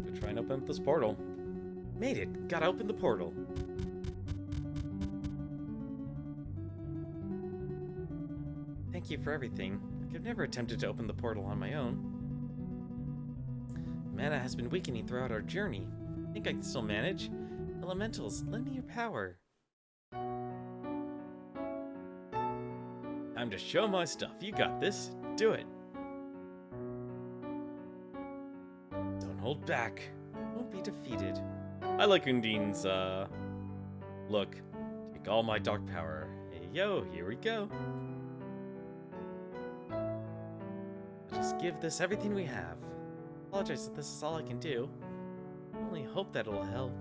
We'll try and open up this portal. Made it! Gotta open the portal. Thank you for everything. I could never attempted to open the portal on my own. Mana has been weakening throughout our journey. I think I can still manage. Elementals, lend me your power. Time to show my stuff. You got this. Do it. Don't hold back. Won't be defeated. I like Undine's, look. Take all my dark power. Hey, yo, here we go. Just give this everything we have. Apologize that this is all I can do. I only hope that it'll help.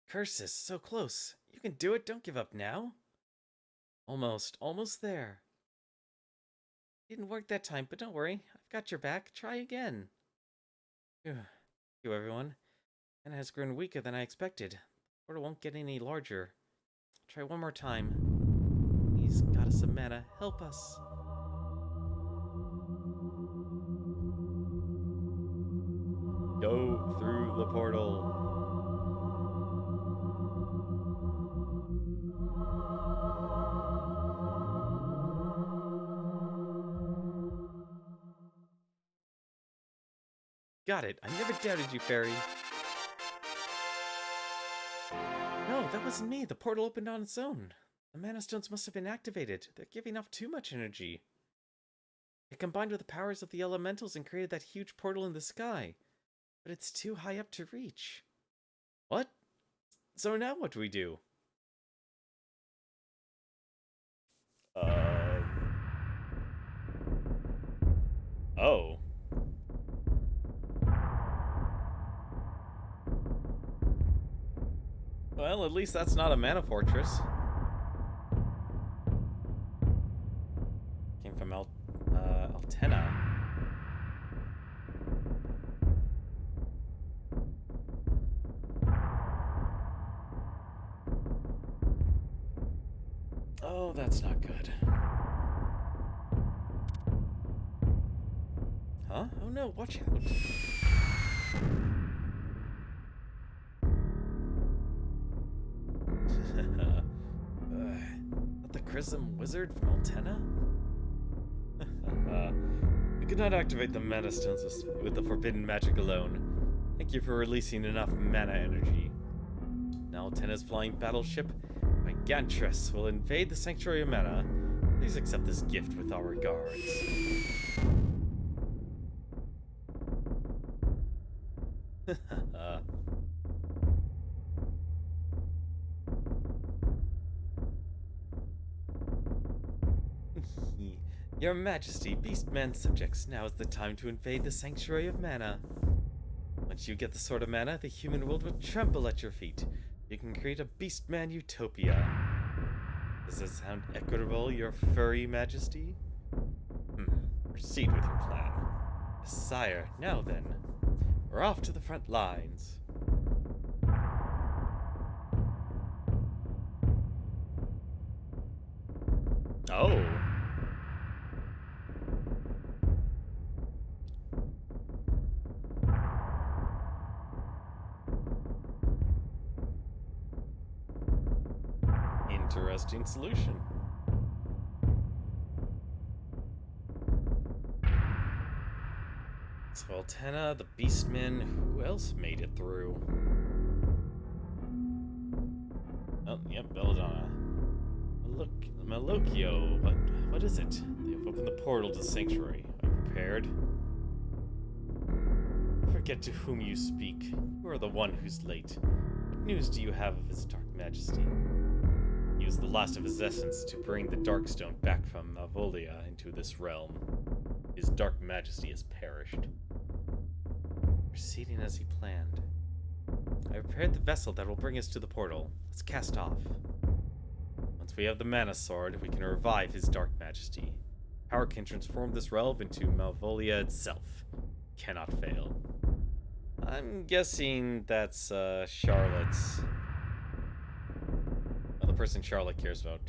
Curses, so close. You can do it, don't give up now. Almost there. Didn't work that time, but don't worry. I've got your back. Try again. Thank you, everyone. Mana has grown weaker than I expected. The portal won't get any larger. Try one more time. Please, goddess of mana, help us. Go through the portal. Got it. I never doubted you, fairy. No, that wasn't me. The portal opened on its own. The mana stones must have been activated. They're giving off too much energy. It combined with the powers of the elementals and created that huge portal in the sky. But it's too high up to reach. What? So now what do we do? Oh. Well, at least that's not a mana fortress. Came from Altena. Oh, that's not good. Huh? Oh no, watch out. Not the Chrism Wizard from Altena? We could not activate the mana stones with the forbidden magic alone. Thank you for releasing enough mana energy. Now Altena's flying battleship, Gigantress, will invade the Sanctuary of Mana. Please accept this gift with our regards. Your Majesty, Beastman subjects, now is the time to invade the Sanctuary of Mana. Once you get the Sword of Mana, the human world will tremble at your feet. You can create a Beastman utopia. Does this sound equitable, your furry Majesty? Proceed with your plan. Sire, now then, we're off to the front lines. Oh. interesting solution. So Altena, the Beastmen, who else made it through? Oh, yep, Belladonna. Malocchio, what is it? They have opened the portal to the sanctuary. Are you prepared? Forget to whom you speak. You are the one who's late. What news do you have of his Dark Majesty? He used the last of his essence to bring the Darkstone back from Malvolia into this realm. His Dark Majesty has perished. Proceeding as he planned. I prepared the vessel that will bring us to the portal. Let's cast off. Once we have the Mana Sword, we can revive his Dark Majesty. Power can transform this realm into Malvolia itself. Cannot fail. I'm guessing that's Charlotte's. The person Charlotte cares about.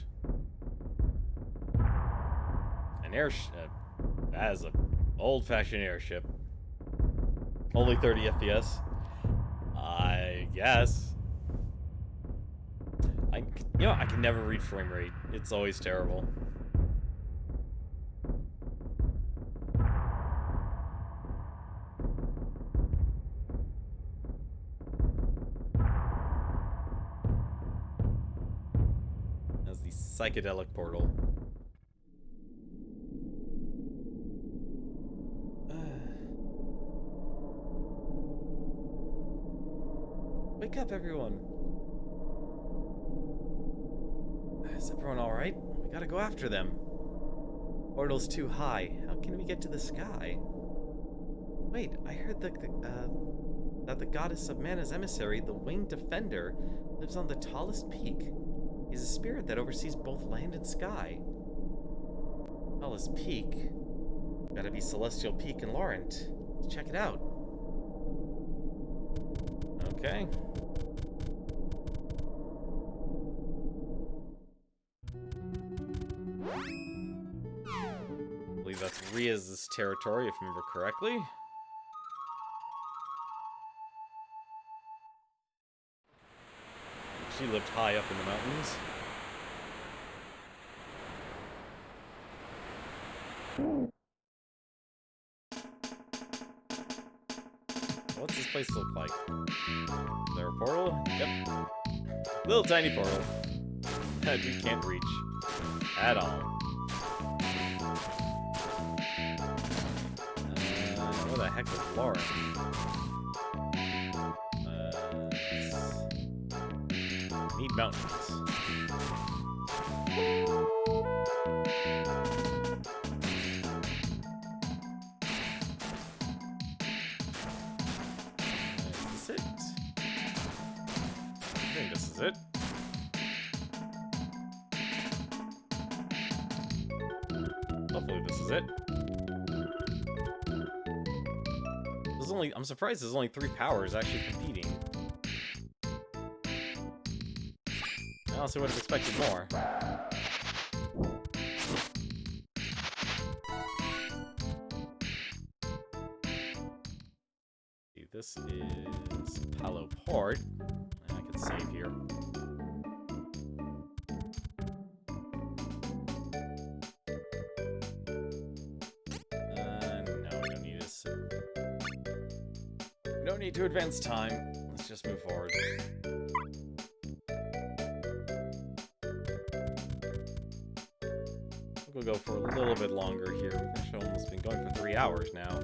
An airship. As an old-fashioned airship. Only 30 FPS. I guess. I can never read frame rate. It's always terrible. As the psychedelic portal. Wake up, everyone. Is everyone alright? We gotta go after them. Portal's too high. How can we get to the sky? Wait, I heard that the goddess of Mana's emissary, the Winged Defender, lives on the tallest peak. He's a spirit that oversees both land and sky. Tallest peak? Gotta be Celestial Peak in Laurent. Let's check it out. Okay. I believe that's Ria's territory, if I remember correctly. She lived high up in the mountains. What's this place look like? Is there a portal? Yep. Little tiny portal that we can't reach at all. Where the heck is Lauren? Need mountains. Is this it? I think this is it. Hopefully this is it. I'm surprised there's only 3 powers actually competing. I honestly would have expected more. See, this is Palo Port. I can save here. No, we don't need this. No need to advance time. Let's just move forward. We'll go for a little bit longer here. We've actually almost been going for 3 hours now.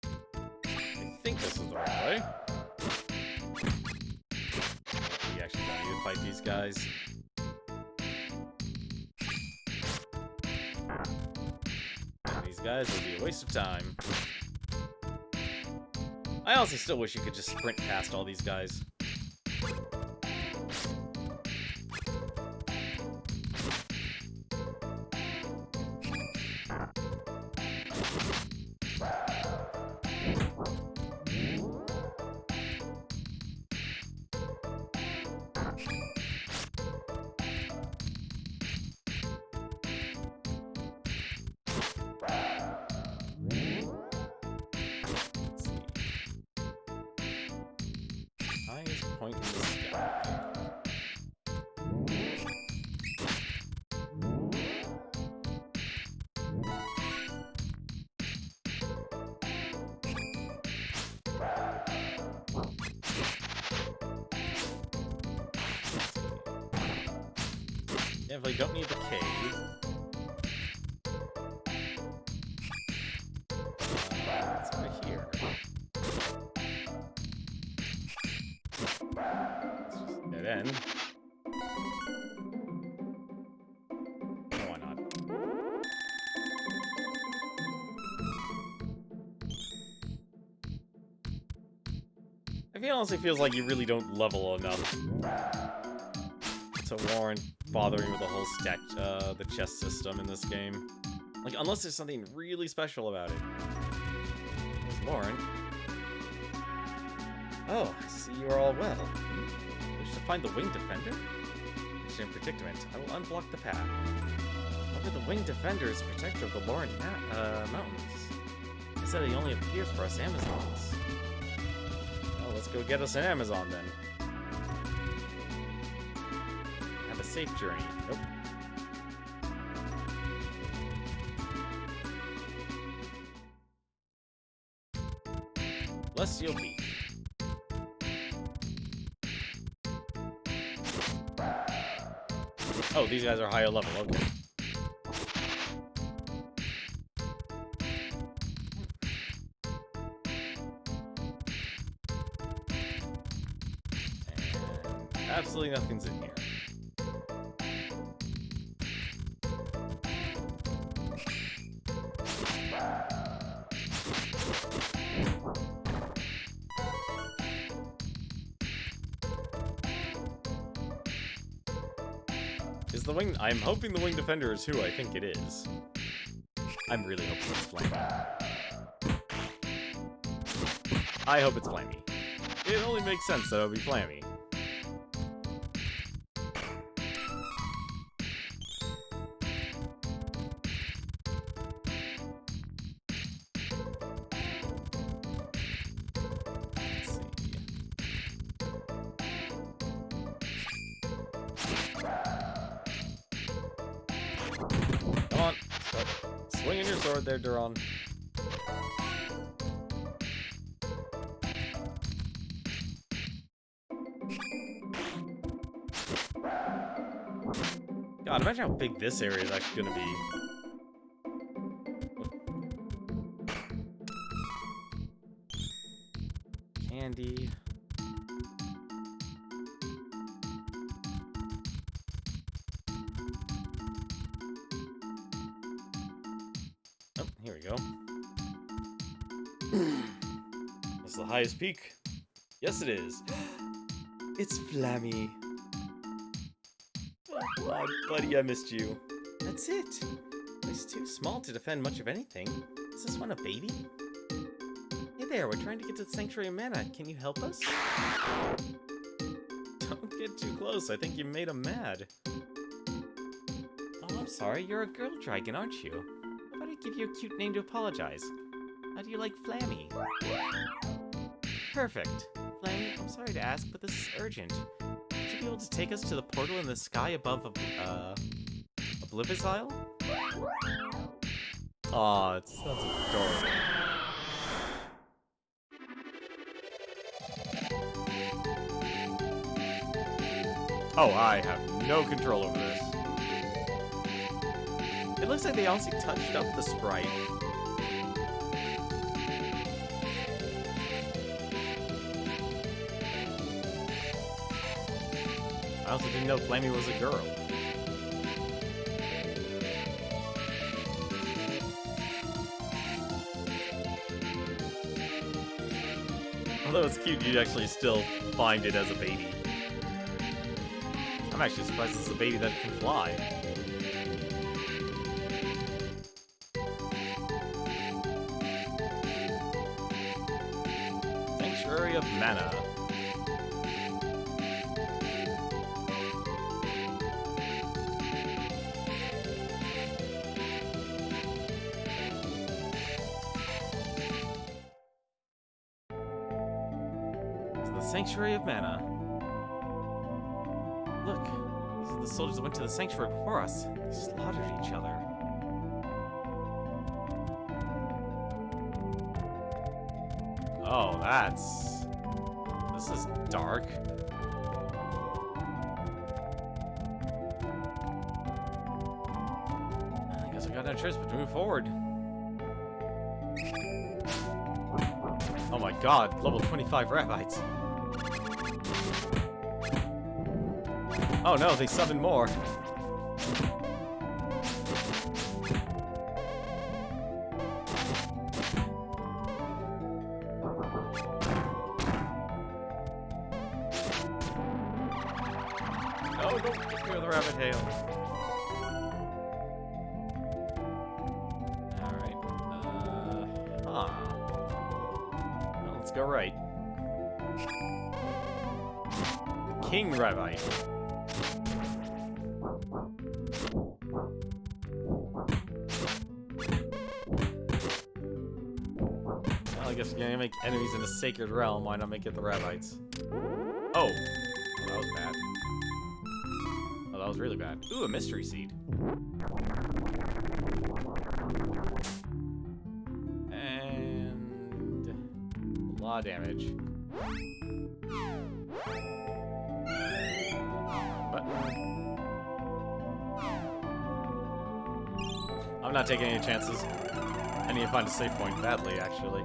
I think this is the right way. We actually don't need to fight these guys. These guys would be a waste of time. I honestly still wish you could just sprint past all these guys. point in the sky. Definitely don't need the cave. What's over here? Let's just dead end. Why not? It honestly feels like you really don't level enough to warrant bothering with the whole the chest system in this game. Like, unless there's something really special about it. There's Lauren. Oh, I see you are all well. Wish to find the Winged Defender? Which in predicament, I will unblock the path. However, the Winged Defender is protector of the Lauren Mountains. I said he only appears for us Amazons. Well, let's go get us an Amazon then. Have a safe journey. Nope. Celestial Peak. Oh, these guys are higher level, okay. And absolutely nothing's in here. Is the wing? I'm hoping the Winged Defender is who I think it is. I'm really hoping it's Flammy. I hope it's Flammy. It only makes sense that it would be Flammy. Come on, start swinging your sword there, Duron. God, imagine how big this area is actually gonna be. Candy. Oh, here we go. That's the highest peak. Yes, it is. It's Flammy. Oh, God, buddy, I missed you. That's it. It's too small to defend much of anything. Is this one a baby? Hey there, we're trying to get to the Sanctuary of Mana. Can you help us? Don't get too close. I think you made him mad. Oh, I'm sorry. You're a girl dragon, aren't you? How about I give you a cute name to apologize? How do you like Flammy? Perfect. Flammy, I'm sorry to ask, but this is urgent. Would you be able to take us to the portal in the sky above Oblivious Isle? Aw, it sounds adorable. Oh, I have no control over this. It looks like they also touched up the sprite. I also didn't know Flammy was a girl. Although it's cute, you'd actually still find it as a baby. I'm actually surprised it's a baby that can fly. Sanctuary of Mana. It's the Sanctuary of Mana. Look, these are the soldiers that went to the sanctuary before us. They slaughtered each other. Oh, this is dark. I guess I got no choice but to move forward. Oh my god, level 25 rabbits. Oh no, they summoned more. Oh, don't get me with the rabbit tail. Alright. Well, let's go right. King Rabbite. Well, I guess we're gonna make enemies in a sacred realm. Why not make it the Rabbites? Oh! That was bad. Oh, that was really bad. Ooh, a mystery seed. And a lot of damage. But I'm not taking any chances. I need to find a safe point badly, actually.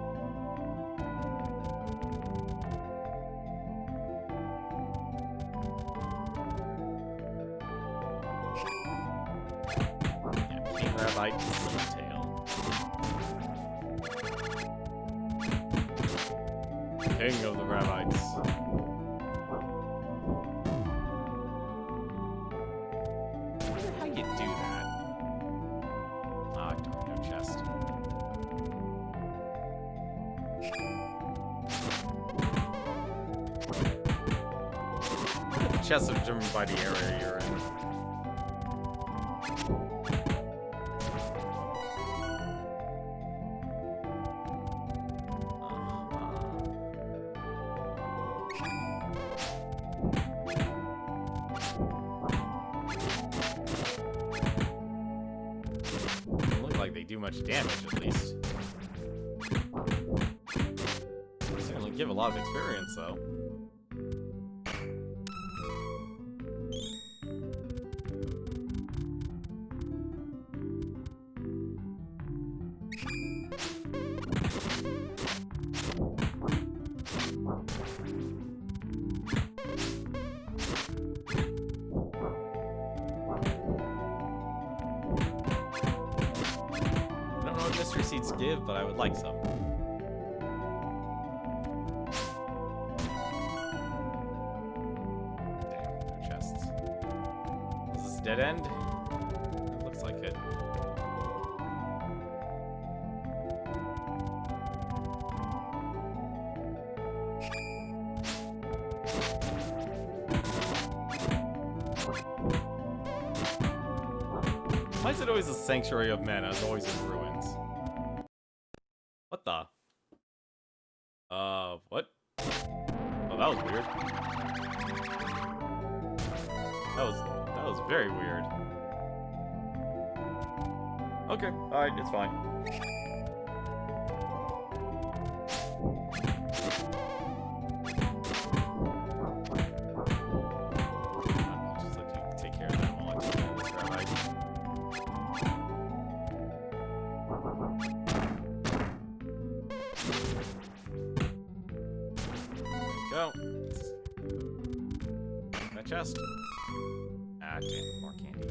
Rabbite tail. King of the Rabbites. I wonder how you do that. Ah, darn, no chest. The chests are determined by the area you're in. Do much damage, at least. They certainly give a lot of experience, though. Mystery seeds give, but I would like some. Damn, no chests. Is this a dead end? It looks like it. Why is it always a sanctuary of men? It's always in ruins. What the? What? Oh, that was weird. That was very weird. Okay, alright, it's fine. I'll just let you take care of them while I take care of this rabbit. Go. That chest. Ah, damn, more candy.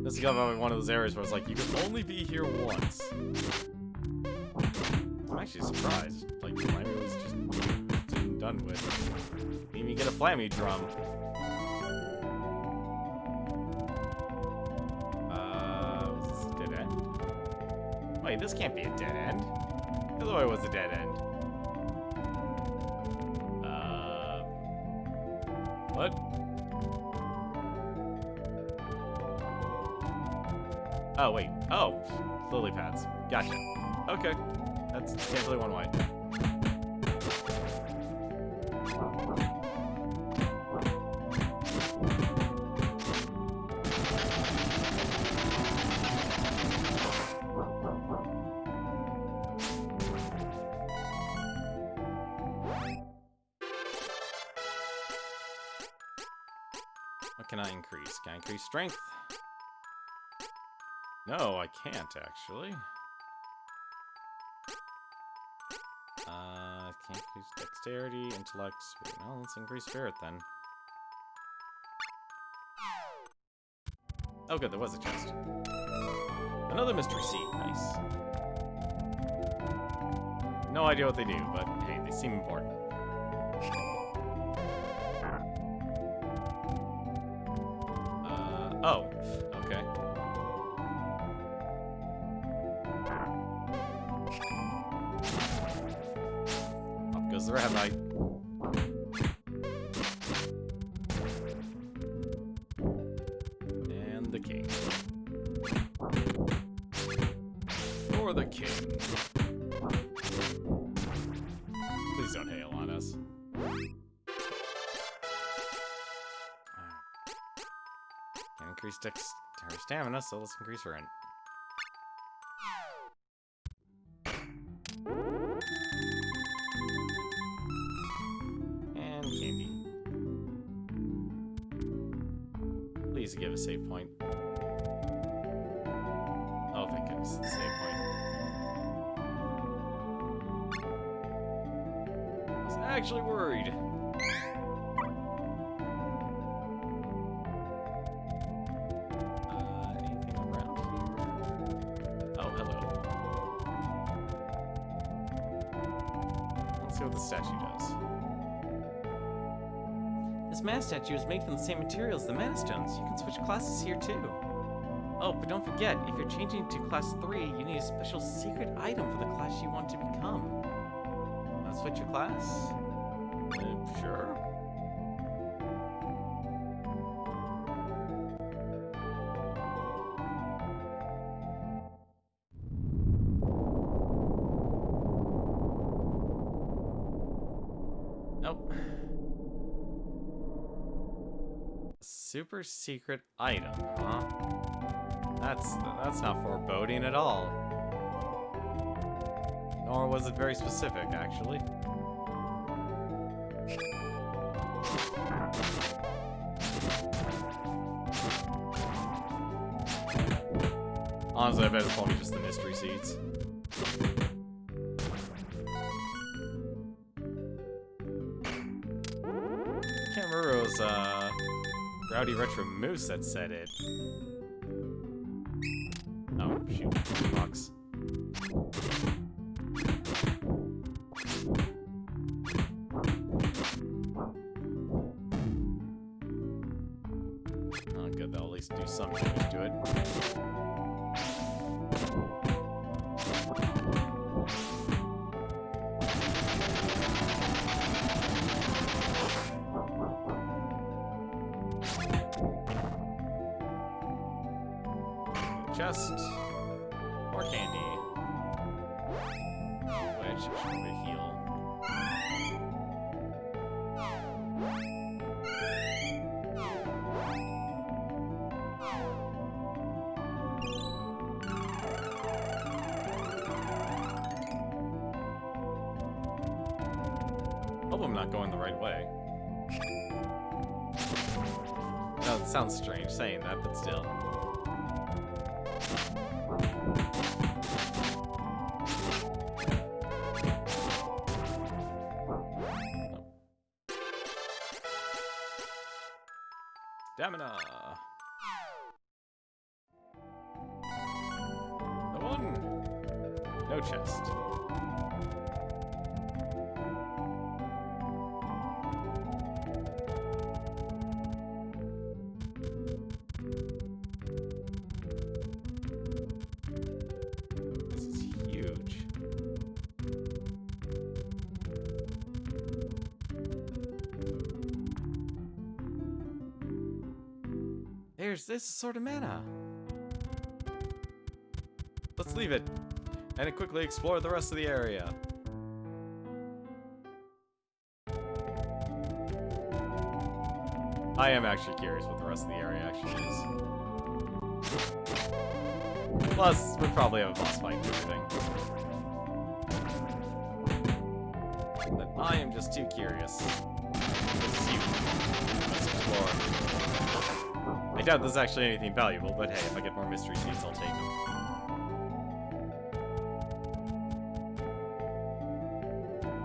This is gonna be one of those areas where it's like, you can only be here once. I'm actually surprised. Like, Flammy was just done with. Didn't even get a Flammy drum. Was this a dead end? Wait, this can't be a dead end. The other way was a dead end. What? Oh, wait. Oh, lily pads. Gotcha. Okay. That's definitely one way. What can I increase? Can I increase strength? No, I can't, actually. Can't increase dexterity, intellect, spirit. No, let's increase spirit, then. Oh, good, there was a chest. Another mystery seed. Nice. No idea what they do, but hey, they seem important. Oh, okay. Up goes the rabbit. And the king. For the king. Please don't hail on us. Can increase her stamina, so let's increase her in. And candy. Please give a save point. Oh, thank goodness, it's a save point. I was actually worried. Anything around here? Oh, hello. Let's see what the statue does. This mana statue is made from the same materials as the mana stones. You can switch classes here too. Oh, but don't forget, if you're changing to class 3, you need a special secret item for the class you want to become. Want to switch your class? Sure. Nope. Super secret item, huh? That's not foreboding at all. Nor was it very specific, actually. Honestly, I bet it's probably just the mystery seeds. Can't remember if it was Rowdy Retro Moose that said it. Oh, shoot. Box. Oh, good. They'll at least do some damage to it. Chest. More candy. Which should probably heal. Hope I'm not going the right way. No, it sounds strange saying that, but still. Stamina. No one. No chest. This is huge. There's this sort of mana. Let's leave it and quickly explore the rest of the area. I am actually curious what the rest of the area actually is. Plus, we'll probably have a boss fight and everything. But I am just too curious. This is huge. Let's explore. I doubt there's actually anything valuable, but hey, if I get more mystery seeds, I'll take them.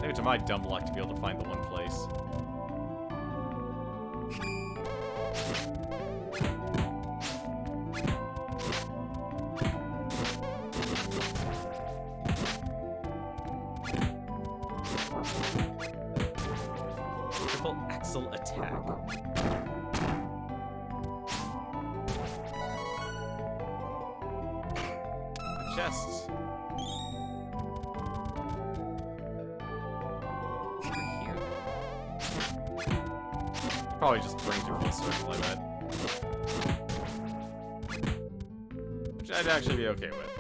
Maybe to my dumb luck to be able to find the one place. Triple axle attack. Chests. Over here. Probably just brings you full circle, I bet. Which I'd actually be okay with.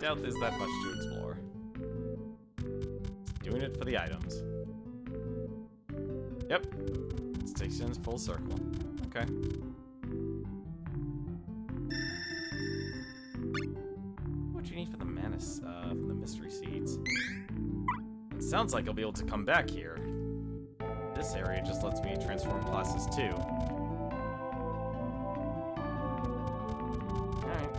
Doubt there's that much to explore. Just doing it for the items. Yep. Station's full circle. Okay. What you need for the Manus, from the mystery seeds? It sounds like I'll be able to come back here. This area just lets me transform classes too. Alright.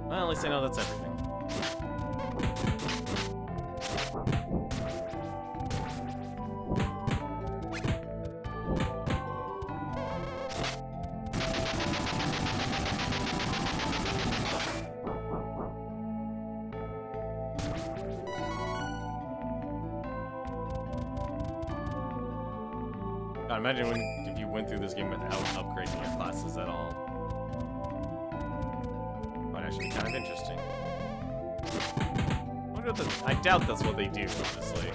Well, at least I know that's everything. God, imagine if you went through this game without upgrading your classes at all. Might actually be kind of interesting. I doubt that's what they do, honestly.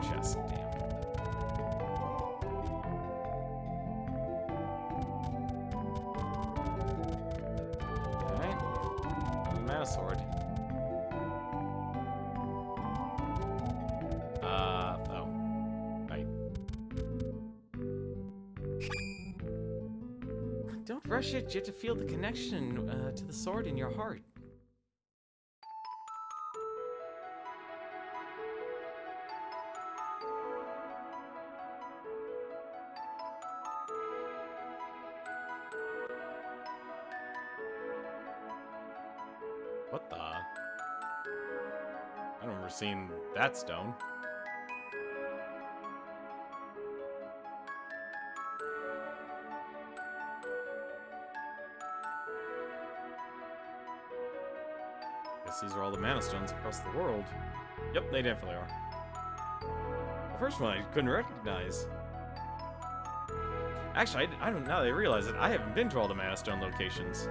Chest, damn. Alright. Mana sword. Oh. Right. Don't rush it, you have to feel the connection to the sword in your heart. What the? I don't remember seeing that stone. Guess these are all the mana stones across the world. Yep, they definitely are. The first one I couldn't recognize. Actually, I don't, now that I realize it, I haven't been to all the mana stone locations.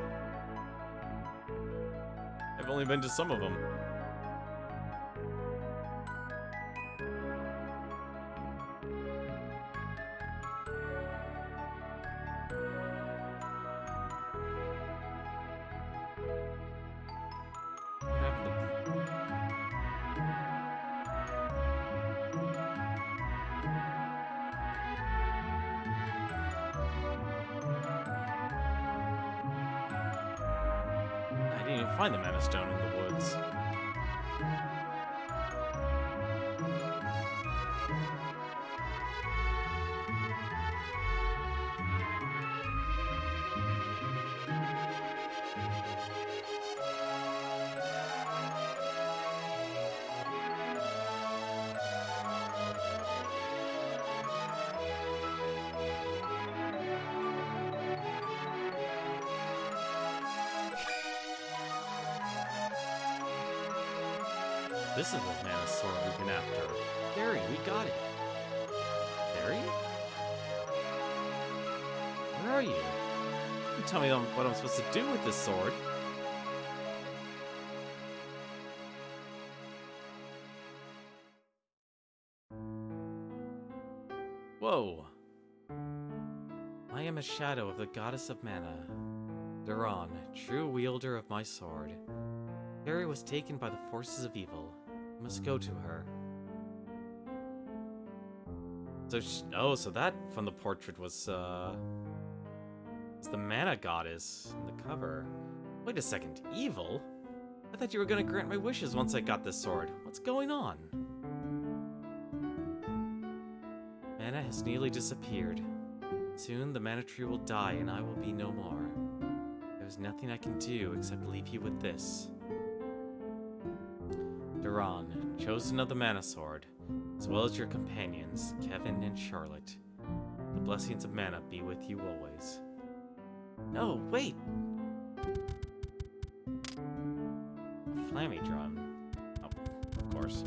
I've only been to some of them. I didn't even find the mana stone in the woods. This is the mana sword we've been after. Barry, we got it. Barry? Where are you? You tell me what I'm supposed to do with this sword. Whoa. I am a shadow of the goddess of mana, Duran, true wielder of my sword. Barry was taken by the forces of evil. I must go to her. So, so that from the portrait was the mana goddess in the cover. Wait a second, evil? I thought you were gonna grant my wishes once I got this sword. What's going on? Mana has nearly disappeared. Soon the mana tree will die and I will be no more. There's nothing I can do except leave you with this. Duran, chosen of the Mana Sword, as well as your companions, Kevin and Charlotte. The blessings of mana be with you always. No, wait! A Flammydron. Oh, of course.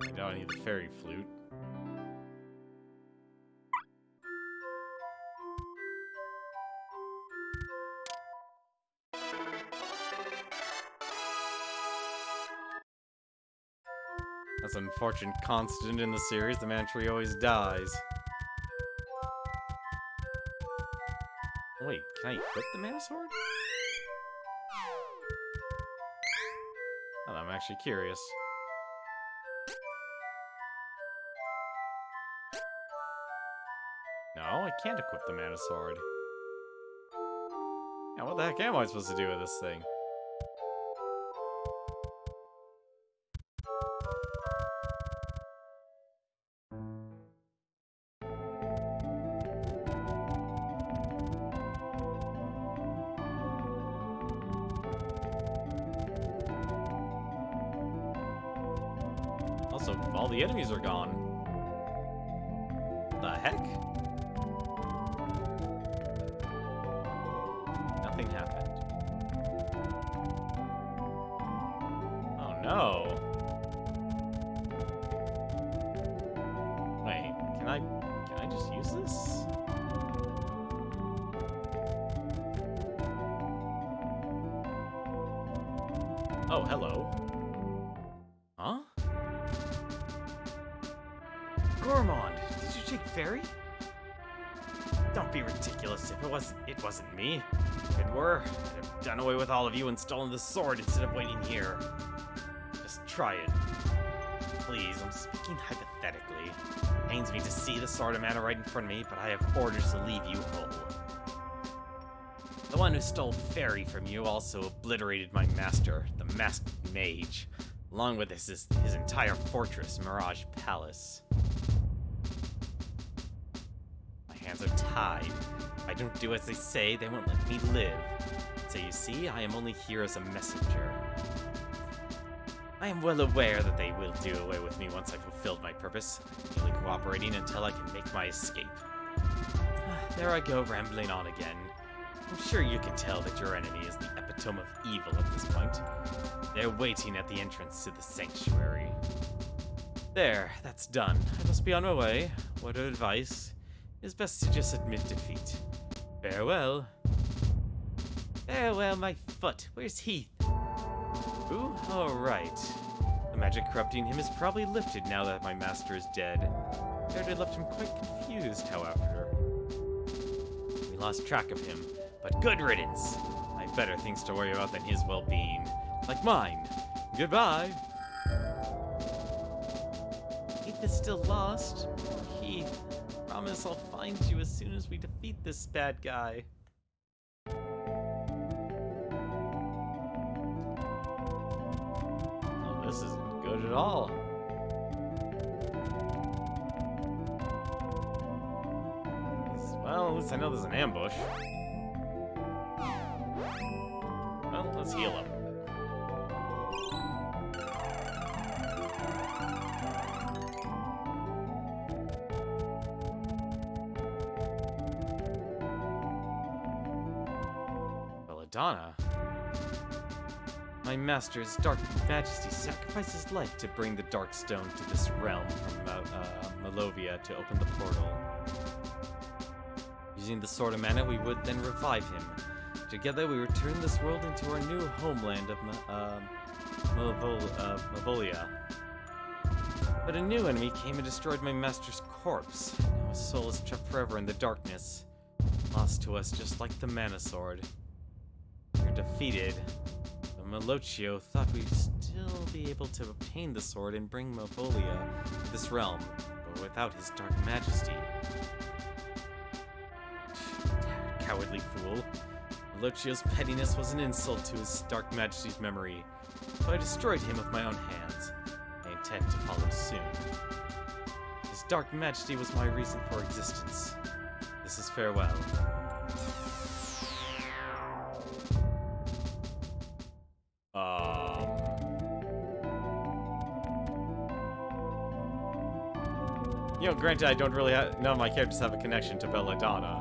I don't need the fairy flute. That's an unfortunate constant in the series. The mana tree always dies. Wait, can I equip the mana sword? Oh, I'm actually curious. No, I can't equip the mana sword. Now, what the heck am I supposed to do with this thing? Also, all the enemies are gone. The heck? Nothing happened. Oh no. Wait, can I just use this? Oh, hello. Huh? Gormond, did you take Fairy? Don't be ridiculous. If it wasn't me. If it were, I'd have done away with all of you and stolen the sword instead of waiting here. Just try it. Please, I'm speaking hypothetically. Pains me to see the sword of mana right in front of me, but I have orders to leave you whole. The one who stole Fairy from you also obliterated my master, the masked mage, along with his entire fortress, Mirage Palace. My hands are tied. If I don't do as they say, they won't let me live. So you see, I am only here as a messenger. I am well aware that they will do away with me once I've fulfilled my purpose, only cooperating until I can make my escape. There I go, rambling on again. I'm sure you can tell that your enemy is the epitome of evil at this point. They're waiting at the entrance to the sanctuary. There, that's done. I must be on my way. Word of advice is best to just admit defeat. Farewell. Farewell, my foot. Where's Heath? Ooh, alright. The magic corrupting him is probably lifted now that my master is dead. Feared I left him quite confused, however. We lost track of him, but good riddance. I have better things to worry about than his well-being. Like mine. Goodbye. Heath is still lost. Heath, promise I'll find you as soon as we defeat this bad guy. Oh, this isn't good at all. Well, at least I know there's an ambush. Well, let's heal him. Belladonna? My master's dark majesty sacrificed his life to bring the dark stone to this realm from Malovia to open the portal. Using the sword of mana, we would then revive him. Together, we return this world into our new homeland of Mavolia. But a new enemy came and destroyed my master's corpse. Now his soul is trapped forever in the darkness, lost to us just like the mana sword. You're defeated. But Malocchio thought we'd still be able to obtain the sword and bring Mobolia to this realm, but without his dark majesty. Cowardly fool. Malocchio's pettiness was an insult to his dark majesty's memory, so I destroyed him with my own hands. I intend to follow soon. His dark majesty was my reason for existence. This is farewell. You know, granted, I don't really have... None of my characters have a connection to Belladonna.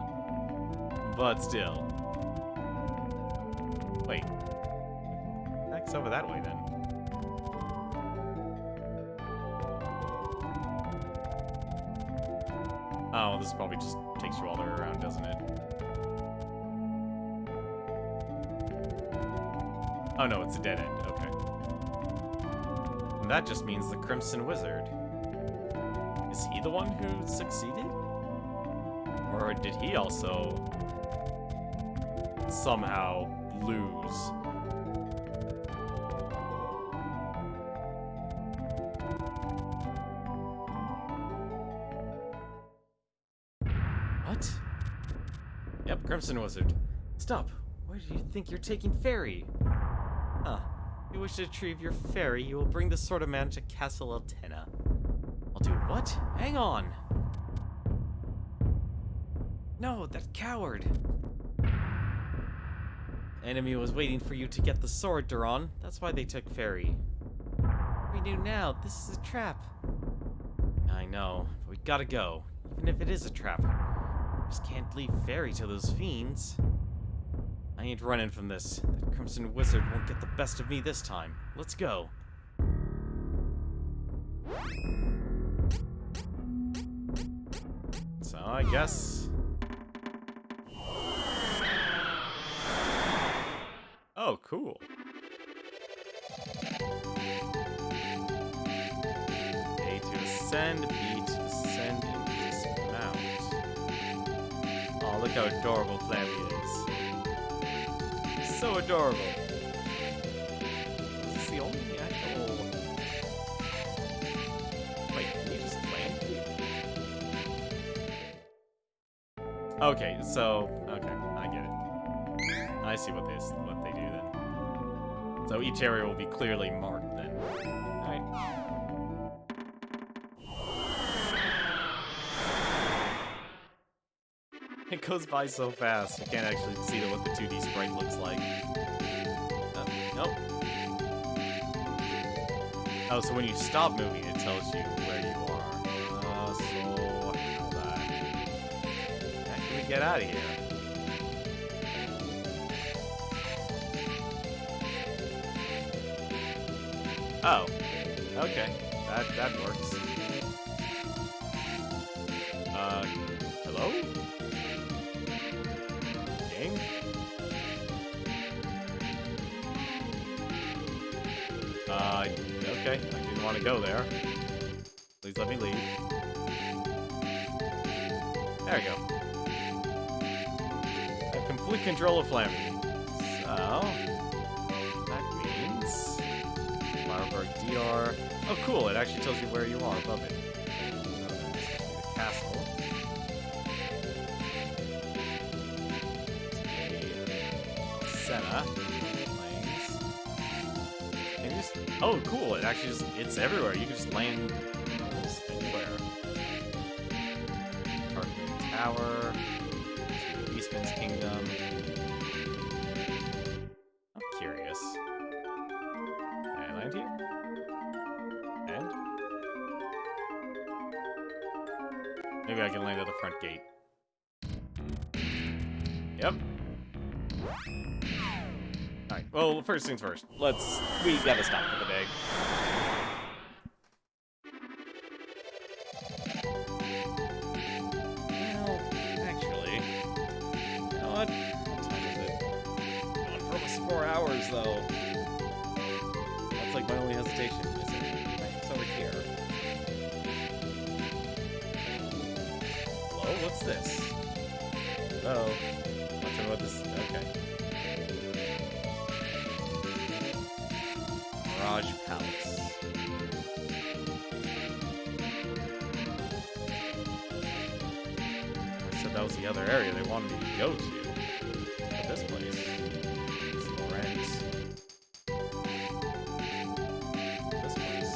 But still. Wait. Next over that way, then. Oh, this probably just takes you all the way around, doesn't it? Oh no, it's a dead end. Okay. And that just means the Crimson Wizard. Is he the one who succeeded? Or did he also somehow lose? What? Yep, Crimson Wizard. Stop! Where do you think you're taking Fairy? Huh. If you wish to retrieve your Fairy, you will bring the Sword of Man to Castle Altena. I'll do what? Hang on! No, that coward! Enemy was waiting for you to get the sword, Duran. That's why they took Fairy. We knew now, this is a trap. I know, but we gotta go. Even if it is a trap. Just can't leave Fairy to those fiends. I ain't running from this. That Crimson Wizard won't get the best of me this time. Let's go. So I guess... Oh, cool. A to ascend, B to descend, and dismount. Oh, look how adorable Flammy is. So adorable. Is this the only actual... Wait, can you just land? Okay, so... Okay, I get it. I see what they do then. So each area will be clearly marked then. Alright. It goes by so fast, you can't actually see what the 2D sprite looks like. Nope. Oh, so when you stop moving, it tells you where you are. So, how the heck can we get out of here? Oh, okay. That works. Hello? Game? Okay. I didn't want to go there. Please let me leave. There we go. I have complete control of Flammy. So... that means... Flowerberg DR. Oh, cool. It actually tells you where you are above it. So this must be the castle. Senna. Lanes. Can you just... Oh, cool. It actually just... It's everywhere. You can just land almost anywhere. Tartman Tower. Beastmen's Kingdom. I'm curious. Can I land here? And? Maybe I can land at the front gate. Yep. Alright, well, first things first. We gotta stop for the day. Well, actually, you know what? What time is it? Going for almost 4 hours, though. That's like my only hesitation, is it? It's over here. Hello? What's this? Hello? Not sure what this... Okay. Mirage Palace. I said that was the other area they wanted me to go to. But this place. It's Lorenz. This place.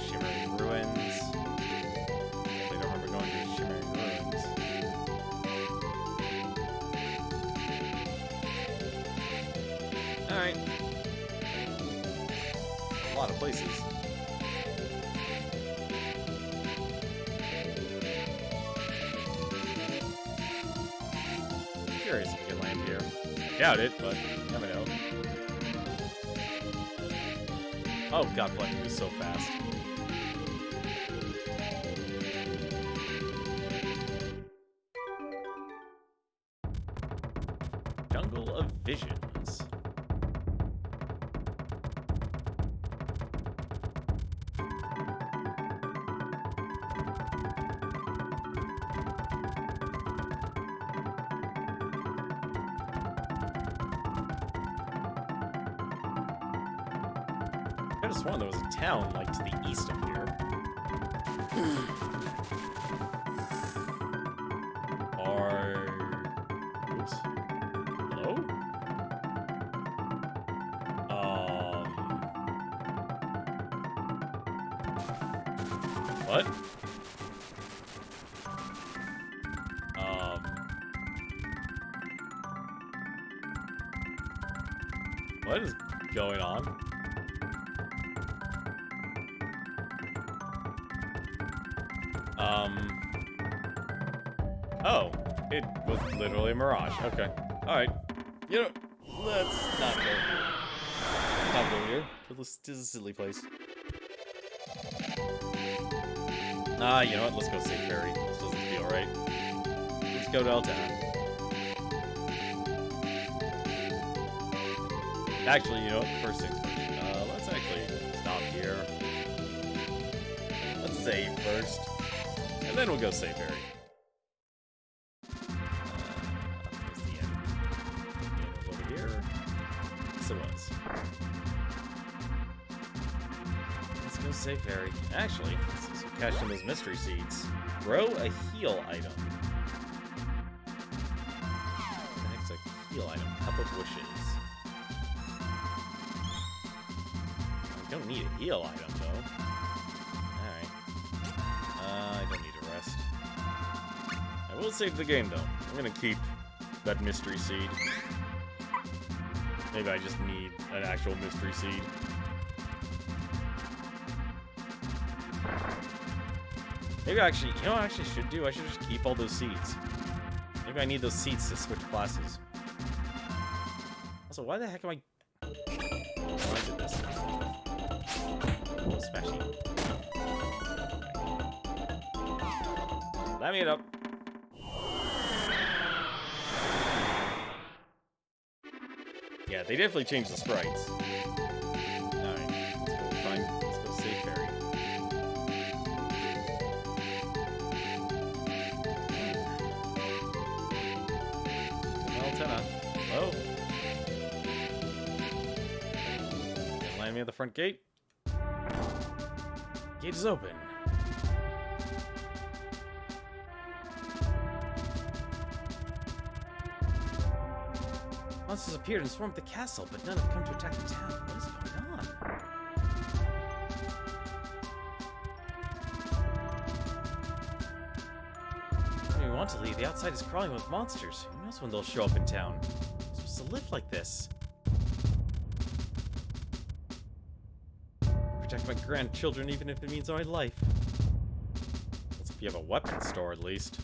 Shimmering Ruins. I don't remember going to Shimmering Ruins. Alright. A lot of places. Curious if we can land here. Doubt it, but you never know. Oh god, Fleck moves so fast. Jungle of Visions. I could have sworn there was a town, like, to the east of here. Or... Oops. Hello? What? What is going on? Oh, it was literally a mirage. Okay. Alright. You know, let's not go here. Let's not go here. This is a silly place. You know what? Let's go save Ferry. This doesn't feel right. Let's go to Eltown. Actually, you know what? First things first. Let's actually stop here. Let's save first. And then we'll go save Ferry. Where's the end? The end was over here. Yes, it was. Let's go save Ferry. Actually, let's cash in those mystery seeds. Grow a heal item. What the heck's a heal item? Cup of Wishes. I don't need a heal item, though. Alright. I don't need a rest. I will save the game, though. I'm gonna keep that mystery seed. Maybe I just need an actual mystery seed. Maybe actually, you know what I actually should do? I should just keep all those seeds. Maybe I need those seeds to switch classes. Also, why the heck am I... Why did this? Oh, smashing. Let me it up. Yeah, they definitely changed the sprites. Alright, let's go save Ferry. Antenna. Hello? Can land me at the front gate? Gate is open. Monsters appeared and swarmed the castle, but none have come to attack the town. What is going on? When we want to leave, the outside is crawling with monsters. Who knows when they'll show up in town? We're supposed to live like this. Protect my grandchildren, even if it means my life. Let's hope you have a weapon store, at least.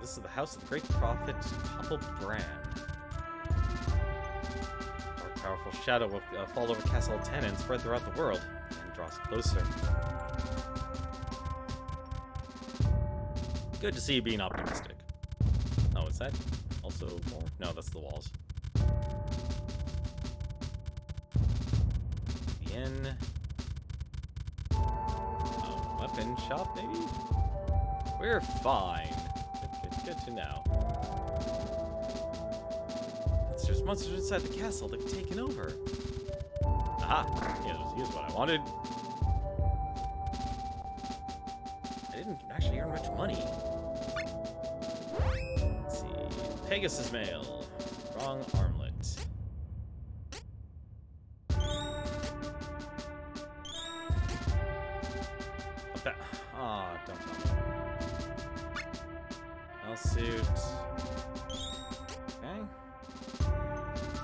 This is the house of the great prophet Brand. Dark, powerful shadow will fall over Castle 10 and spread throughout the world, and draws closer. Good to see you being optimistic. Oh, is that also more? No, that's the walls. The inn. Weapon shop, maybe? We're fine. Good to know. There's monsters inside the castle. They've taken over. Aha! Here's what I wanted. I didn't actually earn much money. Let's see. Pegasus mail. Wrong armlet. Ah, don't tell me. Suit. Okay.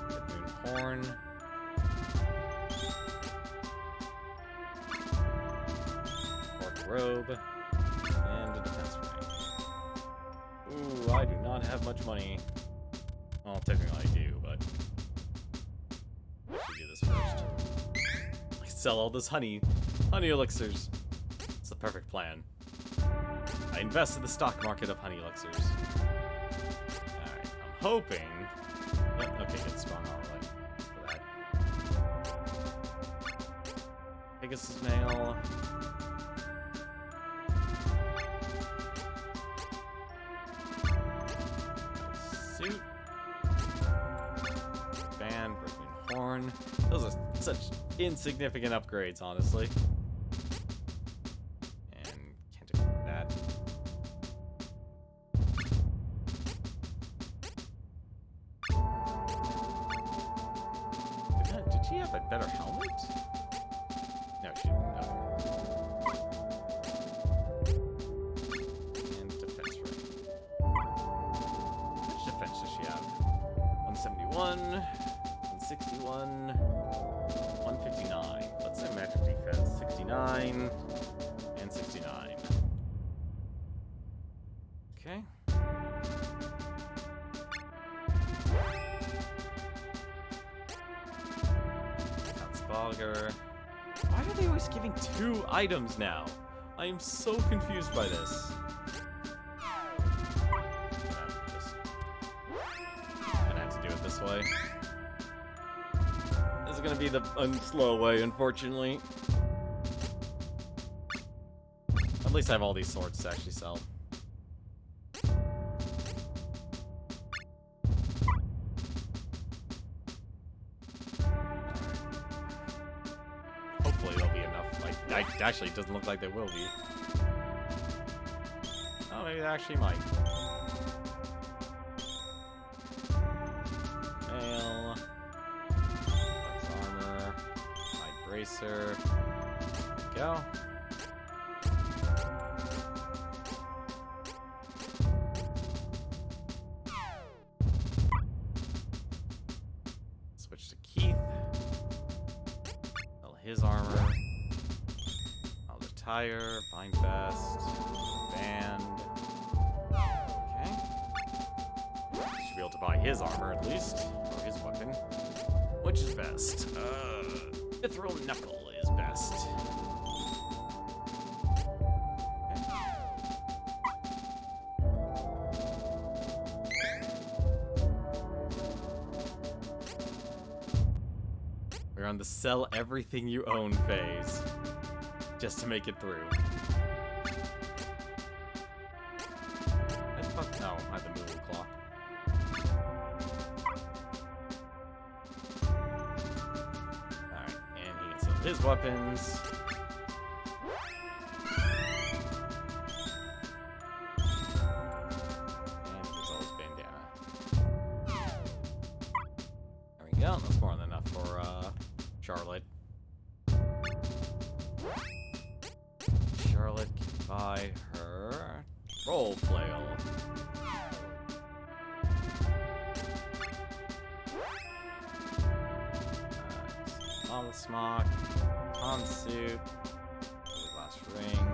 Red Moon Horn. Orc Robe. And a defense ring. Ooh, I do not have much money. Well, technically I do, but I should do this first. I can sell all this honey elixirs. It's the perfect plan. I invest in the stock market of honey elixirs. Alright, I'm hoping... Yep, okay, good, strong armlet for that. Pegasus mail. Suit. Band, Broken Horn. Those are such insignificant upgrades, honestly. Did she have a better helmet? No, she didn't. And defense ring. Which defense does she have? 171, 161, 159. Let's say magic defense. 69 and 69. Okay. Why are they always giving 2 items now? I am so confused by this. I'm gonna have to do it this way. This is gonna be the slow way, unfortunately. At least I have all these swords to actually sell. Hopefully there'll be enough. Actually, it doesn't look like there will be. Oh, maybe there actually might. Mail. Flex armor. Hide bracer. There we go. Switch to Keith. His armor. I'll retire. Bind vest. Band. Okay. Should be able to buy his armor at least. Or his weapon. Which is best? Mithril Knuckle is best. We're on the sell everything you own phase. Just to make it through. No, I have the moving claw. Alright, and he can sell his weapons. And he can sell his bandana. There we go, that's more than enough for Charlotte. Charlotte can buy her roll flail. Long smock, con suit, glass ring,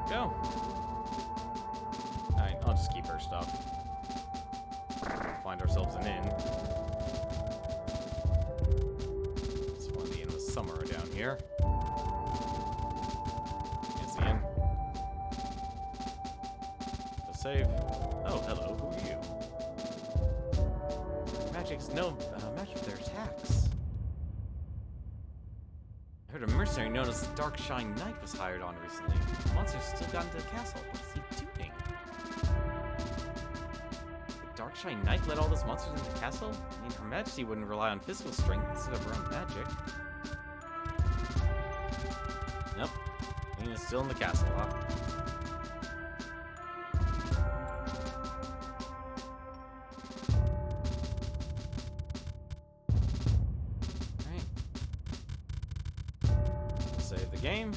go. Alright, I'll just keep her stuff. Find ourselves an inn. here. Can't see him. Go save. Oh, hello. Who are you? Magic's no match with their attacks. I heard a mercenary known as the Dark Shine Knight was hired on recently. The monster's still got into the castle. What is he doing? The Dark Shine Knight let all those monsters into the castle? I mean, Her Majesty wouldn't rely on physical strength instead of her own magic. Nope. I mean, it's still in the castle, huh? Save the game.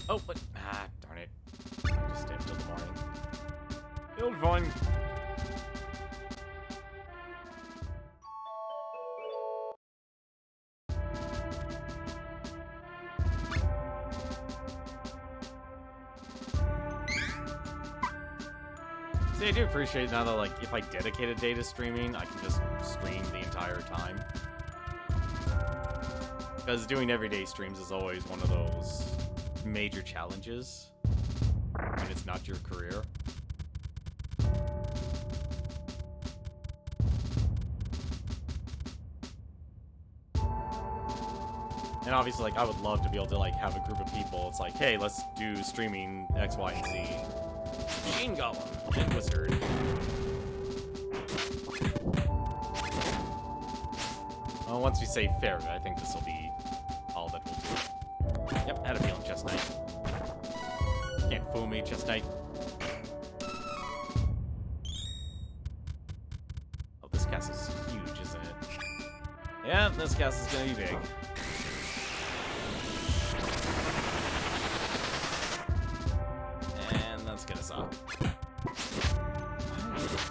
Oh, but darn it. I'll just stay up till the morning. It'll be fine. See, I do appreciate now that, like, if I dedicate a day to streaming, I can just stream the entire time. Because doing everyday streams is always one of those major challenges when it's not your career. And obviously, like, I would love to be able to, like, have a group of people. It's like, hey, let's do streaming X, Y, and Z. Machine Golem and Wizard. Well, once we say ferret, I think this will be all that we'll do. Yep, had a feeling, Chest Knight. Can't fool me, Chest Knight. Oh, this castle's huge, isn't it? Yeah, this castle's gonna be big. And that's gonna suck.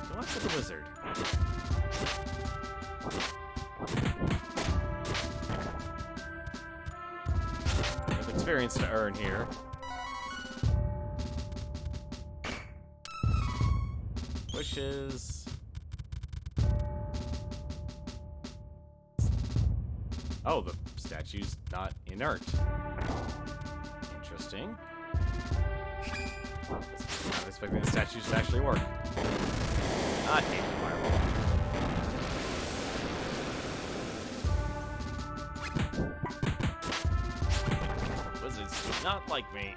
Go after the wizard. Experience to earn here. Wishes. Oh, the statue's not inert. Interesting. Not expecting the statues to actually work. I hate the fireball. Not like me.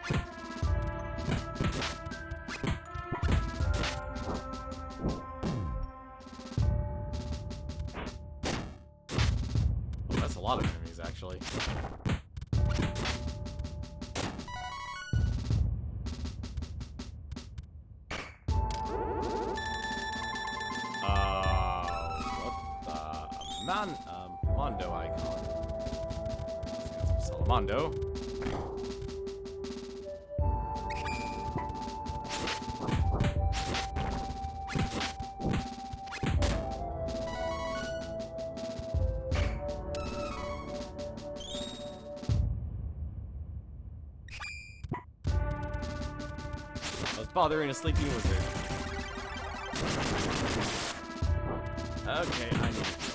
Oh, that's a lot of enemies, actually. What the Mondo icon. Salamondo. Bothering a sleepy wizard. Okay, I need to go.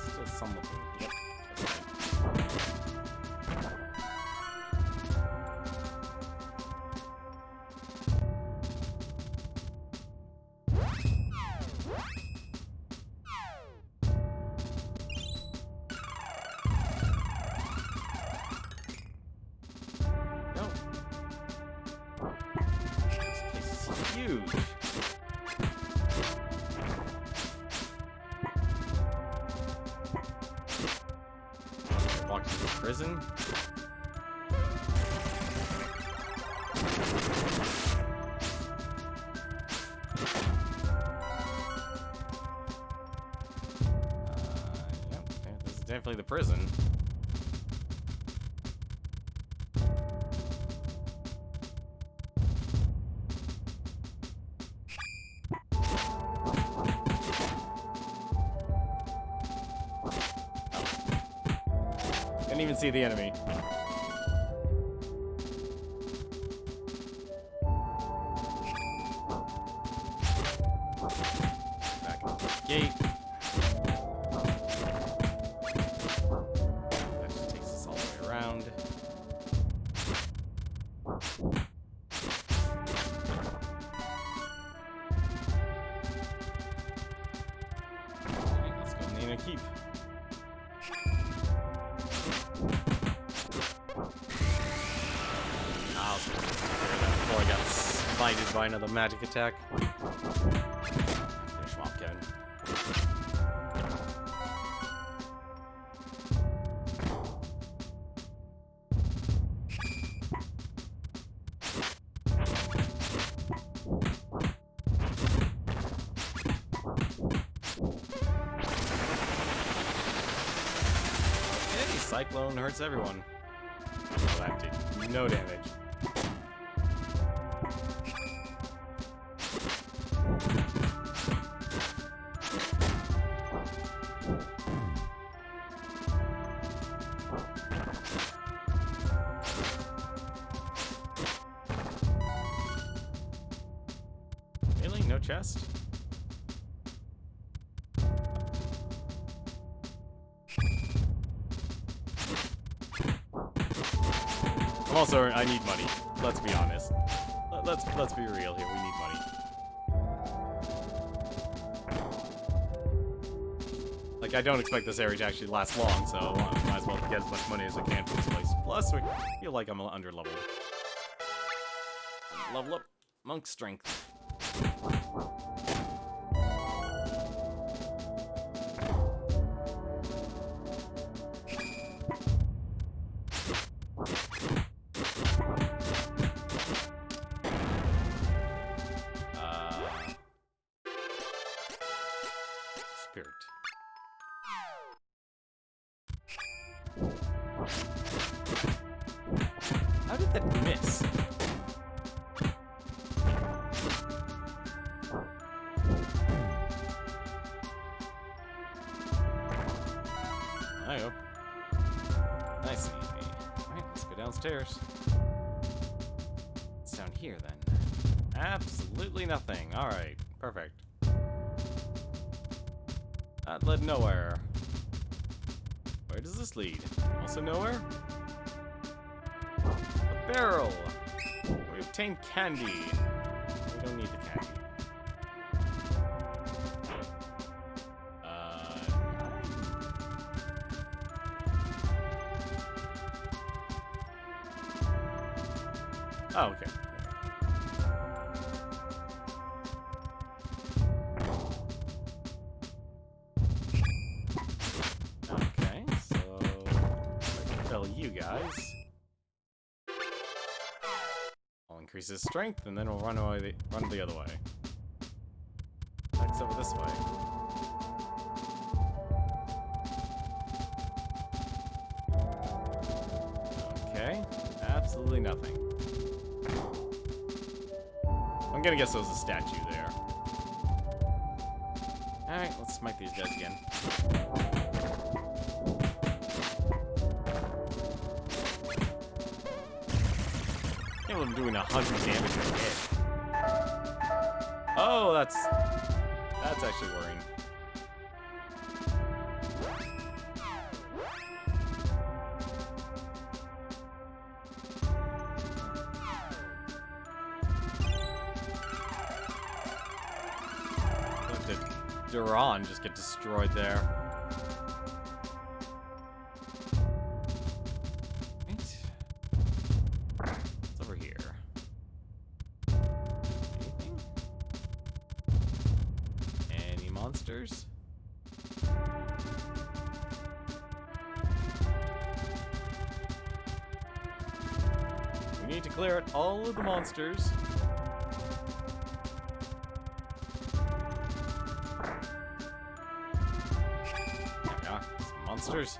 Still some looking. Yep. Huge. Walk to the prison. Yep, this is definitely the prison. Didn't even see the enemy. gate. That just takes us all the way around. Alright, let's go in the inner keep. I'll take care of that before I got smited by another magic attack. Finish him off, Kevin. Okay, Cyclone hurts everyone. Oh, that did no damage. Really? No chest? Also, I need money. Let's be honest. Let's be real here. We need money. Like, I don't expect this area to actually last long, so I might as well get as much money as I can for this place. Plus, I feel like I'm under leveled. Level up monk strength. Spirit. How did that miss? I go. Nice and easy. Alright, let's go downstairs. What's down here then? Absolutely nothing. Alright, perfect. That led nowhere. Where does this lead? Also nowhere? A barrel! We obtained candy. We don't need the candy. Oh, okay. Okay, so I can fill you guys. I'll increase his strength, and then we'll run the other way. Next over this way. Okay, absolutely nothing. I'm gonna guess there was a statue there. Alright, let's smite these guys again. Can't believe I'm doing 100 damage a hit. Oh, that's actually worrying. Duran just get destroyed there. Right. What's over here? Anything? Any monsters? We need to clear out all of the monsters. Monsters.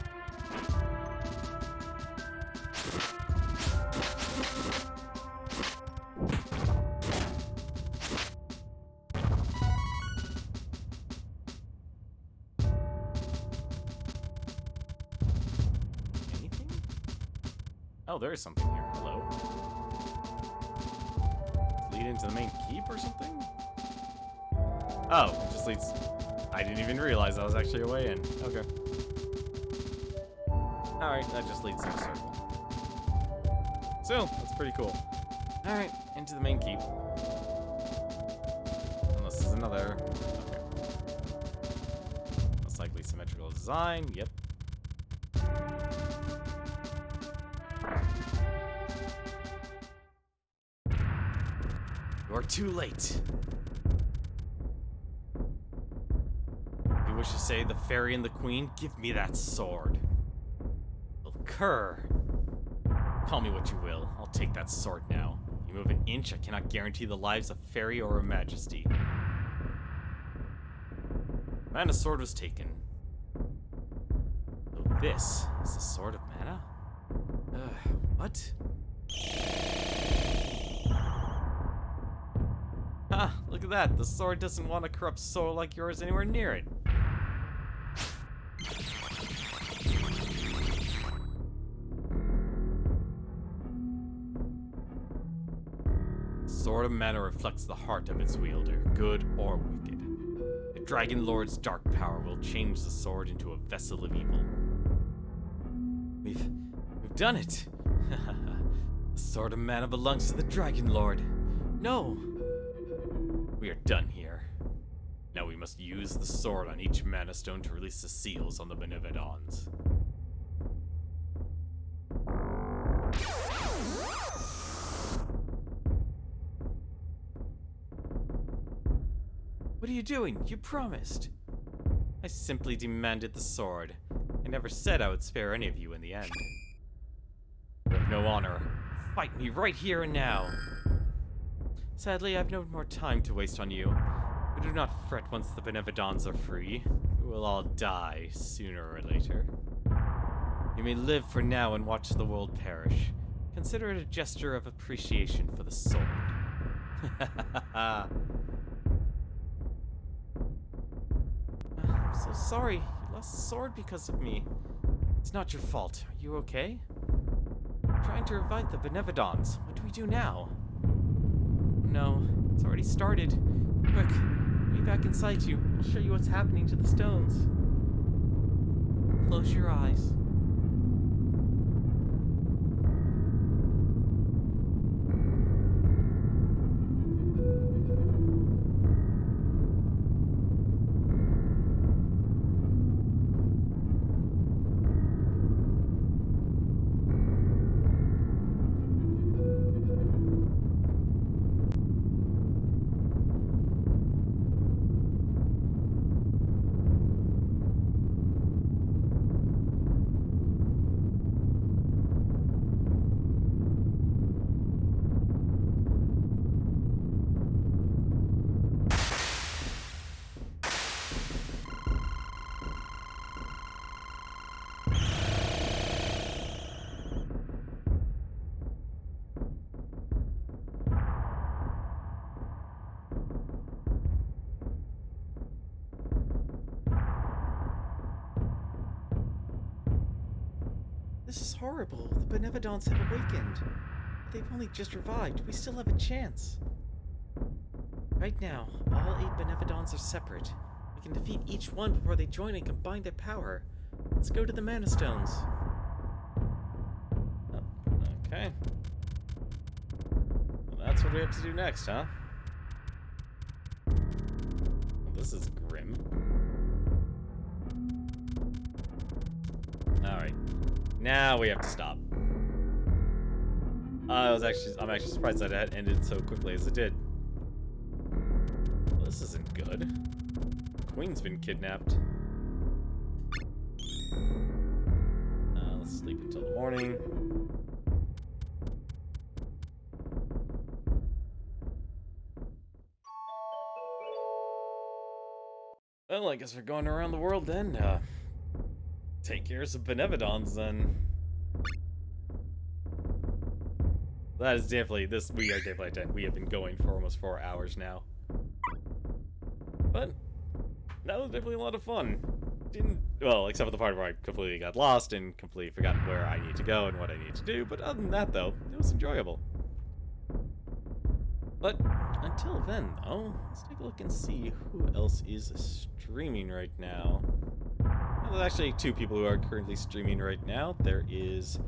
Anything? Oh, there is something here. Hello. Lead into the main keep or something? Oh, it just leads. I didn't even realize that was actually a way in. Okay. Alright, that just leads to a circle. So, that's pretty cool. Alright, into the main keep. Unless there's another... Okay. Most likely symmetrical design. Yep. You're too late. You wish to say the fairy and the queen? Give me that sword. Well, cur. Call me what you will. I'll take that sword now. You move an inch, I cannot guarantee the lives of fairy or her majesty. Mana's sword was taken. So this is the sword of mana? What? Ah, look at that. The sword doesn't want a corrupt soul like yours anywhere near it. Sword of Mana reflects the heart of its wielder, good or wicked. The Dragon Lord's dark power will change the sword into a vessel of evil. We've done it! The Sword of Mana belongs to the Dragon Lord. No! We are done here. Now we must use the sword on each mana stone to release the seals on the Benevedons. What are you doing? You promised. I simply demanded the sword. I never said I would spare any of you in the end. You have no honor. Fight me right here and now. Sadly, I've no more time to waste on you. But do not fret once the Benevedons are free. We will all die, sooner or later. You may live for now and watch the world perish. Consider it a gesture of appreciation for the sword. I'm so sorry. You lost the sword because of me. It's not your fault. Are you okay? I'm trying to revive the Benevedons. What do we do now? No, it's already started. Quick, be back inside you. I'll show you what's happening to the stones. Close your eyes. This is horrible. The Benevedons have awakened. They've only just revived. We still have a chance. Right now, all 8 Benevedons are separate. We can defeat each one before they join and combine their power. Let's go to the Mana Stones. Oh, okay. Well, that's what we have to do next, huh? Well, this is grim. Alright. Now we have to stop. I'm actually surprised that it ended so quickly as it did. Well, this isn't good. Queen's been kidnapped. Let's sleep until the morning. Well, I guess we're going around the world then. Take care of some Benevedons then. That is definitely we are definitely at 10. We have been going for almost 4 hours now. But that was definitely a lot of fun. Well, except for the part where I completely got lost and completely forgot where I need to go and what I need to do. But other than that, though, it was enjoyable. But until then, though, let's take a look and see who else is streaming right now. Well, there's actually two people who are currently streaming right now. There's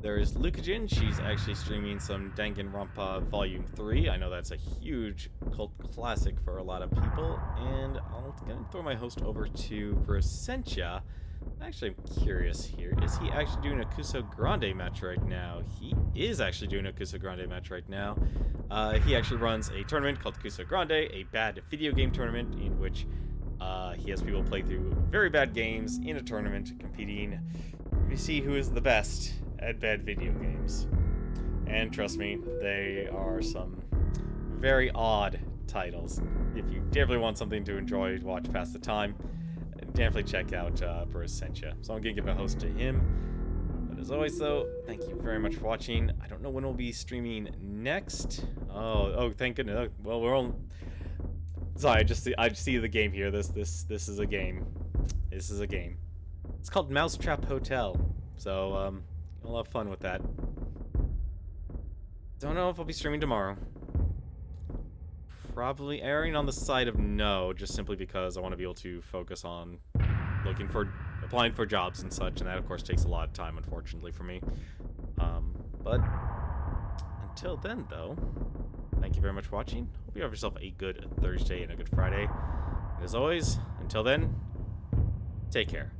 Lucajin. She's actually streaming some Danganronpa Volume 3. I know that's a huge cult classic for a lot of people. And I'm going to throw my host over to Brosentia. Actually, I'm curious here. Is he actually doing a Kuso Grande match right now? He is actually doing a Kuso Grande match right now. He actually runs a tournament called Kuso Grande, a bad video game tournament in which he has people play through very bad games in a tournament competing to see who is the best at bad video games. And trust me, they are some very odd titles. If you definitely want something to enjoy, watch, pass the time, definitely check out Brosentia. So I'm gonna give a host to him. But as always, though, thank you very much for watching. I don't know when we'll be streaming next. Oh, thank goodness. Well, we're on. Sorry, I just see the game here. This is a game. This is a game. It's called Mousetrap Hotel. So you'll have fun with that. Don't know if I'll be streaming tomorrow. Probably erring on the side of no, just simply because I want to be able to focus on applying for jobs and such, and that of course takes a lot of time, unfortunately, for me. But until then, though, thank you very much for watching. Hope you have yourself a good Thursday and a good Friday. And as always, until then, take care.